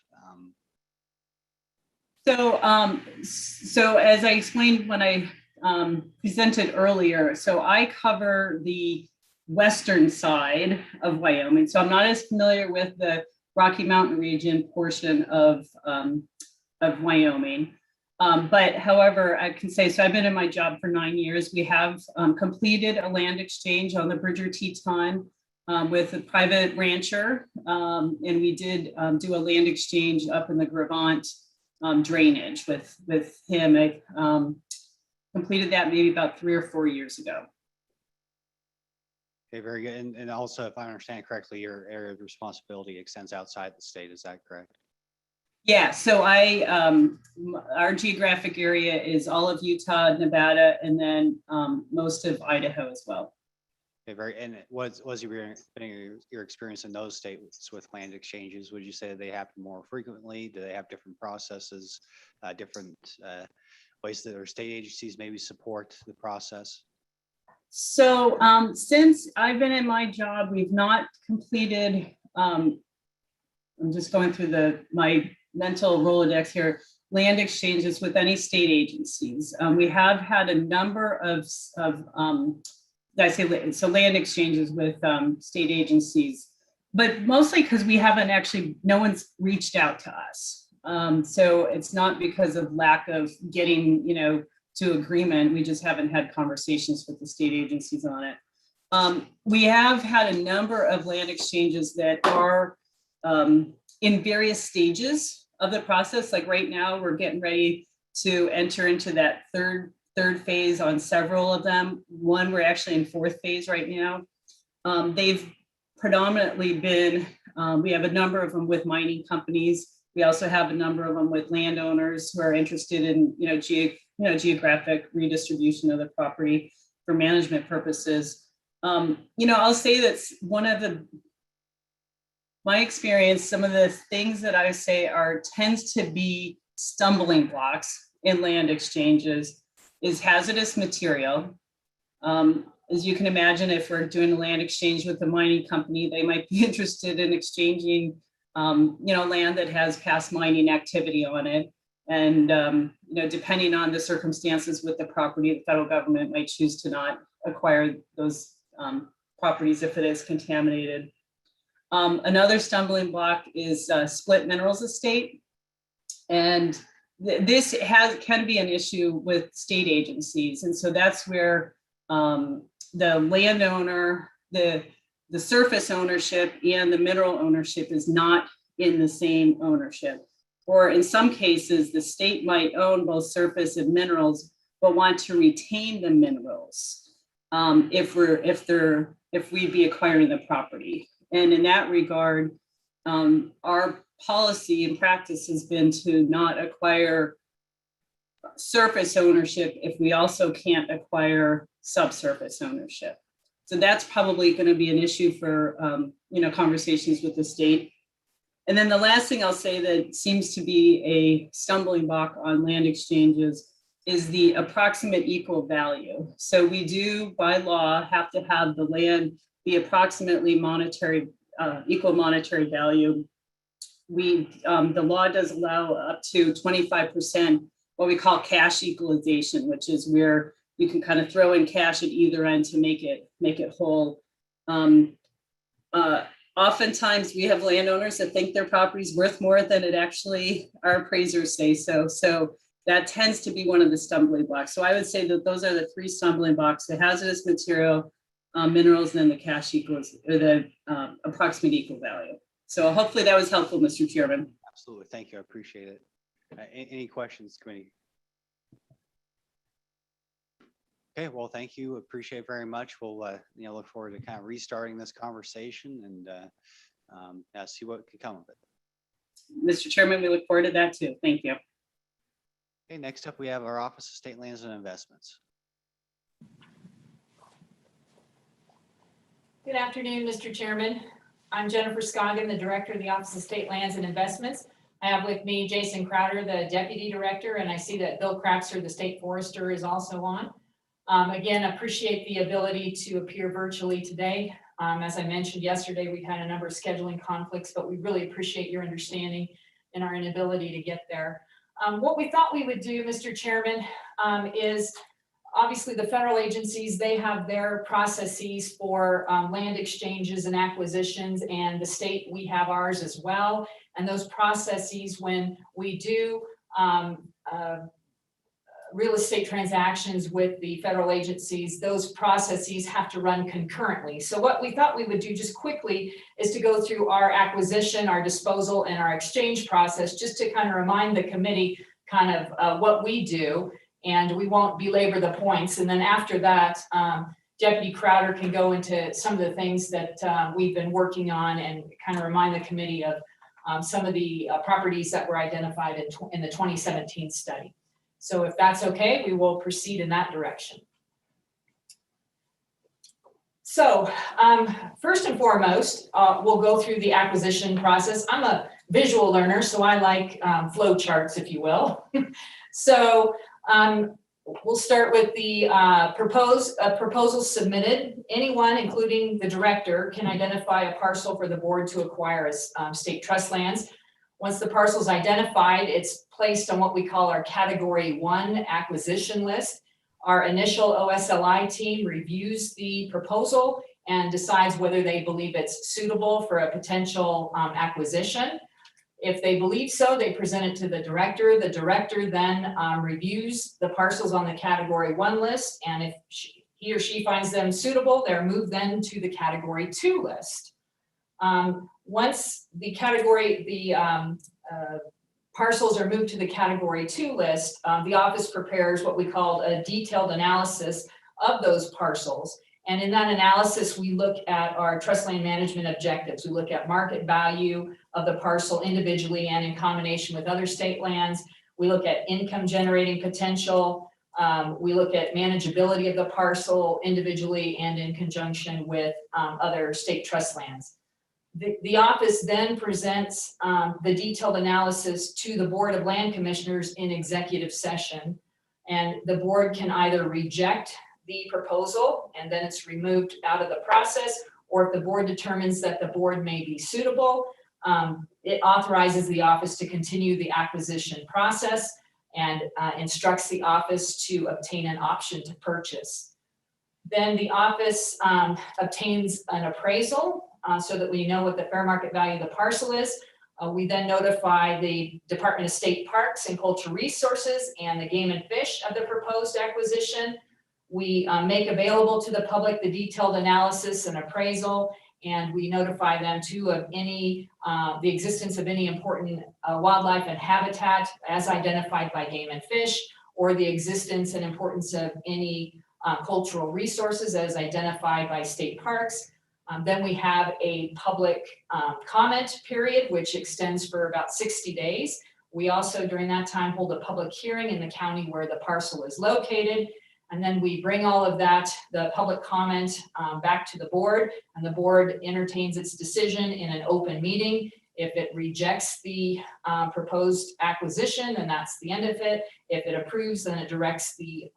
So as I explained when I presented earlier, so I cover the western side of Wyoming. So I'm not as familiar with the Rocky Mountain region portion of Wyoming. But however, I can say, so I've been in my job for 9 years. We have completed a land exchange on the Bridger Teton with a private rancher. And we did do a land exchange up in the Gravant drainage with him. I completed that maybe about 3 or 4 years ago. Okay, very good. And also, if I understand correctly, your area of responsibility extends outside the state. Is that correct? Yeah, so our geographic area is all of Utah, Nevada, and then most of Idaho as well. Okay, very. And was your experience in those states with land exchanges? Would you say they happen more frequently? Do they have different processes, different ways that our state agencies maybe support the process? So since I've been in my job, we've not completed, I'm just going through my mental Rolodex here, land exchanges with any state agencies. We have had a number of land exchanges with state agencies, but mostly because we haven't actually, no one's reached out to us. So it's not because of lack of getting, to agreement. We just haven't had conversations with the state agencies on it. We have had a number of land exchanges that are in various stages of the process. Like right now, we're getting ready to enter into that third phase on several of them. One, we're actually in 4th phase right now. They've predominantly been, we have a number of them with mining companies. We also have a number of them with landowners who are interested in, geographic redistribution of the property for management purposes. I'll say that's one of my experience, some of the things that I say tends to be stumbling blocks in land exchanges is hazardous material. As you can imagine, if we're doing a land exchange with a mining company, they might be interested in exchanging, land that has past mining activity on it. And, depending on the circumstances with the property, the federal government might choose to not acquire those properties if it is contaminated. Another stumbling block is split minerals estate. And this can be an issue with state agencies. And so that's where the landowner, the surface ownership and the mineral ownership is not in the same ownership. Or in some cases, the state might own both surface and minerals, but want to retain the minerals if we'd be acquiring the property. And in that regard, our policy and practice has been to not acquire surface ownership if we also can't acquire subsurface ownership. So that's probably going to be an issue for conversations with the state. And then the last thing I'll say that seems to be a stumbling block on land exchanges is the approximate equal value. So we do, by law, have to have the land be approximately equal monetary value. The law does allow up to 25% what we call cash equalization, which is where you can kind of throw in cash at either end to make it whole. Oftentimes we have landowners that think their property is worth more than it actually, our appraisers say so. So that tends to be one of the stumbling blocks. So I would say that those are the 3 stumbling blocks: the hazardous material, minerals, and then the cash equals, or the approximate equal value. So hopefully that was helpful, Mr. Chairman. Absolutely. Thank you. I appreciate it. Any questions, committee? Okay, well, thank you. Appreciate it very much. We'll look forward to kind of restarting this conversation and see what can come of it. Mr. Chairman, we look forward to that too. Thank you. Okay, next up we have our Office of State Lands and Investments. Good afternoon, Mr. Chairman. I'm Jennifer Scoggin, the Director of the Office of State Lands and Investments. I have with me Jason Crowder, the Deputy Director, and I see that Bill Kratzer, the State Forester, is also on. Again, appreciate the ability to appear virtually today. As I mentioned yesterday, we've had a number of scheduling conflicts, but we really appreciate your understanding and our inability to get there. What we thought we would do, Mr. Chairman, is obviously the federal agencies, they have their processes for land exchanges and acquisitions, and the state, we have ours as well. And those processes, when we do real estate transactions with the federal agencies, those processes have to run concurrently. So what we thought we would do just quickly is to go through our acquisition, our disposal, and our exchange process, just to kind of remind the committee kind of what we do, and we won't belabor the points. And then after that, Deputy Crowder can go into some of the things that we've been working on and kind of remind the committee of some of the properties that were identified in the 2017 study. So if that's okay, we will proceed in that direction. So first and foremost, we'll go through the acquisition process. I'm a visual learner, so I like flow charts, if you will. So we'll start with the proposal submitted. Anyone, including the director, can identify a parcel for the board to acquire as state trust lands. Once the parcel is identified, it's placed on what we call our Category 1 acquisition list. Our initial OSLI team reviews the proposal and decides whether they believe it's suitable for a potential acquisition. If they believe so, they present it to the director. The director then reviews the parcels on the Category 1 list, and if he or she finds them suitable, they're moved then to the Category 2 list. Once the parcels are moved to the Category 2 list, the office prepares what we call a detailed analysis of those parcels. And in that analysis, we look at our trust land management objectives. We look at market value of the parcel individually and in combination with other state lands. We look at income generating potential. We look at manageability of the parcel individually and in conjunction with other state trust lands. The office then presents the detailed analysis to the Board of Land Commissioners in executive session. And the board can either reject the proposal and then it's removed out of the process, or if the board determines that the board may be suitable, it authorizes the office to continue the acquisition process and instructs the office to obtain an option to purchase. Then the office obtains an appraisal so that we know what the fair market value of the parcel is. We then notify the Department of State Parks and Cultural Resources and the Game and Fish of the proposed acquisition. We make available to the public the detailed analysis and appraisal, and we notify them too of any, the existence of any important wildlife and habitat as identified by Game and Fish, or the existence and importance of any cultural resources as identified by state parks. Then we have a public comment period, which extends for about 60 days. We also, during that time, hold a public hearing in the county where the parcel is located. And then we bring all of that, the public comment, back to the board, and the board entertains its decision in an open meeting. If it rejects the proposed acquisition, then that's the end of it. If it approves, then it directs the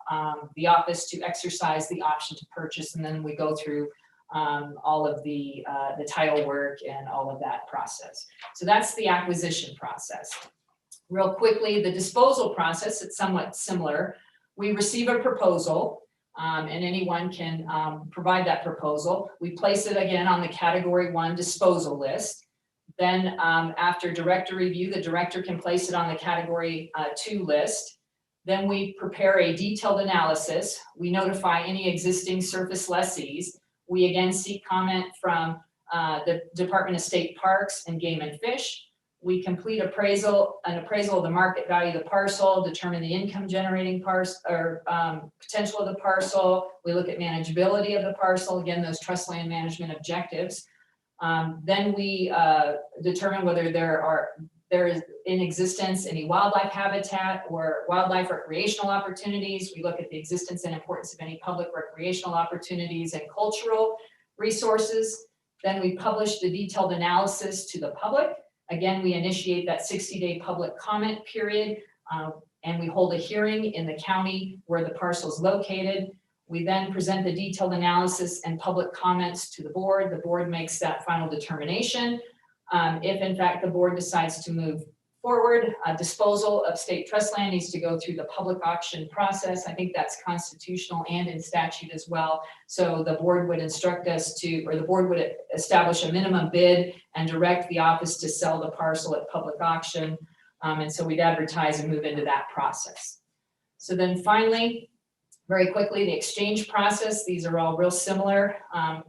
office to exercise the option to purchase, and then we go through all of the title work and all of that process. So that's the acquisition process. Real quickly, the disposal process, it's somewhat similar. We receive a proposal and anyone can provide that proposal. We place it again on the Category 1 disposal list. Then after director review, the director can place it on the Category 2 list. Then we prepare a detailed analysis. We notify any existing surface lessees. We again seek comment from the Department of State Parks and Game and Fish. We complete an appraisal of the market value of the parcel, determine the income generating potential of the parcel. We look at manageability of the parcel, again, those trust land management objectives. Then we determine whether there is in existence any wildlife habitat or wildlife recreational opportunities. We look at the existence and importance of any public recreational opportunities and cultural resources. Then we publish the detailed analysis to the public. Again, we initiate that 60-day public comment period, and we hold a hearing in the county where the parcel is located. We then present the detailed analysis and public comments to the board. The board makes that final determination. If in fact the board decides to move forward. Disposal of state trust land needs to go through the public auction process. I think that's constitutional and in statute as well. So the board would instruct us to, or the board would establish a minimum bid and direct the office to sell the parcel at public auction. And so we'd advertise and move into that process. So then finally, very quickly, the exchange process. These are all real similar.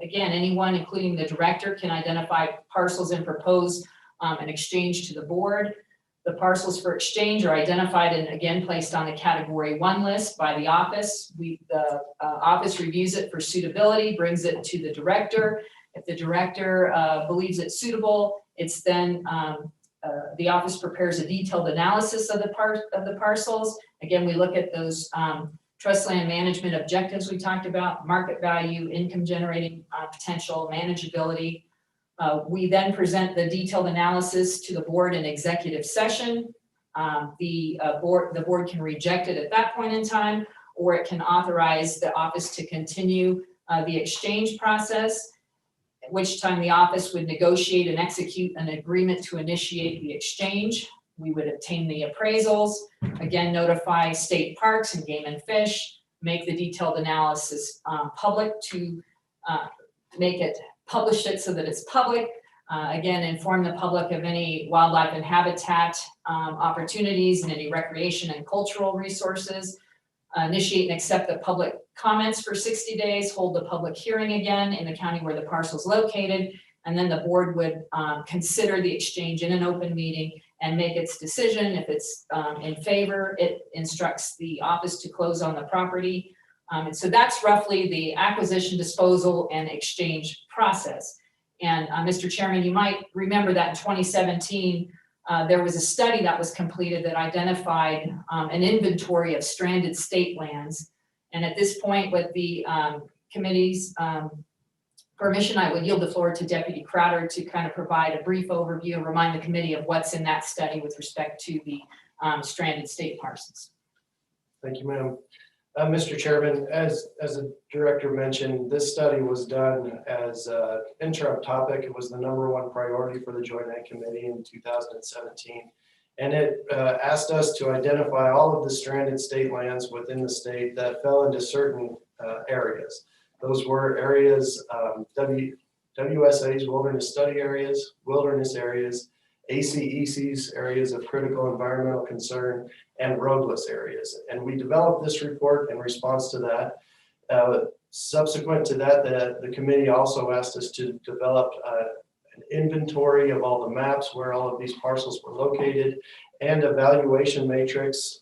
Again, anyone, including the director, can identify parcels and propose an exchange to the board. The parcels for exchange are identified and again placed on a category 1 list by the office. The office reviews it for suitability, brings it to the director. If the director believes it's suitable, it's then the office prepares a detailed analysis of the parcels. Again, we look at those trust land management objectives we talked about: market value, income generating potential, manageability. We then present the detailed analysis to the board in executive session. The board can reject it at that point in time, or it can authorize the office to continue the exchange process, at which time the office would negotiate and execute an agreement to initiate the exchange. We would obtain the appraisals, again, notify state parks and game and fish, make the detailed analysis public to publish it so that it's public. Again, inform the public of any wildlife and habitat opportunities and any recreation and cultural resources. Initiate and accept the public comments for 60 days, hold the public hearing again in the county where the parcel is located, and then the board would consider the exchange in an open meeting and make its decision. If it's in favor, it instructs the office to close on the property. And so that's roughly the acquisition, disposal, and exchange process. And Mr. Chairman, you might remember that in 2017, there was a study that was completed that identified an inventory of stranded state lands. And at this point, with the committee's permission, I would yield the floor to Deputy Crowder to kind of provide a brief overview and remind the committee of what's in that study with respect to the stranded state parcels. Thank you, ma'am. Mr. Chairman, as the director mentioned, this study was done as an interim topic. It was the #1 priority for the Joint Ag Committee in 2017. And it asked us to identify all of the stranded state lands within the state that fell into certain areas. Those were areas, WSA's, wilderness study areas, wilderness areas, ACEC's, areas of critical environmental concern, and roadless areas. And we developed this report in response to that. Subsequent to that, the committee also asked us to develop an inventory of all the maps where all of these parcels were located and a valuation matrix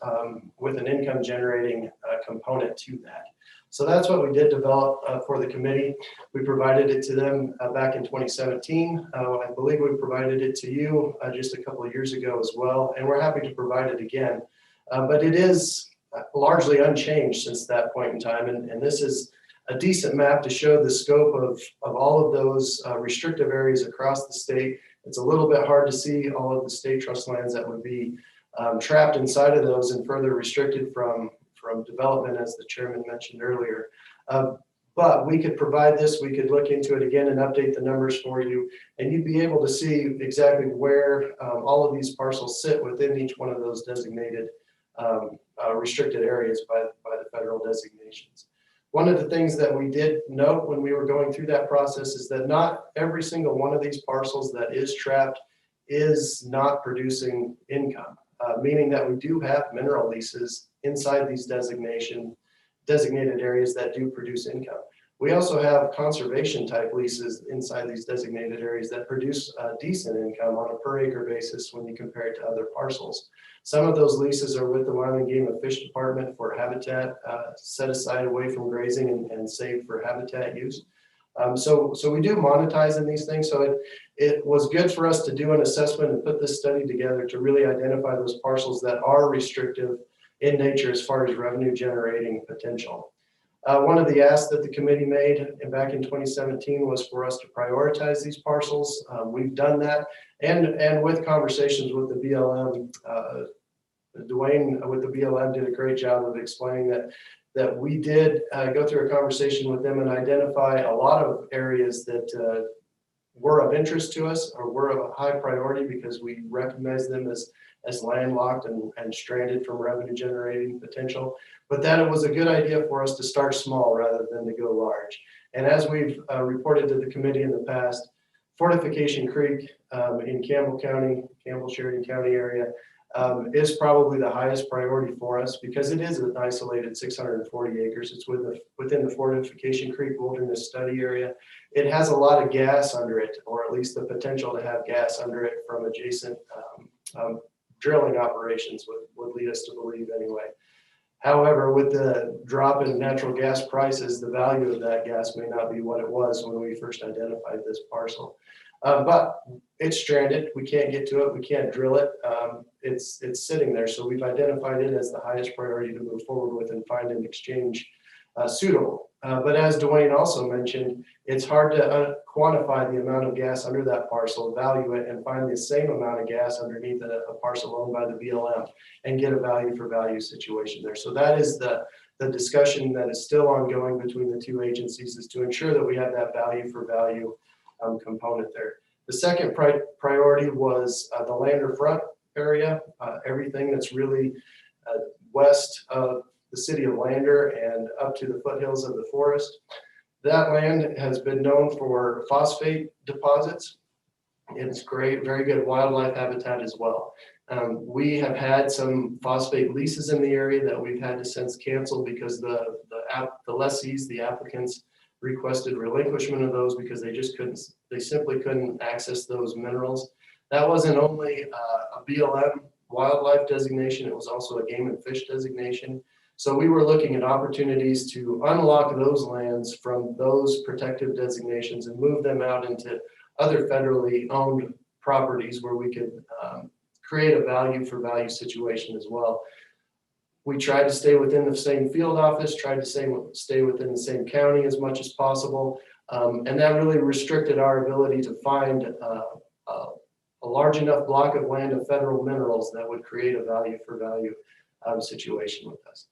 with an income generating component to that. So that's what we did develop for the committee. We provided it to them back in 2017. I believe we provided it to you just a couple of years ago as well, and we're happy to provide it again. But it is largely unchanged since that point in time, and this is a decent map to show the scope of all of those restrictive areas across the state. It's a little bit hard to see all of the state trust lands that would be trapped inside of those and further restricted from development, as the chairman mentioned earlier. But we could provide this, we could look into it again and update the numbers for you, and you'd be able to see exactly where all of these parcels sit within each one of those designated restricted areas by the federal designations. One of the things that we did note when we were going through that process is that not every single one of these parcels that is trapped is not producing income, meaning that we do have mineral leases inside these designated areas that do produce income. We also have conservation type leases inside these designated areas that produce decent income on a per acre basis when you compare it to other parcels. Some of those leases are with the Wyoming Game and Fish Department for habitat set aside away from grazing and saved for habitat use. So we do monetize in these things. So it was good for us to do an assessment and put this study together to really identify those parcels that are restrictive in nature as far as revenue generating potential. One of the asks that the committee made back in 2017 was for us to prioritize these parcels. We've done that, and with conversations with the BLM, Dwayne with the BLM did a great job of explaining that we did go through a conversation with them and identify a lot of areas that were of interest to us or were of a high priority because we recognize them as landlocked and stranded from revenue generating potential, but that it was a good idea for us to start small rather than to go large. And as we've reported to the committee in the past, Fortification Creek in Campbell County, Campbell-Sheridan County area is probably the highest priority for us because it is an isolated 640 acres. It's within the Fortification Creek Wilderness Study Area. It has a lot of gas under it, or at least the potential to have gas under it from adjacent drilling operations would lead us to believe anyway. However, with the drop in natural gas prices, the value of that gas may not be what it was when we first identified this parcel. But it's stranded. We can't get to it. We can't drill it. It's sitting there. So we've identified it as the highest priority to move forward with and find an exchange suitable. But as Dwayne also mentioned, it's hard to quantify the amount of gas under that parcel, value it, and find the same amount of gas underneath a parcel owned by the BLM and get a value for value situation there. So that is the discussion that is still ongoing between the two agencies, is to ensure that we have that value for value component there. The second priority was the Lander Front area, everything that's really west of the city of Lander and up to the foothills of the forest. That land has been known for phosphate deposits. It's great, very good wildlife habitat as well. We have had some phosphate leases in the area that we've had to since cancel because the lessees, the applicants, requested relinquishment of those because they simply couldn't access those minerals. That wasn't only a BLM wildlife designation, it was also a game and fish designation. So we were looking at opportunities to unlock those lands from those protective designations and move them out into other federally owned properties where we could create a value for value situation as well. We tried to stay within the same field office, tried to stay within the same county as much as possible. And that really restricted our ability to find a large enough block of land of federal minerals that would create a value for value situation with us.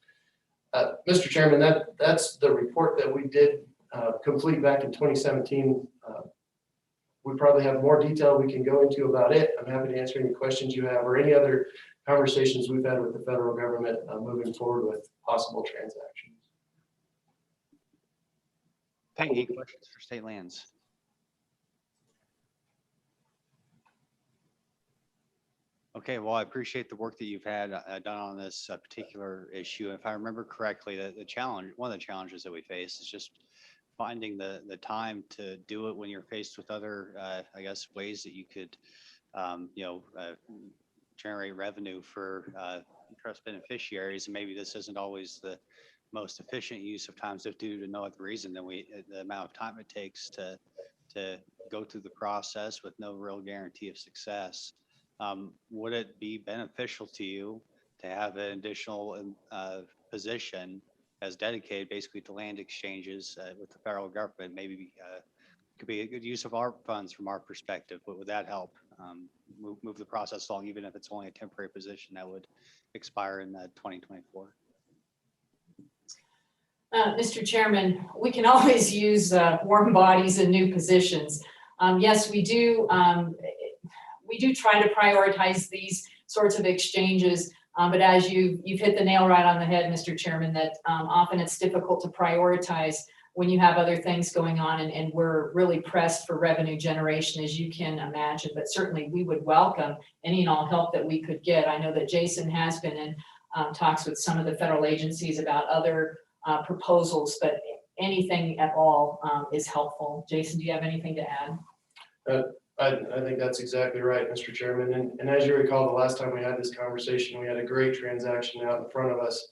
Mr. Chairman, that's the report that we did complete back in 2017. We probably have more detail we can go into about it. I'm happy to answer any questions you have or any other conversations we've had with the federal government moving forward with possible transactions. Peggy, questions for state lands? Okay, well, I appreciate the work that you've had done on this particular issue. If I remember correctly, one of the challenges that we face is just finding the time to do it when you're faced with other, I guess, ways that you could, generate revenue for trust beneficiaries. And maybe this isn't always the most efficient use of time, so due to no other reason than the amount of time it takes to go through the process with no real guarantee of success. Would it be beneficial to you to have an additional position as dedicated basically to land exchanges with the federal government? Maybe could be a good use of our funds from our perspective, but would that help move the process along, even if it's only a temporary position that would expire in 2024? Mr. Chairman, we can always use warm bodies and new positions. Yes, we do. We do try to prioritize these sorts of exchanges, but as you've hit the nail right on the head, Mr. Chairman, that often it's difficult to prioritize when you have other things going on, and we're really pressed for revenue generation, as you can imagine. But certainly we would welcome any and all help that we could get. I know that Jason has been in talks with some of the federal agencies about other proposals, but anything at all is helpful. Jason, do you have anything to add? I think that's exactly right, Mr. Chairman. And as you recall, the last time we had this conversation, we had a great transaction out in front of us.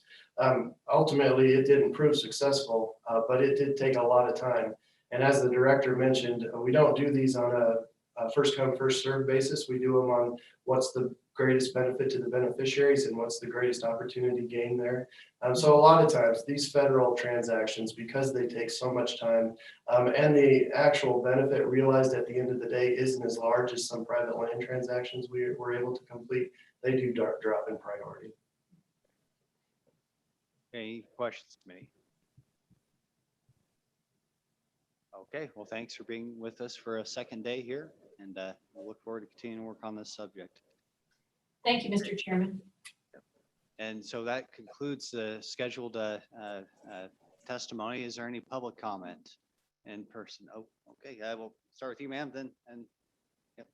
Ultimately, it didn't prove successful, but it did take a lot of time. And as the director mentioned, we don't do these on a first come, first served basis. We do them on what's the greatest benefit to the beneficiaries and what's the greatest opportunity gain there. So a lot of times these federal transactions, because they take so much time and the actual benefit realized at the end of the day isn't as large as some private land transactions we were able to complete, they do drop in priority. Any questions, committee? Okay, well, thanks for being with us for a second day here, and we'll look forward to continuing to work on this subject. Thank you, Mr. Chairman. And so that concludes the scheduled testimony. Is there any public comment in person? Oh, okay, I will start with you, ma'am, then, and, yep.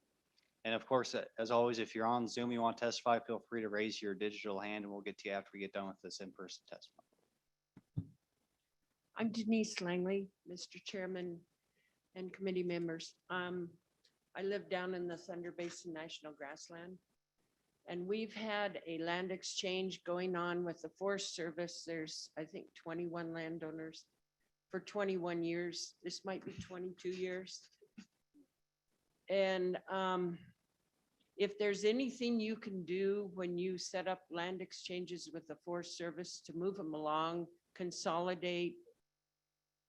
And of course, as always, if you're on Zoom, you want to testify, feel free to raise your digital hand and we'll get to you after we get done with this in-person testimony. I'm Denise Langley, Mr. Chairman and committee members. I live down in the Thunder Basin National Grassland. And we've had a land exchange going on with the Forest Service. There's, I think, 21 landowners for 21 years. This might be 22 years. And if there's anything you can do when you set up land exchanges with the Forest Service to move them along, consolidate,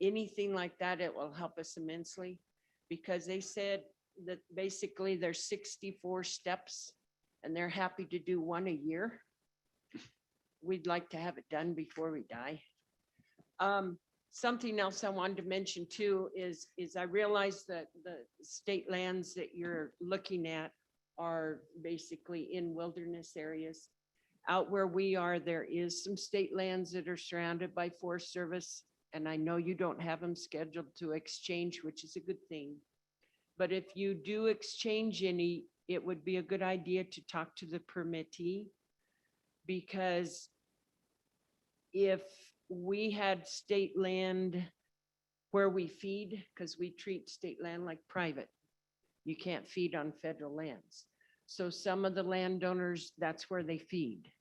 anything like that, it will help us immensely. Because they said that basically there's 64 steps and they're happy to do one a year. We'd like to have it done before we die. Something else I wanted to mention too is I realize that the state lands that you're looking at are basically in wilderness areas. Out where we are, there is some state lands that are surrounded by Forest Service. And I know you don't have them scheduled to exchange, which is a good thing. But if you do exchange any, it would be a good idea to talk to the permittee, because if we had state land where we feed, because we treat state land like private, you can't feed on federal lands. So some of the landowners, that's where they feed,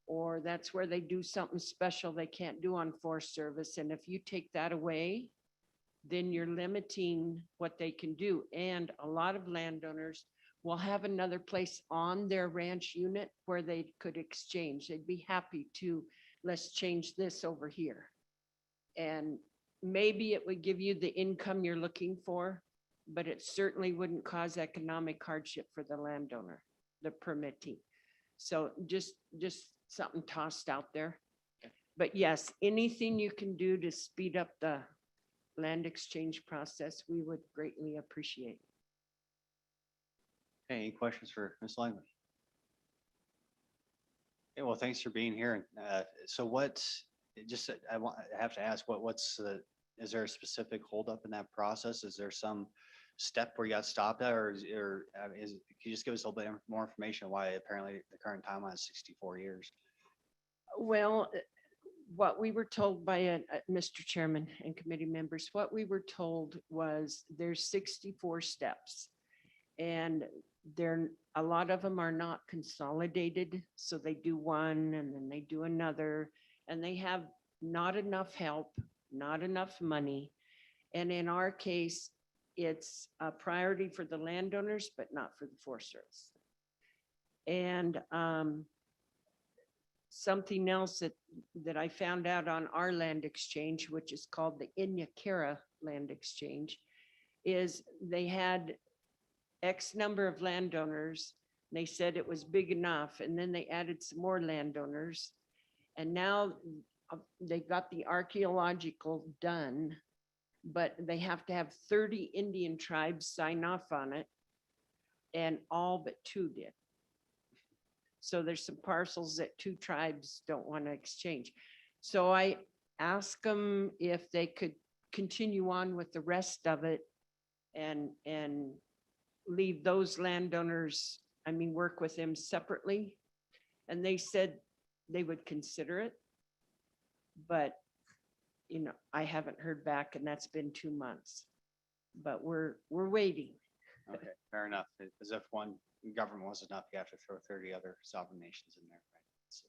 or that's where they do something special they can't do on Forest Service. And if you take that away, then you're limiting what they can do. And a lot of landowners will have another place on their ranch unit where they could exchange. They'd be happy to, let's change this over here. And maybe it would give you the income you're looking for, but it certainly wouldn't cause economic hardship for the landowner, the permittee. So just something tossed out there. But yes, anything you can do to speed up the land exchange process, we would greatly appreciate. Okay, any questions for Ms. Langley? Okay, well, thanks for being here. So what, I have to ask, is there a specific holdup in that process? Is there some step where you got stopped at, or can you just give us a little bit more information on why apparently the current timeline is 64 years? Well, what we were told by Mr. Chairman and committee members, what we were told was there's 64 steps. And a lot of them are not consolidated. So they do one and then they do another, and they have not enough help, not enough money. And in our case, it's a priority for the landowners, but not for the Forest Service. And something else that I found out on our land exchange, which is called the Inyakara Land Exchange, is they had X number of landowners. They said it was big enough, and then they added some more landowners. And now they got the archaeological done, but they have to have 30 Indian tribes sign off on it, and all but 2 did. So there's some parcels that 2 tribes don't want to exchange. So I asked them if they could continue on with the rest of it and leave those landowners, work with them separately. And they said they would consider it. But, I haven't heard back, and that's been 2 months. But we're waiting. Okay, fair enough. As if one government wasn't enough, you have to throw 30 other sovereign nations in there, right? It's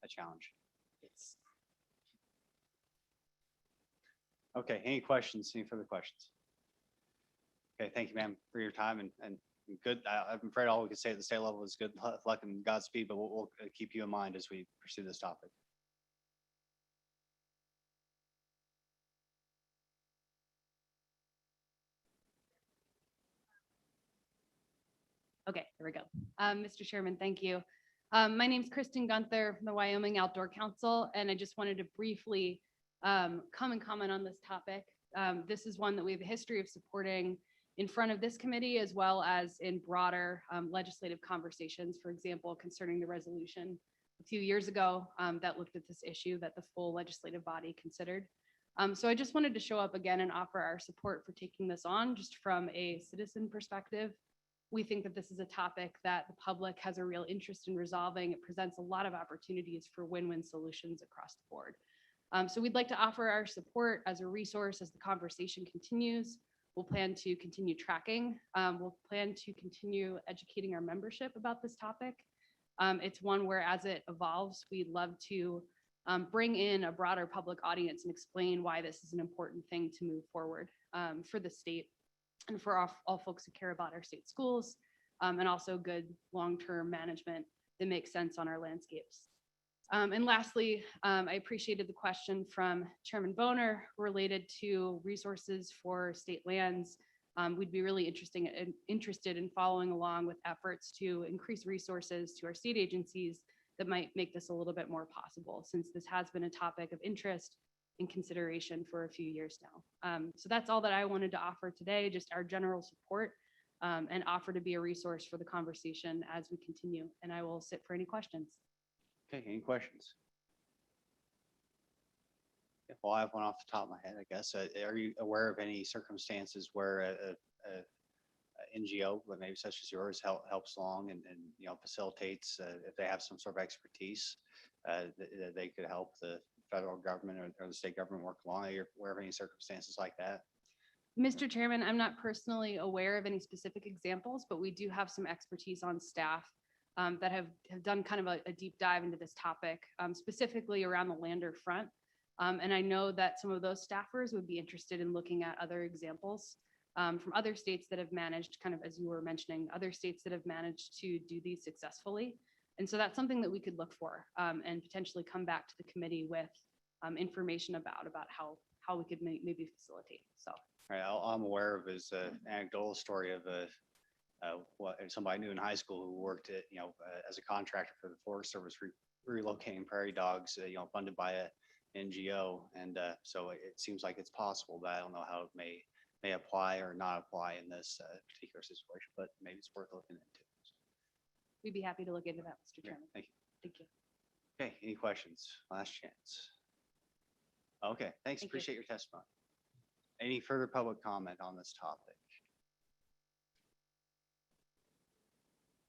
a challenge. Okay, any questions? Any further questions? Okay, thank you, ma'am, for your time and good. I'm afraid all we can say at the state level is good luck and Godspeed, but we'll keep you in mind as we pursue this topic. Okay, here we go. Mr. Chairman, thank you. My name's Kristen Gunther from the Wyoming Outdoor Council, and I just wanted to briefly come and comment on this topic. This is one that we have a history of supporting in front of this committee as well as in broader legislative conversations, for example, concerning the resolution a few years ago that looked at this issue that the full legislative body considered. So I just wanted to show up again and offer our support for taking this on just from a citizen perspective. We think that this is a topic that the public has a real interest in resolving. It presents a lot of opportunities for win-win solutions across the board. So we'd like to offer our support as a resource as the conversation continues. We'll plan to continue tracking. We'll plan to continue educating our membership about this topic. It's one where as it evolves, we'd love to bring in a broader public audience and explain why this is an important thing to move forward for the state and for all folks who care about our state schools and also good long-term management that makes sense on our landscapes. And lastly, I appreciated the question from Chairman Boner related to resources for state lands. We'd be really interested in following along with efforts to increase resources to our state agencies that might make this a little bit more possible, since this has been a topic of interest and consideration for a few years now. So that's all that I wanted to offer today, just our general support and offer to be a resource for the conversation as we continue. And I will sit for any questions. Okay, any questions? Yeah, well, I have one off the top of my head, I guess. Are you aware of any circumstances where a NGO, but maybe such as yours, helps along and facilitates if they have some sort of expertise that they could help the federal government or the state government work along? Are you aware of any circumstances like that? Mr. Chairman, I'm not personally aware of any specific examples, but we do have some expertise on staff that have done kind of a deep dive into this topic, specifically around the lander front. And I know that some of those staffers would be interested in looking at other examples from other states that have managed, kind of as you were mentioning, other states that have managed to do these successfully. And so that's something that we could look for and potentially come back to the committee with information about how we could maybe facilitate. So. All right, all I'm aware of is an anecdotal story of somebody I knew in high school who worked at, as a contractor for the Forest Service, relocating prairie dogs, funded by a NGO. And so it seems like it's possible, but I don't know how it may apply or not apply in this particular situation, but maybe it's worth looking into. We'd be happy to look into that, Mr. Chairman. Thank you. Thank you. Okay, any questions? Last chance. Okay, thanks. Thank you. Appreciate your testimony. Any further public comment on this topic?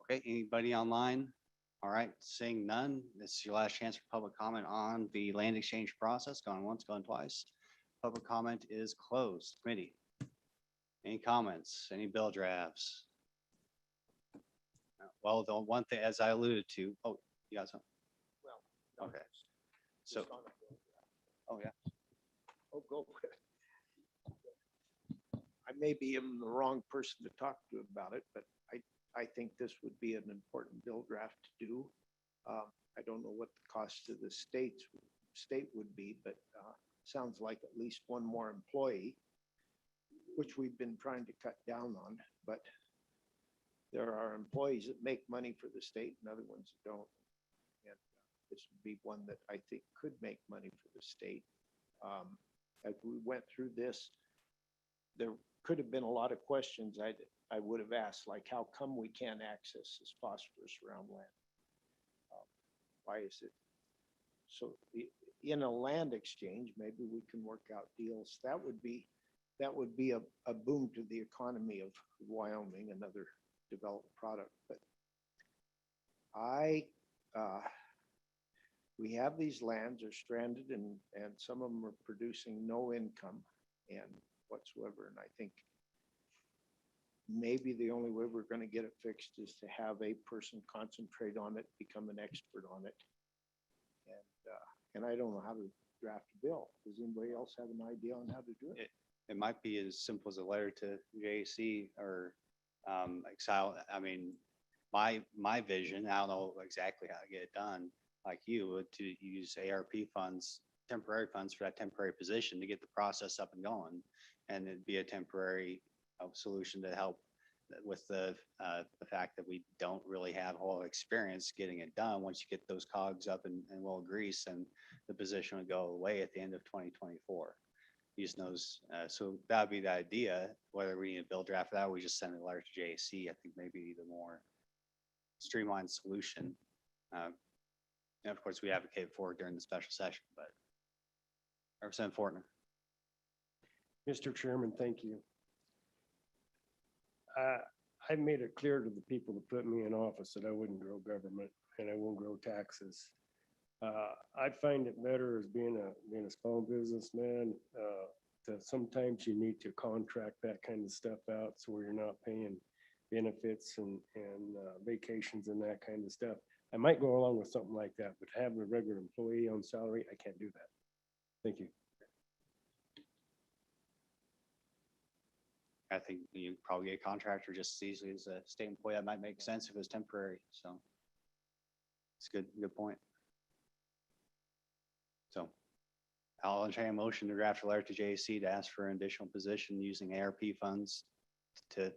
Okay, anybody online? All right, seeing none, this is your last chance for public comment on the land exchange process. Going once, going twice. Public comment is closed. Committee. Any comments? Any bill drafts? Well, the one thing, as I alluded to, oh, you got something? Well, okay. So, oh yeah. Oh, go. I may be the wrong person to talk to about it, but I think this would be an important bill draft to do. I don't know what the cost to the state would be, but sounds like at least one more employee, which we've been trying to cut down on, but there are employees that make money for the state and other ones that don't. And this would be one that I think could make money for the state. As we went through this, there could have been a lot of questions I would have asked, like how come we can't access this phosphorus around land? Why is it? So in a land exchange, maybe we can work out deals. That would be a boom to the economy of Wyoming, another developed product. But we have these lands are stranded and some of them are producing no income and whatsoever. And I think maybe the only way we're going to get it fixed is to have a person concentrate on it, become an expert on it. And I don't know how to draft a bill. Does anybody else have an idea on how to do it? It might be as simple as a letter to JAC or Excel. I mean, my vision, I don't know exactly how to get it done, like you would, to use ARP funds, temporary funds for that temporary position to get the process up and going. And it'd be a temporary solution to help with the fact that we don't really have a whole lot of experience getting it done. Once you get those cogs up and well grease, and the position would go away at the end of 2024. using those. So that'd be the idea, whether we need a bill draft for that, or we just send a letter to JAC, I think maybe the more streamlined solution. And of course, we advocate for it during the special session, but Representative Fortner. Mr. Chairman, thank you. I made it clear to the people that put me in office that I wouldn't grow government and I won't grow taxes. I find it better as being a small businessman, that sometimes you need to contract that kind of stuff out so you're not paying benefits and vacations and that kind of stuff. I might go along with something like that, but having a regular employee on salary, I can't do that. Thank you. I think you probably get a contractor just as easily as a state employee. That might make sense if it was temporary. So it's a good point. So I'll entertain a motion to draft a letter to JAC to ask for an additional position using ARP funds to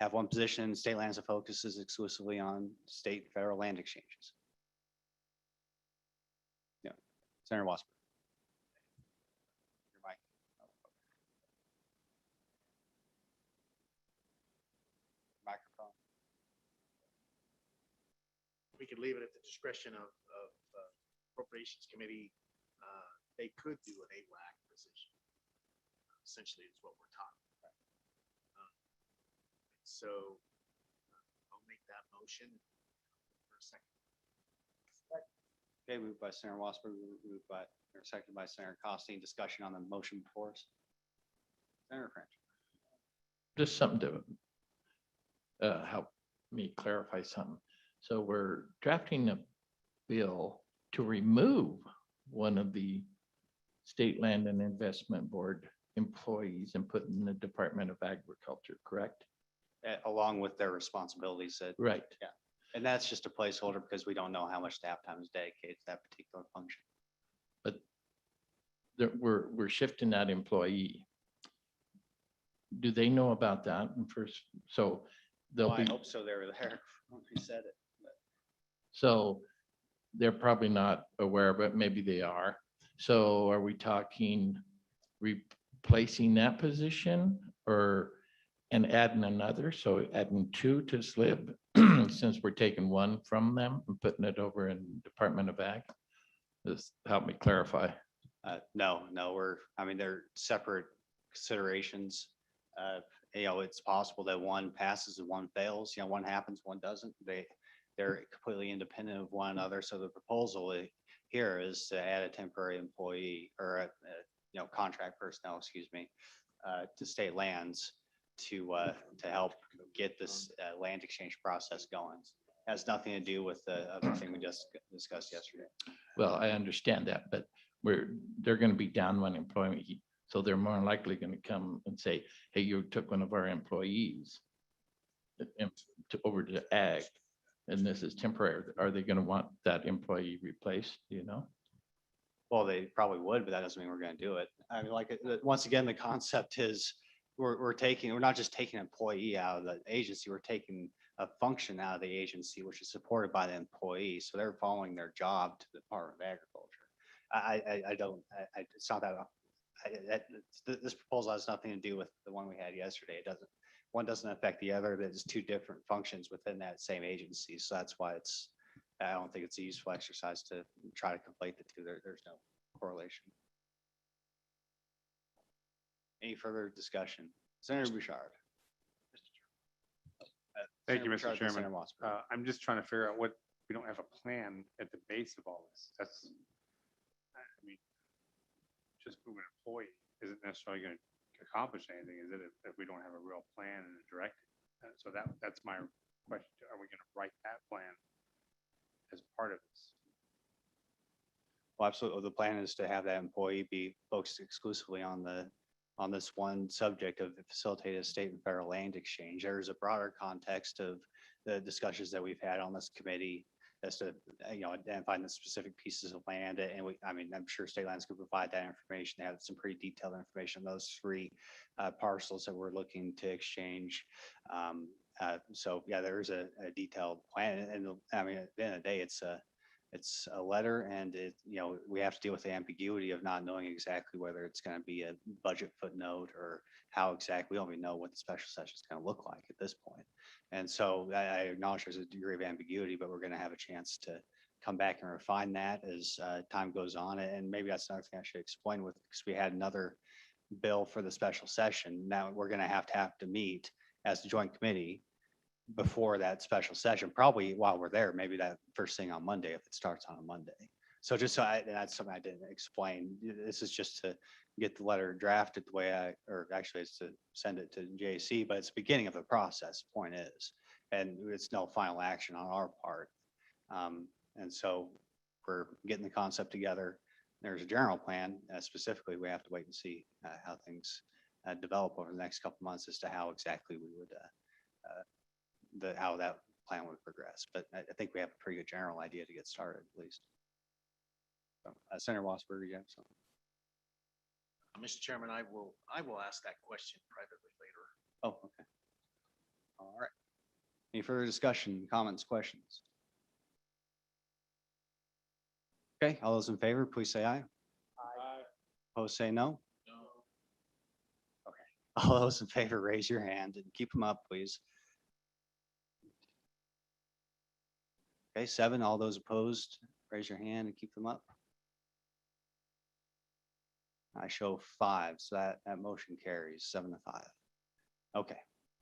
have one position in state lands that focuses exclusively on state and federal land exchanges. Yeah, Senator Wasper. Your mic. Microphone. We could leave it at the discretion of Appropriations Committee. They could do an AWAC position. Essentially is what we're talking about. So I'll make that motion for a second. Okay, moved by Senator Wasper, moved by, or seconded by Senator Costin. Discussion on the motion before us. Senator French. Just something to help me clarify something. So we're drafting a bill to remove one of the State Land and Investment Board employees and put in the Department of Agriculture, correct? Along with their responsibilities that. Right. Yeah. And that's just a placeholder because we don't know how much staff time is dedicated to that particular function. But we're shifting that employee. Do they know about that? And first, so they'll Well, I be, hope so. They were there when we said it. so they're probably not aware, but maybe they are. So are we talking replacing that position or and adding another? So adding two to SLIB since we're taking one from them and putting it over in Department of Ag? Just help me clarify. No, they're separate considerations. It's possible that one passes and one fails. One happens, one doesn't. They're completely independent of one another. So the proposal here is to add a temporary employee or contract personnel, excuse me, to state lands to help get this land exchange process going. It has nothing to do with the other thing we just discussed yesterday. Well, I understand that, but they're going to be down one employee. So they're more likely going to come and say, hey, you took one of our employees over to ag, and this is temporary. Are they going to want that employee replaced? Do you know? Well, they probably would, but that doesn't mean we're going to do it. I mean, once again, the concept is we're not just taking an employee out of the agency, we're taking a function out of the agency, which is supported by the employee. So they're following their job to the Department of Agriculture. It's not that, this proposal has nothing to do with the one we had yesterday. One doesn't affect the other. There's two different functions within that same agency. So that's why I don't think it's a useful exercise to try to conflate the two. There's no correlation. Any further discussion? Senator Bouchard. Thank you, Senator Mr. Bouchard, then Chairman. Senator Wasper. I'm just trying to figure out we don't have a plan at the base of all this. I mean, just moving an employee isn't necessarily going to accomplish anything, is it, if we don't have a real plan and a directive? So that's my question. Are we going to write that plan as part of this? Well, absolutely. The plan is to have that employee be focused exclusively on this one subject of facilitated state and federal land exchange. There's a broader context of the discussions that we've had on this committee as to identifying the specific pieces of land. And I'm sure state lands could provide that information. They have some pretty detailed information on those three parcels that we're looking to exchange. So yeah, there is a detailed plan. And I mean, at the end of the day, it's a letter and it, we have to deal with the ambiguity of not knowing exactly whether it's going to be a budget footnote or how exactly, we don't even know what the special session is going to look like at this point. And so I acknowledge there's a degree of ambiguity, but we're going to have a chance to come back and refine that as time goes on. And maybe that's another thing I should explain with, because we had another bill for the special session. Now we're going to have to meet as the joint committee before that special session, probably while we're there, maybe that first thing on Monday, if it starts on a Monday. So just that's something I didn't explain. This is just to get the letter drafted the way or actually it's to send it to JC, but it's the beginning of the process, point is, and it's no final action on our part. And so we're getting the concept together. There's a general plan. Specifically, we have to wait and see how things develop over the next couple months as to how exactly we would how that plan would progress. But I think we have a pretty good general idea to get started, at least. So, Senator Wasberger, you have something? Mr. Chairman, I will ask that question privately later. Oh, okay. All right. Any further discussion, comments, questions? Okay, all those in favor, please say aye. Aye. Opposed, say no. No. Okay. All those in favor, raise your hand and keep them up, please. Okay, 7. All those opposed, raise your hand and keep them up. I show 5, so that motion carries 7-5. Okay,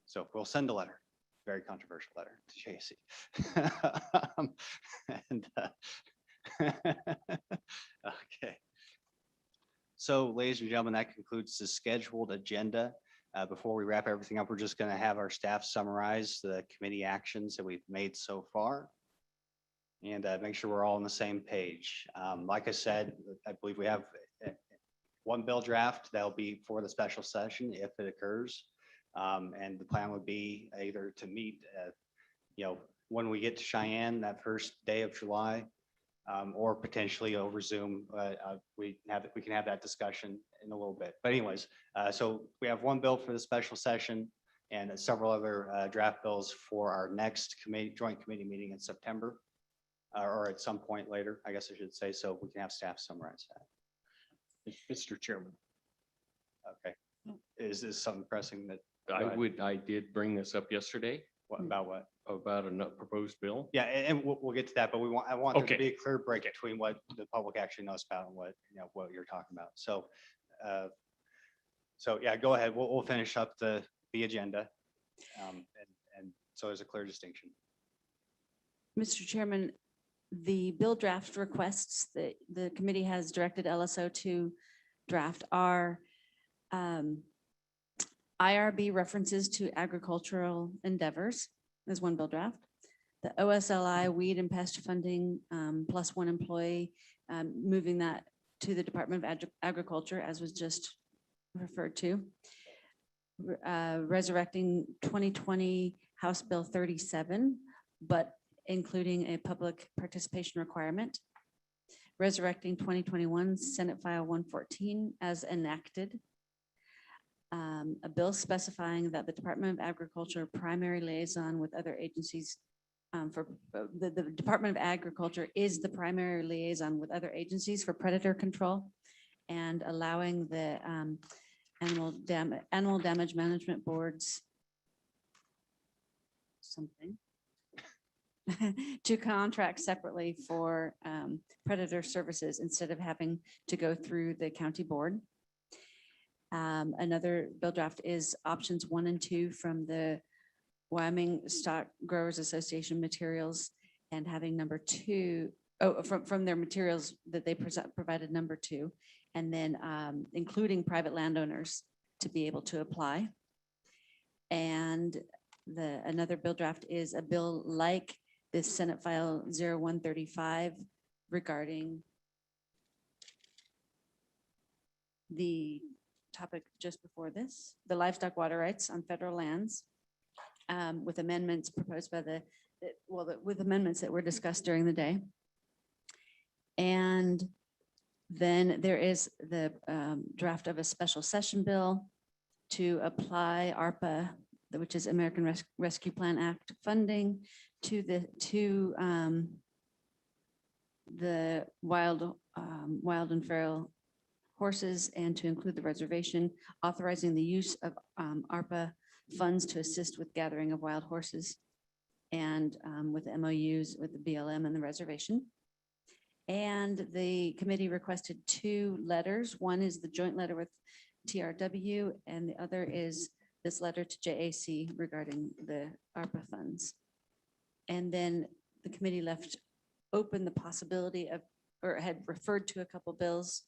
so we'll send a letter, very controversial letter to JC. And okay. So, ladies and gentlemen, that concludes the scheduled agenda. Before we wrap everything up, we're just going to have our staff summarize the committee actions that we've made so far and make sure we're all on the same page. Like I said, I believe we have one bill draft that'll be for the special session if it occurs. And the plan would be either to meet, when we get to Cheyenne, that first day of July, or potentially over Zoom. We can have that discussion in a little bit. But anyways, so we have one bill for the special session and several other draft bills for our next joint committee meeting in September, or at some point later, I guess I should say, so we can have staff summarize that. Mr. Chairman, Okay. Is this something pressing that? I did bring this up yesterday. About what? About a proposed bill. Yeah, and we'll get to that, but I want there to Okay. be a clear break between what the public actually knows about and what you're talking about. So, yeah, go ahead. We'll finish up the agenda, and so there's a clear distinction. Mr. Chairman, the bill draft requests that the committee has directed LSO to draft are IRB references to agricultural endeavors is one bill draft. The OSLI weed and pest funding plus one employee, moving that to the Department of Agriculture, as was just referred to. Resurrecting 2020 House Bill 37, but including a public participation requirement. Resurrecting 2021 Senate File 114 as enacted. A bill specifying that the Department of Agriculture primary liaison with other agencies for the Department of Agriculture is the primary liaison with other agencies for predator control and allowing the animal damage management boards something to contract separately for predator services instead of having to go through the county board. Another bill draft is options 1 and 2 from the Wyoming Stock Growers Association materials and having number 2, from their materials that they provided number 2, and then including private landowners to be able to apply. And another bill draft is a bill like this Senate File 0135 regarding the topic just before this, the livestock water rights on federal lands, with amendments proposed by with amendments that were discussed during the day. And then there is the draft of a special session bill to apply ARPA, which is American Rescue Plan Act funding, to the wild and feral horses and to include the reservation, authorizing the use of ARPA funds to assist with gathering of wild horses and with MOUs with the BLM and the reservation. And the committee requested 2 letters. One is the joint letter with TRW, and the other is this letter to JAC regarding the ARPA funds. And then the committee left open the possibility of, or had referred to a couple bills,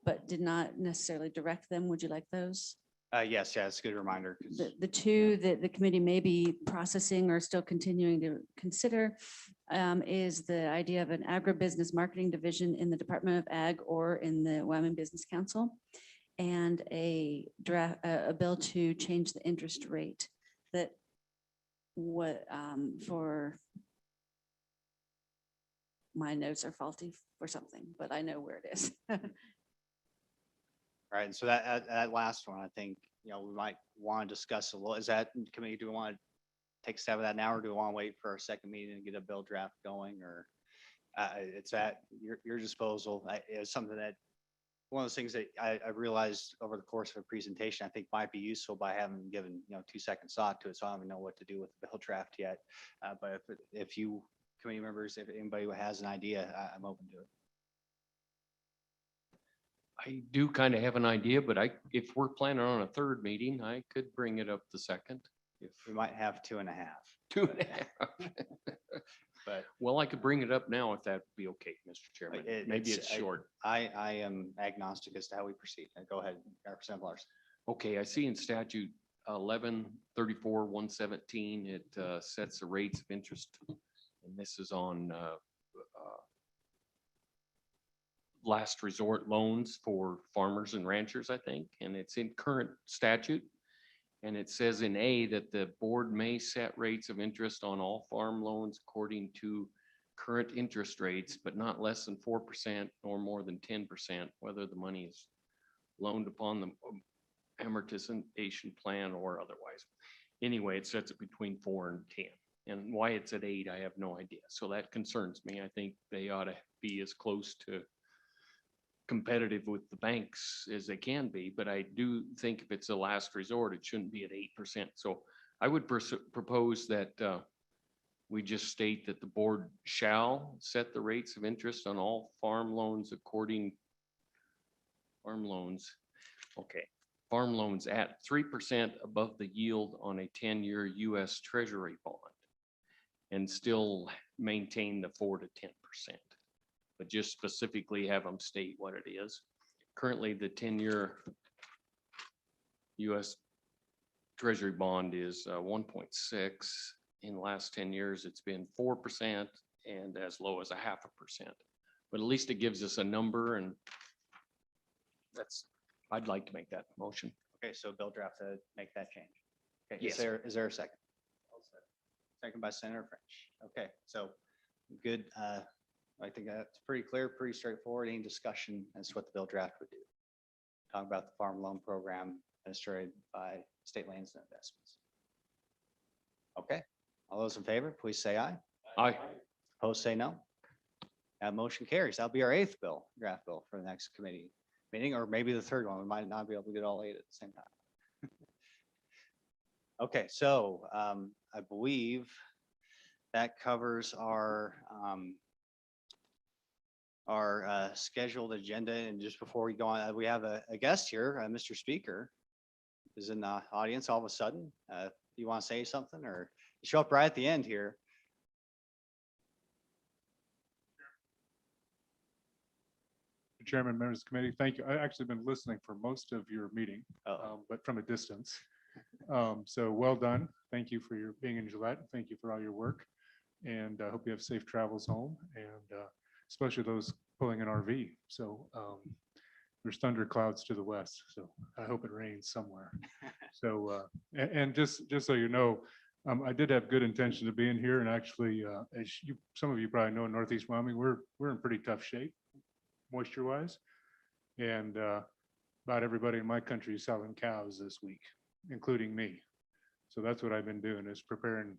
but did not necessarily direct them. Would you like those? Yes, yeah, it's a good reminder. 'Cause The 2 that the committee may be processing or still continuing to consider is the idea of an agribusiness marketing division in the Department of Ag or in the Wyoming Business Council, and a bill to change the interest rate that for my notes are faulty for something, but I know where it is. Right, and so that last one, I think, you know, we might want to discuss a little, is that in committee, do we want to take a stab at that now, or do we want to wait for our second meeting and get a bill draft going, or it's at your disposal? It's something that, one of those things that I realized over the course of a presentation, I think might be useful by having given, 2 seconds thought to it, so I don't even know what to do with the bill draft yet. But if you committee members, if anybody has an idea, I'm open to it. I do kind of have an idea, but if we're planning on a third meeting, I could bring it up the second. If We might have 2.5. 2.5. But Well, I could bring it up now if that'd be okay, Mr. Chairman. Maybe it's I- short. I am agnostic as to how we proceed. Go ahead, Representative Larson. Okay, I see in statute 1134-117, it sets the rates of interest. And this is on last resort loans for farmers and ranchers, I think, and it's in current statute. And it says in A that the board may set rates of interest on all farm loans according to current interest rates, but not less than 4% or more than 10%, whether the money is loaned upon the amortization plan or otherwise. Anyway, it sets it between 4 and 10. And why it's at 8, I have no idea. So that concerns me. I think they ought to be as close to competitive with the banks as they can be, but I do think if it's a last resort, it shouldn't be at 8%. So I would propose that we just state that the board shall set the rates of interest on all farm loans farm loans at 3% above the yield on a 10-year US Treasury bond, and still maintain the 4 to 10%. But just specifically have them state what it is. Currently, the 10-year US Treasury bond is 1.6. In the last 10 years, it's been 4% and as low as 0.5%. But at least it gives us a number, and I'd like to make that motion. Okay, so bill draft to make that change. Okay, Yes. is there a second? Second by Senator French. Okay, so good. I think that's pretty clear, pretty straightforward. Any discussion as to what the bill draft would do? Talk about the farm loan program administered by State Lands and Investments. Okay, all those in favor, please say aye. Aye. Opposed, say no. That motion carries. That'll be our 8th draft bill for the next committee meeting, or maybe the 3rd one. We might not be able to get all 8 at the same time. Okay, so I believe that covers our scheduled agenda. And just before we go on, we have a guest here, Mr. Speaker is in the audience all of a sudden. You want to say something, or show up right at the end here? Chairman, members of the committee, thank you. I actually been listening for most of your meeting, but from a distance. So well done. Thank you for your being in Gillette. Thank you for all your work. And I hope you have safe travels home, and especially those pulling an RV. So there's thunder clouds to the west. So I hope it rains somewhere. So and just so you know, I did have good intention of being here, and actually, as some of you probably know, in Northeast Wyoming, we're in pretty tough shape, moisture wise, and about everybody in my country is selling cows this week, including me. So that's what I've been doing, is preparing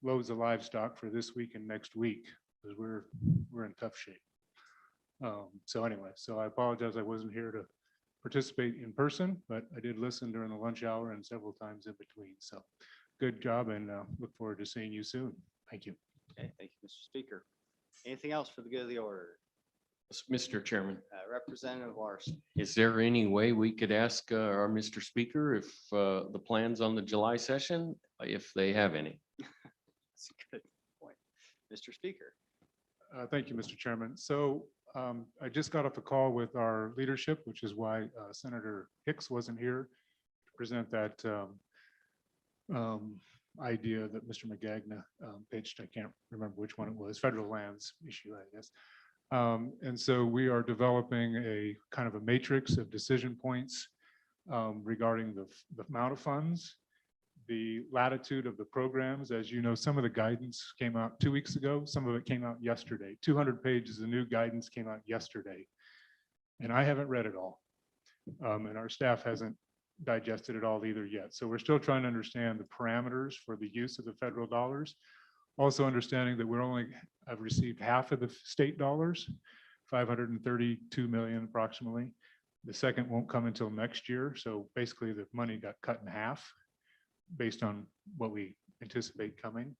loads of livestock for this week and next week, because we're in tough shape. So anyway, so I apologize. I wasn't here to participate in person, but I did listen during the lunch hour and several times in between. So good job and look forward to seeing you soon. Thank you. Okay, thank you, Mr. Speaker. Anything else for the good of the order? Mr. Chairman, Representative Larson. is there any way we could ask our Mr. Speaker if the plans on the July session, if they have any? That's a good point. Mr. Speaker. Thank you, Mr. Chairman. So I just got off a call with our leadership, which is why Senator Hicks wasn't here to present that idea that Mr. McGagna pitched. I can't remember which one it was, federal lands issue, I guess. And so we are developing a kind of a matrix of decision points regarding the amount of funds, the latitude of the programs. As you know, some of the guidance came out 2 weeks ago. Some of it came out yesterday. 200 pages of new guidance came out yesterday. And I haven't read it all. And our staff hasn't digested it all either yet. So we're still trying to understand the parameters for the use of the federal dollars. Also understanding that I've received half of the state dollars, 532 million approximately. The second won't come until next year. So basically the money got cut in half based on what we anticipate coming.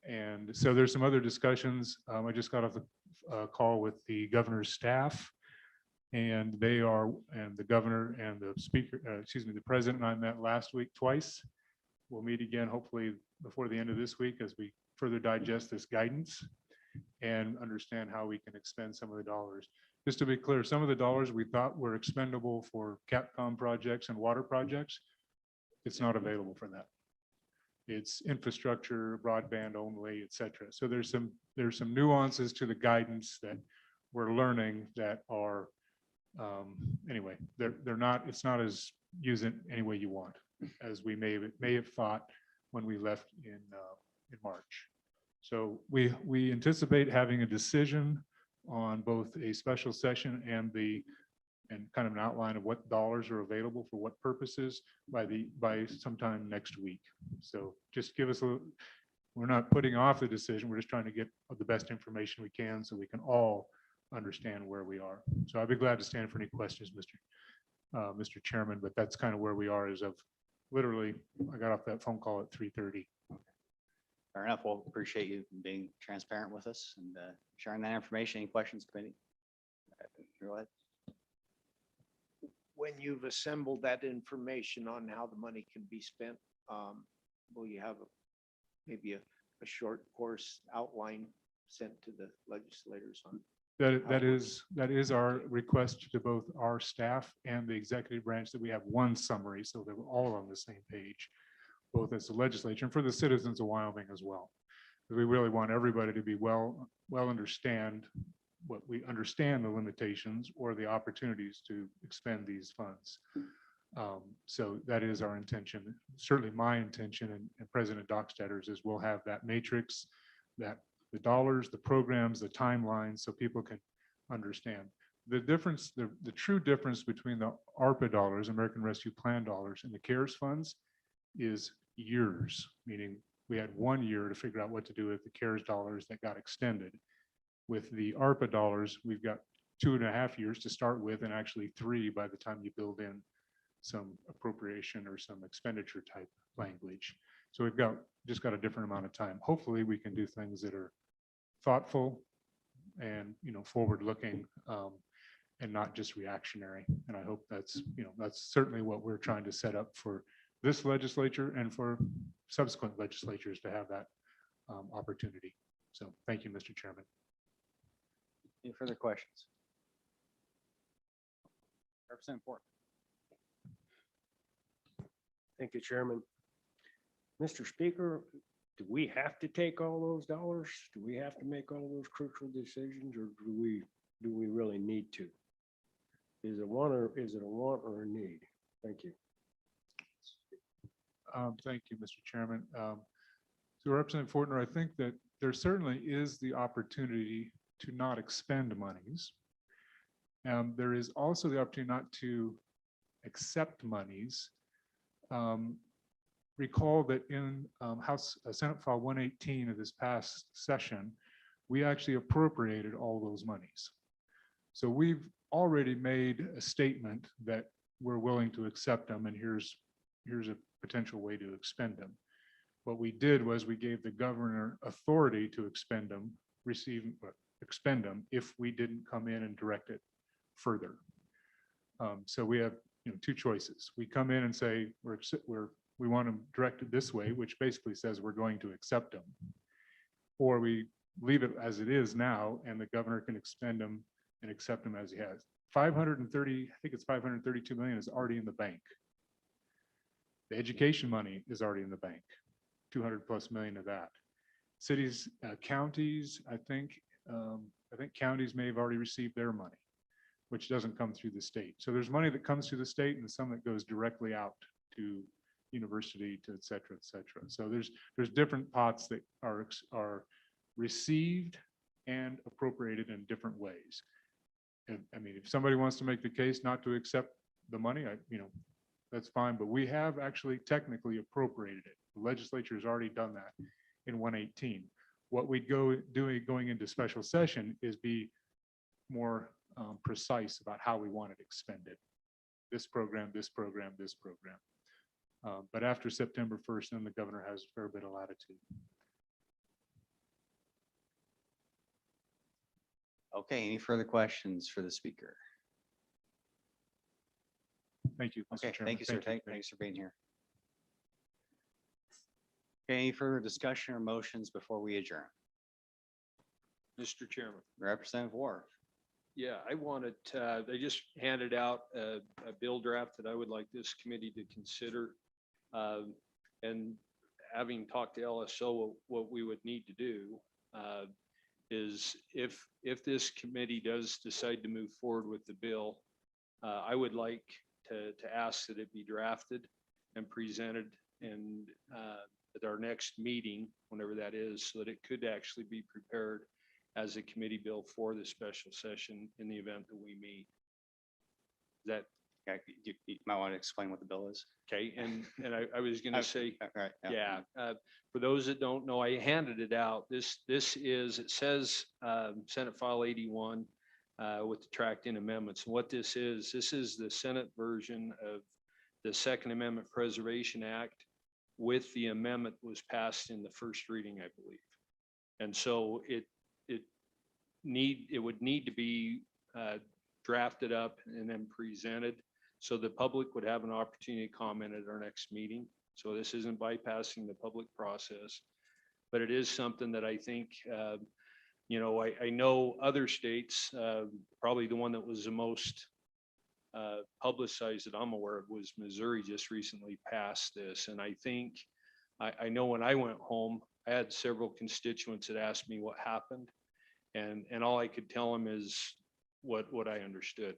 And so there's some other discussions. I just got off a call with the governor's staff, and the governor and the speaker, the president and I met last week twice. We'll meet again hopefully before the end of this week as we further digest this guidance and understand how we can expend some of the dollars. Just to be clear, some of the dollars we thought were expendable for CAPCOM projects and water projects, it's not available for that. It's infrastructure, broadband only, et cetera. So there's some nuances to the guidance that we're learning that are, anyway, it's not as use it any way you want as we may have thought when we left in March. So we anticipate having a decision on both a special session and kind of an outline of what dollars are available for what purposes by sometime next week. So just give us we're not putting off the decision. We're just trying to get the best information we can so we can all understand where we are. So I'd be glad to stand for any questions, Mr. Chairman, but that's kind of where we are as of literally, I got off that phone call at 3:30. Fair enough. We'll appreciate you being transparent with us and sharing that information. Any questions, committee? Go ahead. When you've assembled that information on how the money can be spent, will you have maybe a short course outline sent to the legislators on? That is our request to both our staff and the executive branch, that we have one summary so that we're all on the same page, both as the legislature and for the citizens of Wyoming as well. We really want everybody to be well understand the limitations or the opportunities to expend these funds. So that is our intention. Certainly my intention and President Dockstadter's is we'll have that matrix, that the dollars, the programs, the timelines, so people can understand the difference. The true difference between the ARPA dollars, American Rescue Plan dollars, and the CARES funds is years, meaning we had 1 year to figure out what to do with the CARES dollars that got extended. With the ARPA dollars, we've got 2.5 years to start with, and actually 3 by the time you build in some appropriation or some expenditure type language. So we've just got a different amount of time. Hopefully we can do things that are thoughtful and forward looking, and not just reactionary. And I hope that's certainly what we're trying to set up for this legislature and for subsequent legislatures to have that opportunity. So thank you, Mr. Chairman. Any further questions? Representative Ford. Thank you, Chairman. Mr. Speaker, do we have to take all those dollars? Do we have to make all those crucial decisions, or do we really need to? Is it a want or a need? Thank you. Thank you, Mr. Chairman. So Representative Fortner, I think that there certainly is the opportunity to not expend monies. There is also the opportunity not to accept monies. Recall that in Senate File 118 of this past session, we actually appropriated all those monies. So we've already made a statement that we're willing to accept them, and here's a potential way to expend them. What we did was we gave the governor authority to expend them, expend them if we didn't come in and direct it further. So we have, two choices. We come in and say, we want them directed this way, which basically says we're going to accept them. Or we leave it as it is now, and the governor can expend them and accept them as he has. 530, I think it's 532 million is already in the bank. The education money is already in the bank, 200+ million of that. Cities, counties, I think counties may have already received their money, which doesn't come through the state. So there's money that comes through the state and some that goes directly out to university, to et cetera, et cetera. So there's different pots that are received and appropriated in different ways. And I mean, if somebody wants to make the case not to accept the money, that's fine, but we have actually technically appropriated it. The legislature has already done that in 118. What we'd going into special session is be more precise about how we want it expended. This program, this program, this program. But after September 1st, then the governor has a fair bit of latitude. Okay, any further questions for the speaker? Thank you, Mr. Okay, Chairman. thank you, sir. Thanks for being here. Okay, any further discussion or motions before we adjourn? Mr. Chairman. Representative Ward. Yeah, I wanted, they just handed out a bill draft that I would like this committee to consider. And having talked to LSO, what we would need to do is if this committee does decide to move forward with the bill, I would like to ask that it be drafted and presented and at our next meeting, whenever that is, so that it could actually be prepared as a committee bill for the special session in the event that we meet. That you might want to explain what the bill is. Okay, and I was going to say, right, yeah, for those that don't know, I handed it out. This is, it says Senate File 81 with the tracked-in amendments. And what this is the Senate version of the Second Amendment Preservation Act with the amendment that was passed in the first reading, I believe. And so it would need to be drafted up and then presented so the public would have an opportunity to comment at our next meeting. So this isn't bypassing the public process, but it is something that I think, I know other states, probably the one that was the most publicized that I'm aware of was Missouri just recently passed this. And I think, I know when I went home, I had several constituents that asked me what happened. And all I could tell them is what I understood.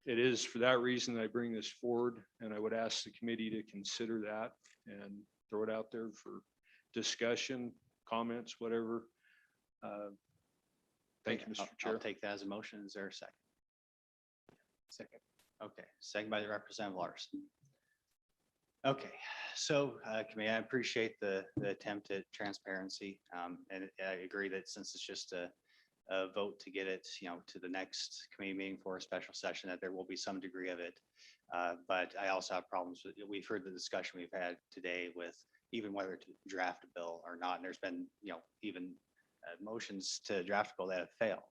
It is for that reason that I bring this forward, and I would ask the committee to consider that and throw it out there for discussion, comments, whatever. Thank you, Mr. Chair. I'll take that as a motion. Is there a second? Second. Okay, second by the Representative Larson. Okay, so committee, I appreciate the attempt at transparency, and I agree that since it's just a vote to get it, to the next committee meeting for a special session, that there will be some degree of it. But I also have problems with, we've heard the discussion we've had today with even whether to draft a bill or not. And there's been, even motions to draft a bill that have failed.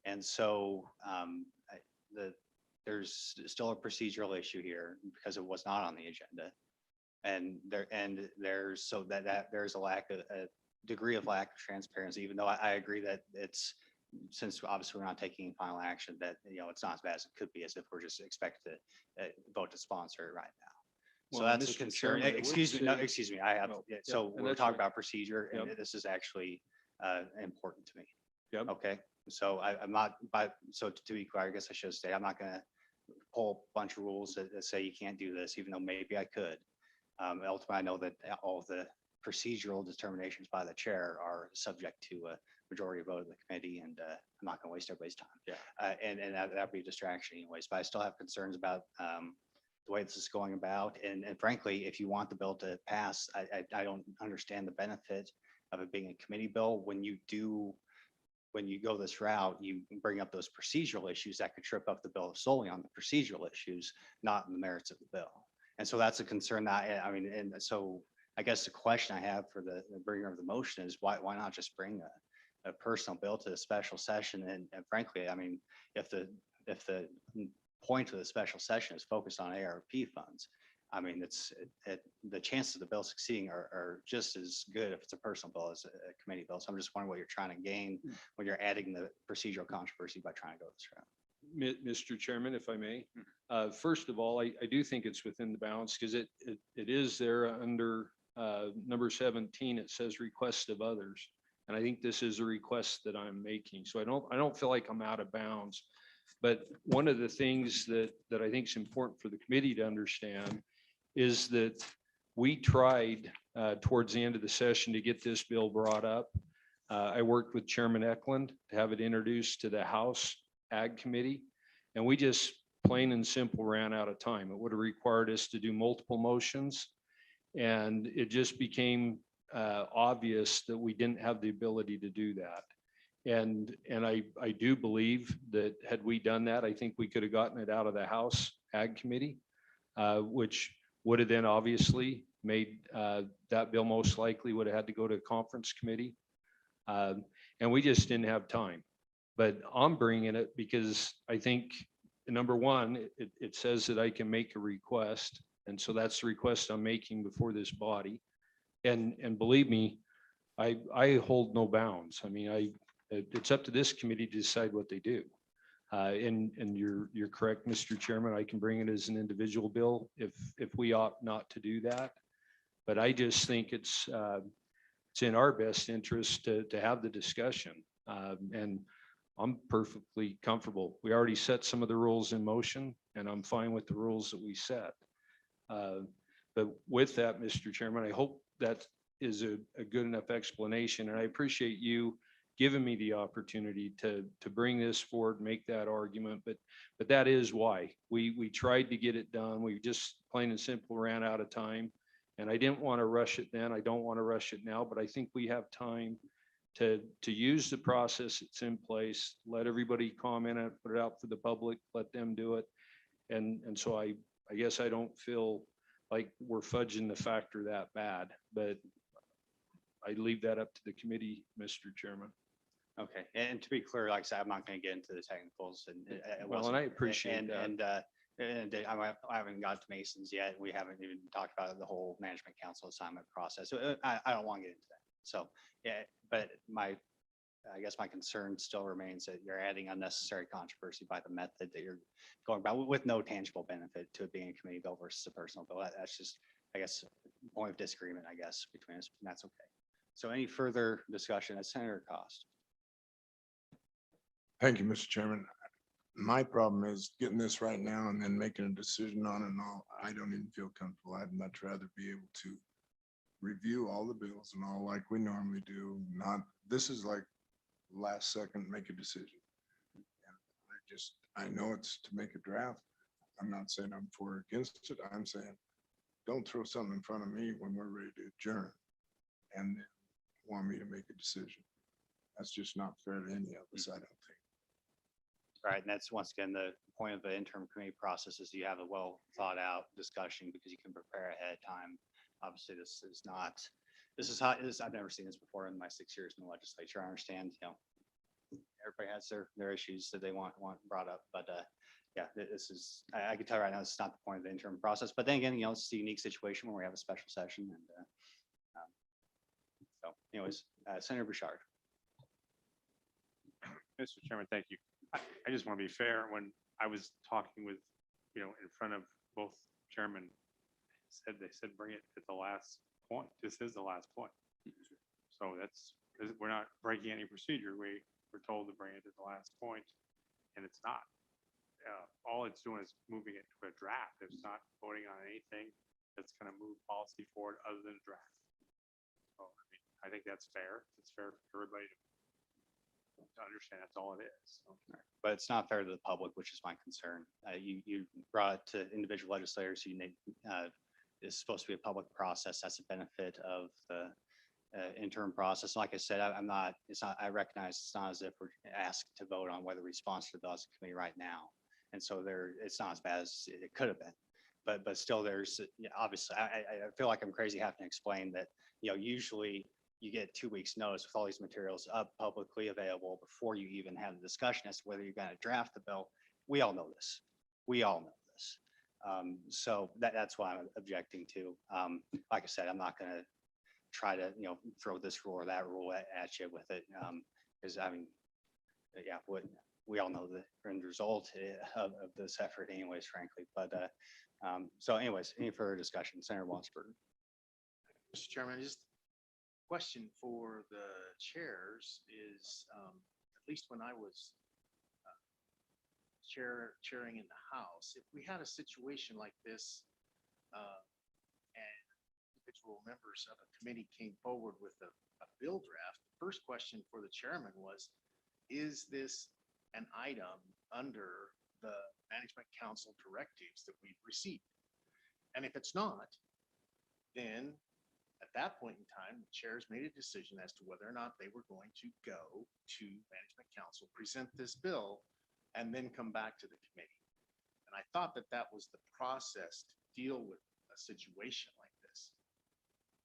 And so there's still a procedural issue here because it was not on the agenda. And there's there's a degree of lack of transparency, even though I agree that it's, since obviously we're not taking final action, that it's not as bad as it could be, as if we're just expected to vote to sponsor it right now. So Well, that's a Mr. concern. Chairman, I Excuse me, would no, say- excuse me. I have, No, so and we're that's talking fine. about procedure, and Yep. this is actually important to me. Yep. Okay, so I'm not, so to be clear, I guess I should say, I'm not gonna pull a bunch of rules that say you can't do this, even though maybe I could. Ultimately, I know that all of the procedural determinations by the chair are subject to a majority vote of the committee, and I'm not gonna waste everybody's time. Yeah. And that'd be a distraction anyways, but I still have concerns about the way this is going about. And frankly, if you want the bill to pass, I don't understand the benefit of it being a committee bill when you do when you go this route, you bring up those procedural issues that could trip up the bill solely on the procedural issues, not in the merits of the bill. And so that's a concern that, I mean, and so I guess the question I have for the bringer of the motion is why not just bring a personal bill to a special session? And frankly, I mean, if the point of the special session is focused on ARP funds, I mean, the chances of the bill succeeding are just as good if it's a personal bill as a committee bill. So I'm just wondering what you're trying to gain when you're adding the procedural controversy by trying to go this route. Mr. Chairman, if I may, first of all, I do think it's within the bounds because it is there under number 17. It says request of others. And I think this is a request that I'm making. So I don't feel like I'm out of bounds. But one of the things that I think is important for the committee to understand is that we tried towards the end of the session to get this bill brought up. I worked with Chairman Eklund to have it introduced to the House Ag Committee, and we just plain and simple ran out of time. It would have required us to do multiple motions, and it just became obvious that we didn't have the ability to do that. And I do believe that had we done that, I think we could have gotten it out of the House Ag Committee, which would have then obviously made that bill most likely would have had to go to a conference committee. And we just didn't have time. But I'm bringing it because I think, number one, it says that I can make a request. And so that's the request I'm making before this body. And believe me, I hold no bounds. I mean, it's up to this committee to decide what they do. And you're correct, Mr. Chairman. I can bring it as an individual bill if we opt not to do that. But I just think it's in our best interest to have the discussion. And I'm perfectly comfortable. We already set some of the rules in motion, and I'm fine with the rules that we set. But with that, Mr. Chairman, I hope that is a good enough explanation. And I appreciate you giving me the opportunity to bring this forward, make that argument. But that is why we tried to get it done. We just plain and simple ran out of time. And I didn't want to rush it then. I don't want to rush it now, but I think we have time to use the process that's in place, let everybody comment on it, put it out for the public, let them do it. And so I guess I don't feel like we're fudging the factor that bad, but I leave that up to the committee, Mr. Chairman. Okay, and to be clear, like I said, I'm not going to get into the technicals and Well, and I appreciate that. And I haven't got to Masons yet. We haven't even talked about the whole management council assignment process. So I don't want to get into that. So, yeah, but I guess my concern still remains that you're adding unnecessary controversy by the method that you're going about with no tangible benefit to it being a committee bill versus a personal bill. That's just, I guess, a point of disagreement, I guess, between us, and that's okay. So any further discussion? Senator Cost. Thank you, Mr. Chairman. My problem is getting this right now and then making a decision on it and all. I don't even feel comfortable. I'd much rather be able to review all the bills and all like we normally do. This is like last second, make a decision. And I know it's to make a draft. I'm not saying I'm for or against it. I'm saying don't throw something in front of me when we're ready to adjourn and then want me to make a decision. That's just not fair to any of us, I don't think. Right, and that's once again the point of the interim committee process is you have a well thought out discussion because you can prepare ahead of time. Obviously, this is how it is. I've never seen this before in my 6 years in the legislature. I understand, everybody has their issues that they want brought up, but yeah, this is I can tell you right now this is not the point of the interim process. But then again, it's a unique situation where we have a special session, and so anyways, Senator Bouchard. Mr. Chairman, thank you. I just want to be fair. When I was talking with, in front of both chairmen, they said bring it at the last point. This is the last point. So we're not breaking any procedure. We were told to bring it to the last point, and it's not. All it's doing is moving it to a draft. It's not voting on anything that's going to move policy forward other than a draft. So I think that's fair. It's fair for everybody to understand that's all it is. But it's not fair to the public, which is my concern. You brought it to individual legislators. It's supposed to be a public process. That's a benefit of the interim process. Like I said, I'm not, it's not, I recognize it's not as if we're asked to vote on whether we sponsor the bills committee right now. And so there, it's not as bad as it could have been. But still there's, obviously, I feel like I'm crazy having to explain that, usually you get 2 weeks notice with all these materials up publicly available before you even have the discussion as to whether you're going to draft the bill. We all know this. We all know this. So that's why I'm objecting to. Like I said, I'm not going to try to, throw this rule or that rule at you with it. Because I mean, yeah, we all know the end result of this effort anyways, frankly. But so anyways, any further discussion? Senator Wadsworth. Mr. Chairman, just question for the chairs is, at least when I was chairing in the House, if we had a situation like this, and individual members of a committee came forward with a bill draft, the first question for the chairman was, is this an item under the Management Council directives that we've received? And if it's not, then at that point in time, the chairs made a decision as to whether or not they were going to go to Management Council, present this bill, and then come back to the committee. And I thought that that was the process to deal with a situation like this.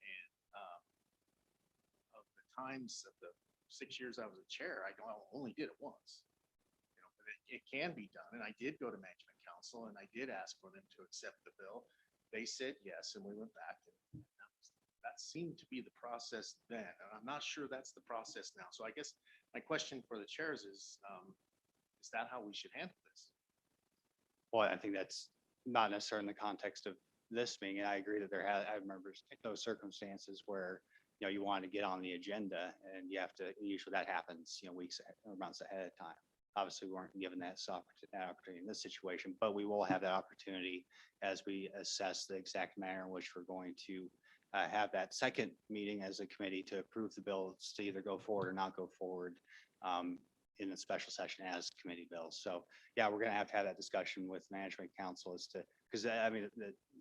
And of the times of the 6 years I was a chair, I only did it once. But it can be done. And I did go to Management Council and I did ask for them to accept the bill. They said yes, and we went back. And that seemed to be the process then. And I'm not sure that's the process now. So I guess my question for the chairs is that how we should handle this? Well, I think that's not necessarily in the context of this meeting. And I agree that I remember those circumstances where, you want to get on the agenda and you have to, usually that happens, weeks or months ahead of time. Obviously, we weren't given that opportunity in this situation, but we will have that opportunity as we assess the exact manner in which we're going to have that second meeting as a committee to approve the bills to either go forward or not go forward in a special session as committee bills. So yeah, we're going to have that discussion with Management Council as to, because I mean,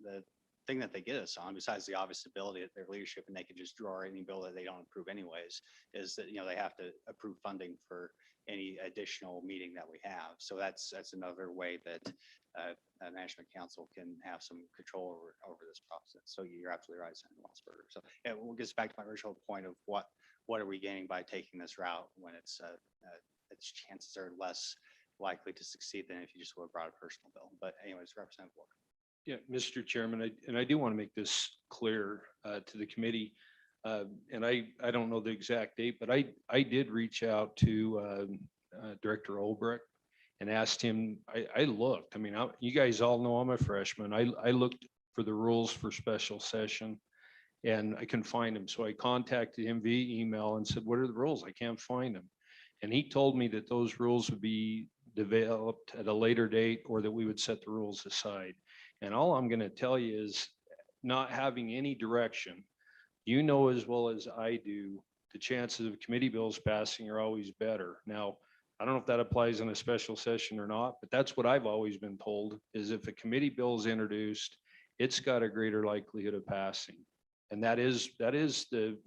the thing that they get us on, besides the obvious ability of their leadership, and they can just draw any bill that they don't approve anyways, is that, they have to approve funding for any additional meeting that we have. So that's another way that Management Council can have some control over this process. So you're absolutely right, Senator Wadsworth. So yeah, we'll get back to my original point of what are we gaining by taking this route when its chances are less likely to succeed than if you just would have brought a personal bill. But anyways, Representative Walker. Yeah, Mr. Chairman, and I do want to make this clear to the committee. And I don't know the exact date, but I did reach out to Director Olbrich and asked him, I looked, I mean, you guys all know I'm a freshman. I looked for the rules for special session and I couldn't find them. So I contacted him via email and said, what are the rules? I can't find them. And he told me that those rules would be developed at a later date or that we would set the rules aside. And all I'm going to tell you is not having any direction, as well as I do, the chances of committee bills passing are always better. Now, I don't know if that applies in a special session or not, but that's what I've always been told is if a committee bill is introduced, it's got a greater likelihood of passing. And that is the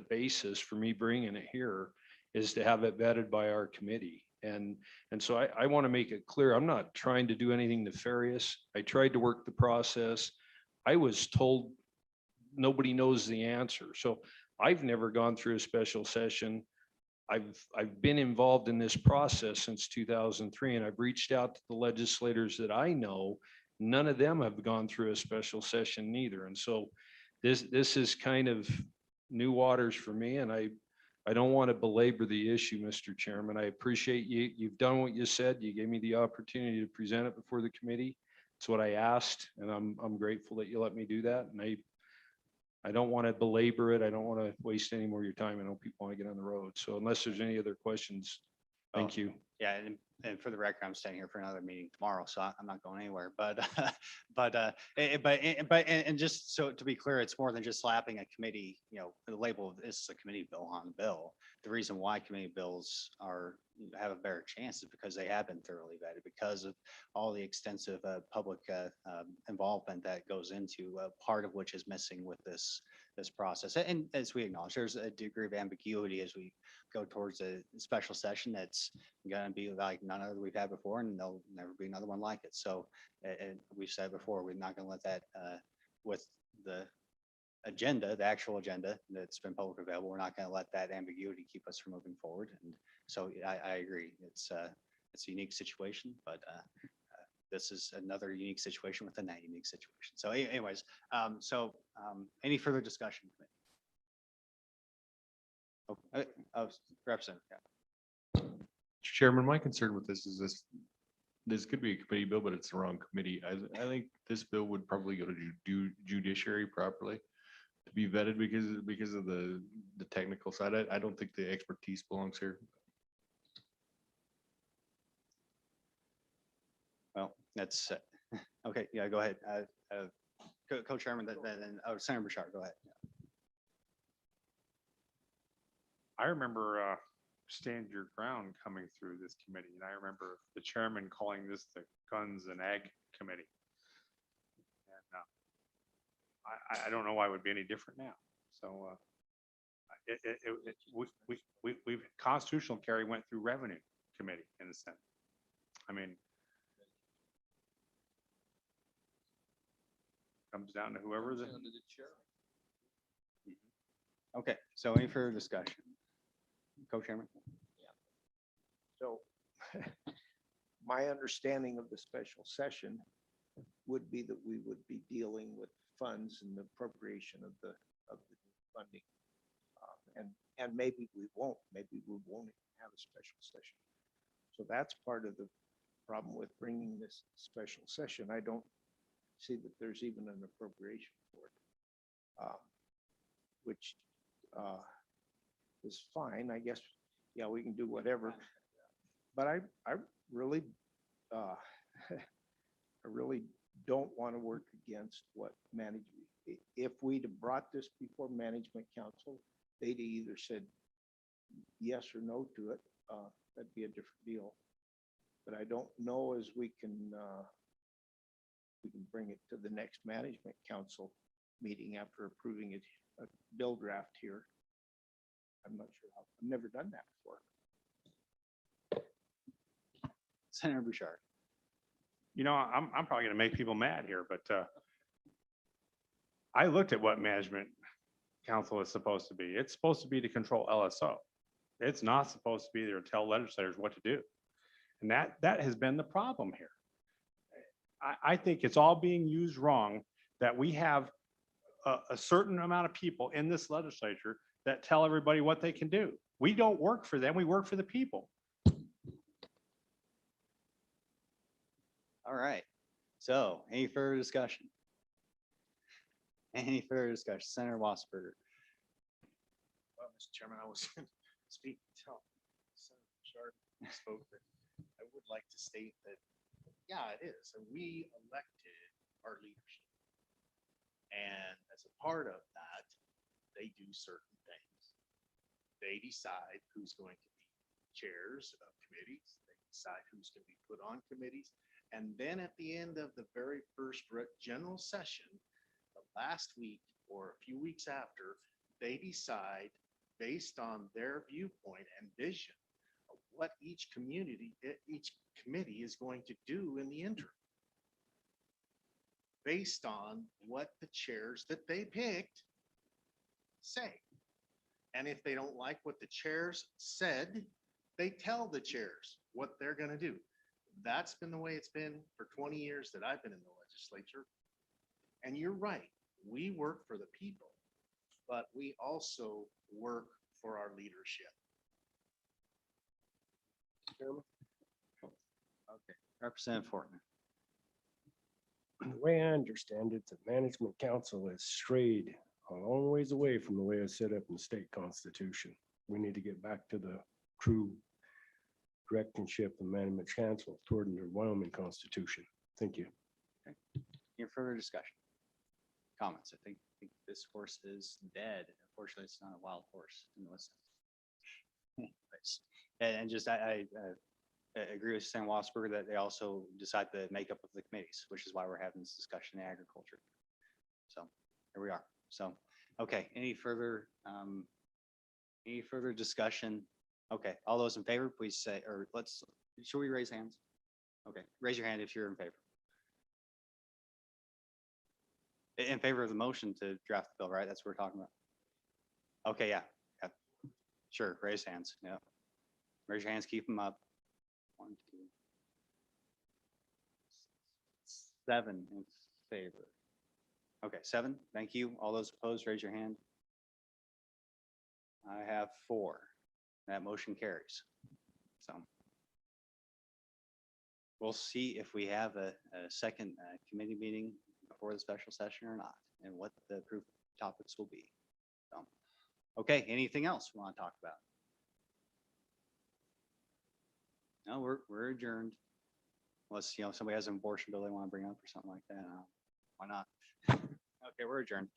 basis for me bringing it here is to have it vetted by our committee. And so I want to make it clear, I'm not trying to do anything nefarious. I tried to work the process. I was told nobody knows the answer. So I've never gone through a special session. I've been involved in this process since 2003, and I've reached out to the legislators that I know. None of them have gone through a special session neither. And so this is kind of new waters for me, and I don't want to belabor the issue, Mr. Chairman. I appreciate you. You've done what you said. You gave me the opportunity to present it before the committee. It's what I asked, and I'm grateful that you let me do that. And I don't want to belabor it. I don't want to waste any more of your time. I know people want to get on the road. So unless there's any other questions, thank you. Yeah, and and for the record, I'm staying here for another meeting tomorrow, so I'm not going anywhere, but, and just so to be clear, it's more than just slapping a committee, the label of this is a committee bill on the bill. The reason why committee bills have a better chance is because they have been thoroughly vetted, because of all the extensive public involvement that goes into part of which is missing with this process. And as we acknowledge, there's a degree of ambiguity as we go towards a special session that's going to be like none other we've had before, and there'll never be another one like it. So, and we've said before, we're not going to let that with the agenda, the actual agenda that's been publicly available, we're not going to let that ambiguity keep us from moving forward. And so I agree. It's a unique situation, but this is another unique situation within that unique situation. So anyways, any further discussion? Representative. Chairman, my concern with this is this could be a committee bill, but it's the wrong committee. I think this bill would probably go to judiciary properly to be vetted because of the technical side. I don't think the expertise belongs here. Well, that's okay. Yeah, go ahead. Co-chairman, then Senator Bouchard, go ahead. I remember Stand Your Ground coming through this committee, and I remember the chairman calling this the Guns and Ag Committee. And I don't know why it would be any different now. So we've constitutional carry went through Revenue Committee in the Senate. I mean, comes down to whoever the chair. Okay, so any further discussion? Co-chairman? So my understanding of the special session would be that we would be dealing with funds and the appropriation of the funding. And maybe we won't even have a special session. So that's part of the problem with bringing this special session. I don't see that there's even an appropriation for it, which is fine, I guess. Yeah, we can do whatever, but I really, I really don't want to work against what management. If we'd have brought this before management council, they'd either said yes or no to it. That'd be a different deal. But I don't know as we can bring it to the next management council meeting after approving it, a bill draft here. I'm not sure how, I've never done that before. Senator Bouchard. I'm probably going to make people mad here, but I looked at what management council is supposed to be. It's supposed to be to control LSO. It's not supposed to be there to tell legislators what to do. And that has been the problem here. I think it's all being used wrong, that we have a certain amount of people in this legislature that tell everybody what they can do. We don't work for them, we work for the people. All right. So any further discussion? Any further discussion? Senator Wasberger. Well, Mr. Chairman, I was speaking until Senator Bouchard spoke, but I would like to state that, yeah, it is. And we elected our leadership. And as a part of that, they do certain things. They decide who's going to be chairs of committees. They decide who's going to be put on committees. And then at the end of the very first general session, the last week or a few weeks after, they decide based on their viewpoint and vision of what each committee is going to do in the interim, based on what the chairs that they picked say. And if they don't like what the chairs said, they tell the chairs what they're going to do. That's been the way it's been for 20 years that I've been in the legislature. And you're right, we work for the people, but we also work for our leadership. Okay, Representative Fortner. The way I understand it, the management council has strayed a long ways away from the way it's set up in the state constitution. We need to get back to the true directorship and management chancellor toward the Wyoming Constitution. Thank you. Any further discussion? Comments? I think this horse is dead. Unfortunately, it's not a wild horse in the sense. Anyways, and just I agree with Sam Wasberger that they also decide the makeup of the committees, which is why we're having this discussion in agriculture. So here we are. So, okay, any further discussion? Okay, all those in favor, please say, or should we raise hands? Okay, raise your hand if you're in favor. In favor of the motion to draft the bill, right? That's what we're talking about. Okay, yeah. Sure, raise hands. Yeah. Raise your hands, keep them up. 1, 2, 7 in favor. Okay, 7. Thank you. All those opposed, raise your hand. I have 4. That motion carries. So we'll see if we have a second committee meeting before the special session or not, and what the approved topics will be. So, okay, anything else we want to talk about? No, we're adjourned. Unless, somebody has an abortion bill they want to bring up or something like that. Why not? Okay, we're adjourned.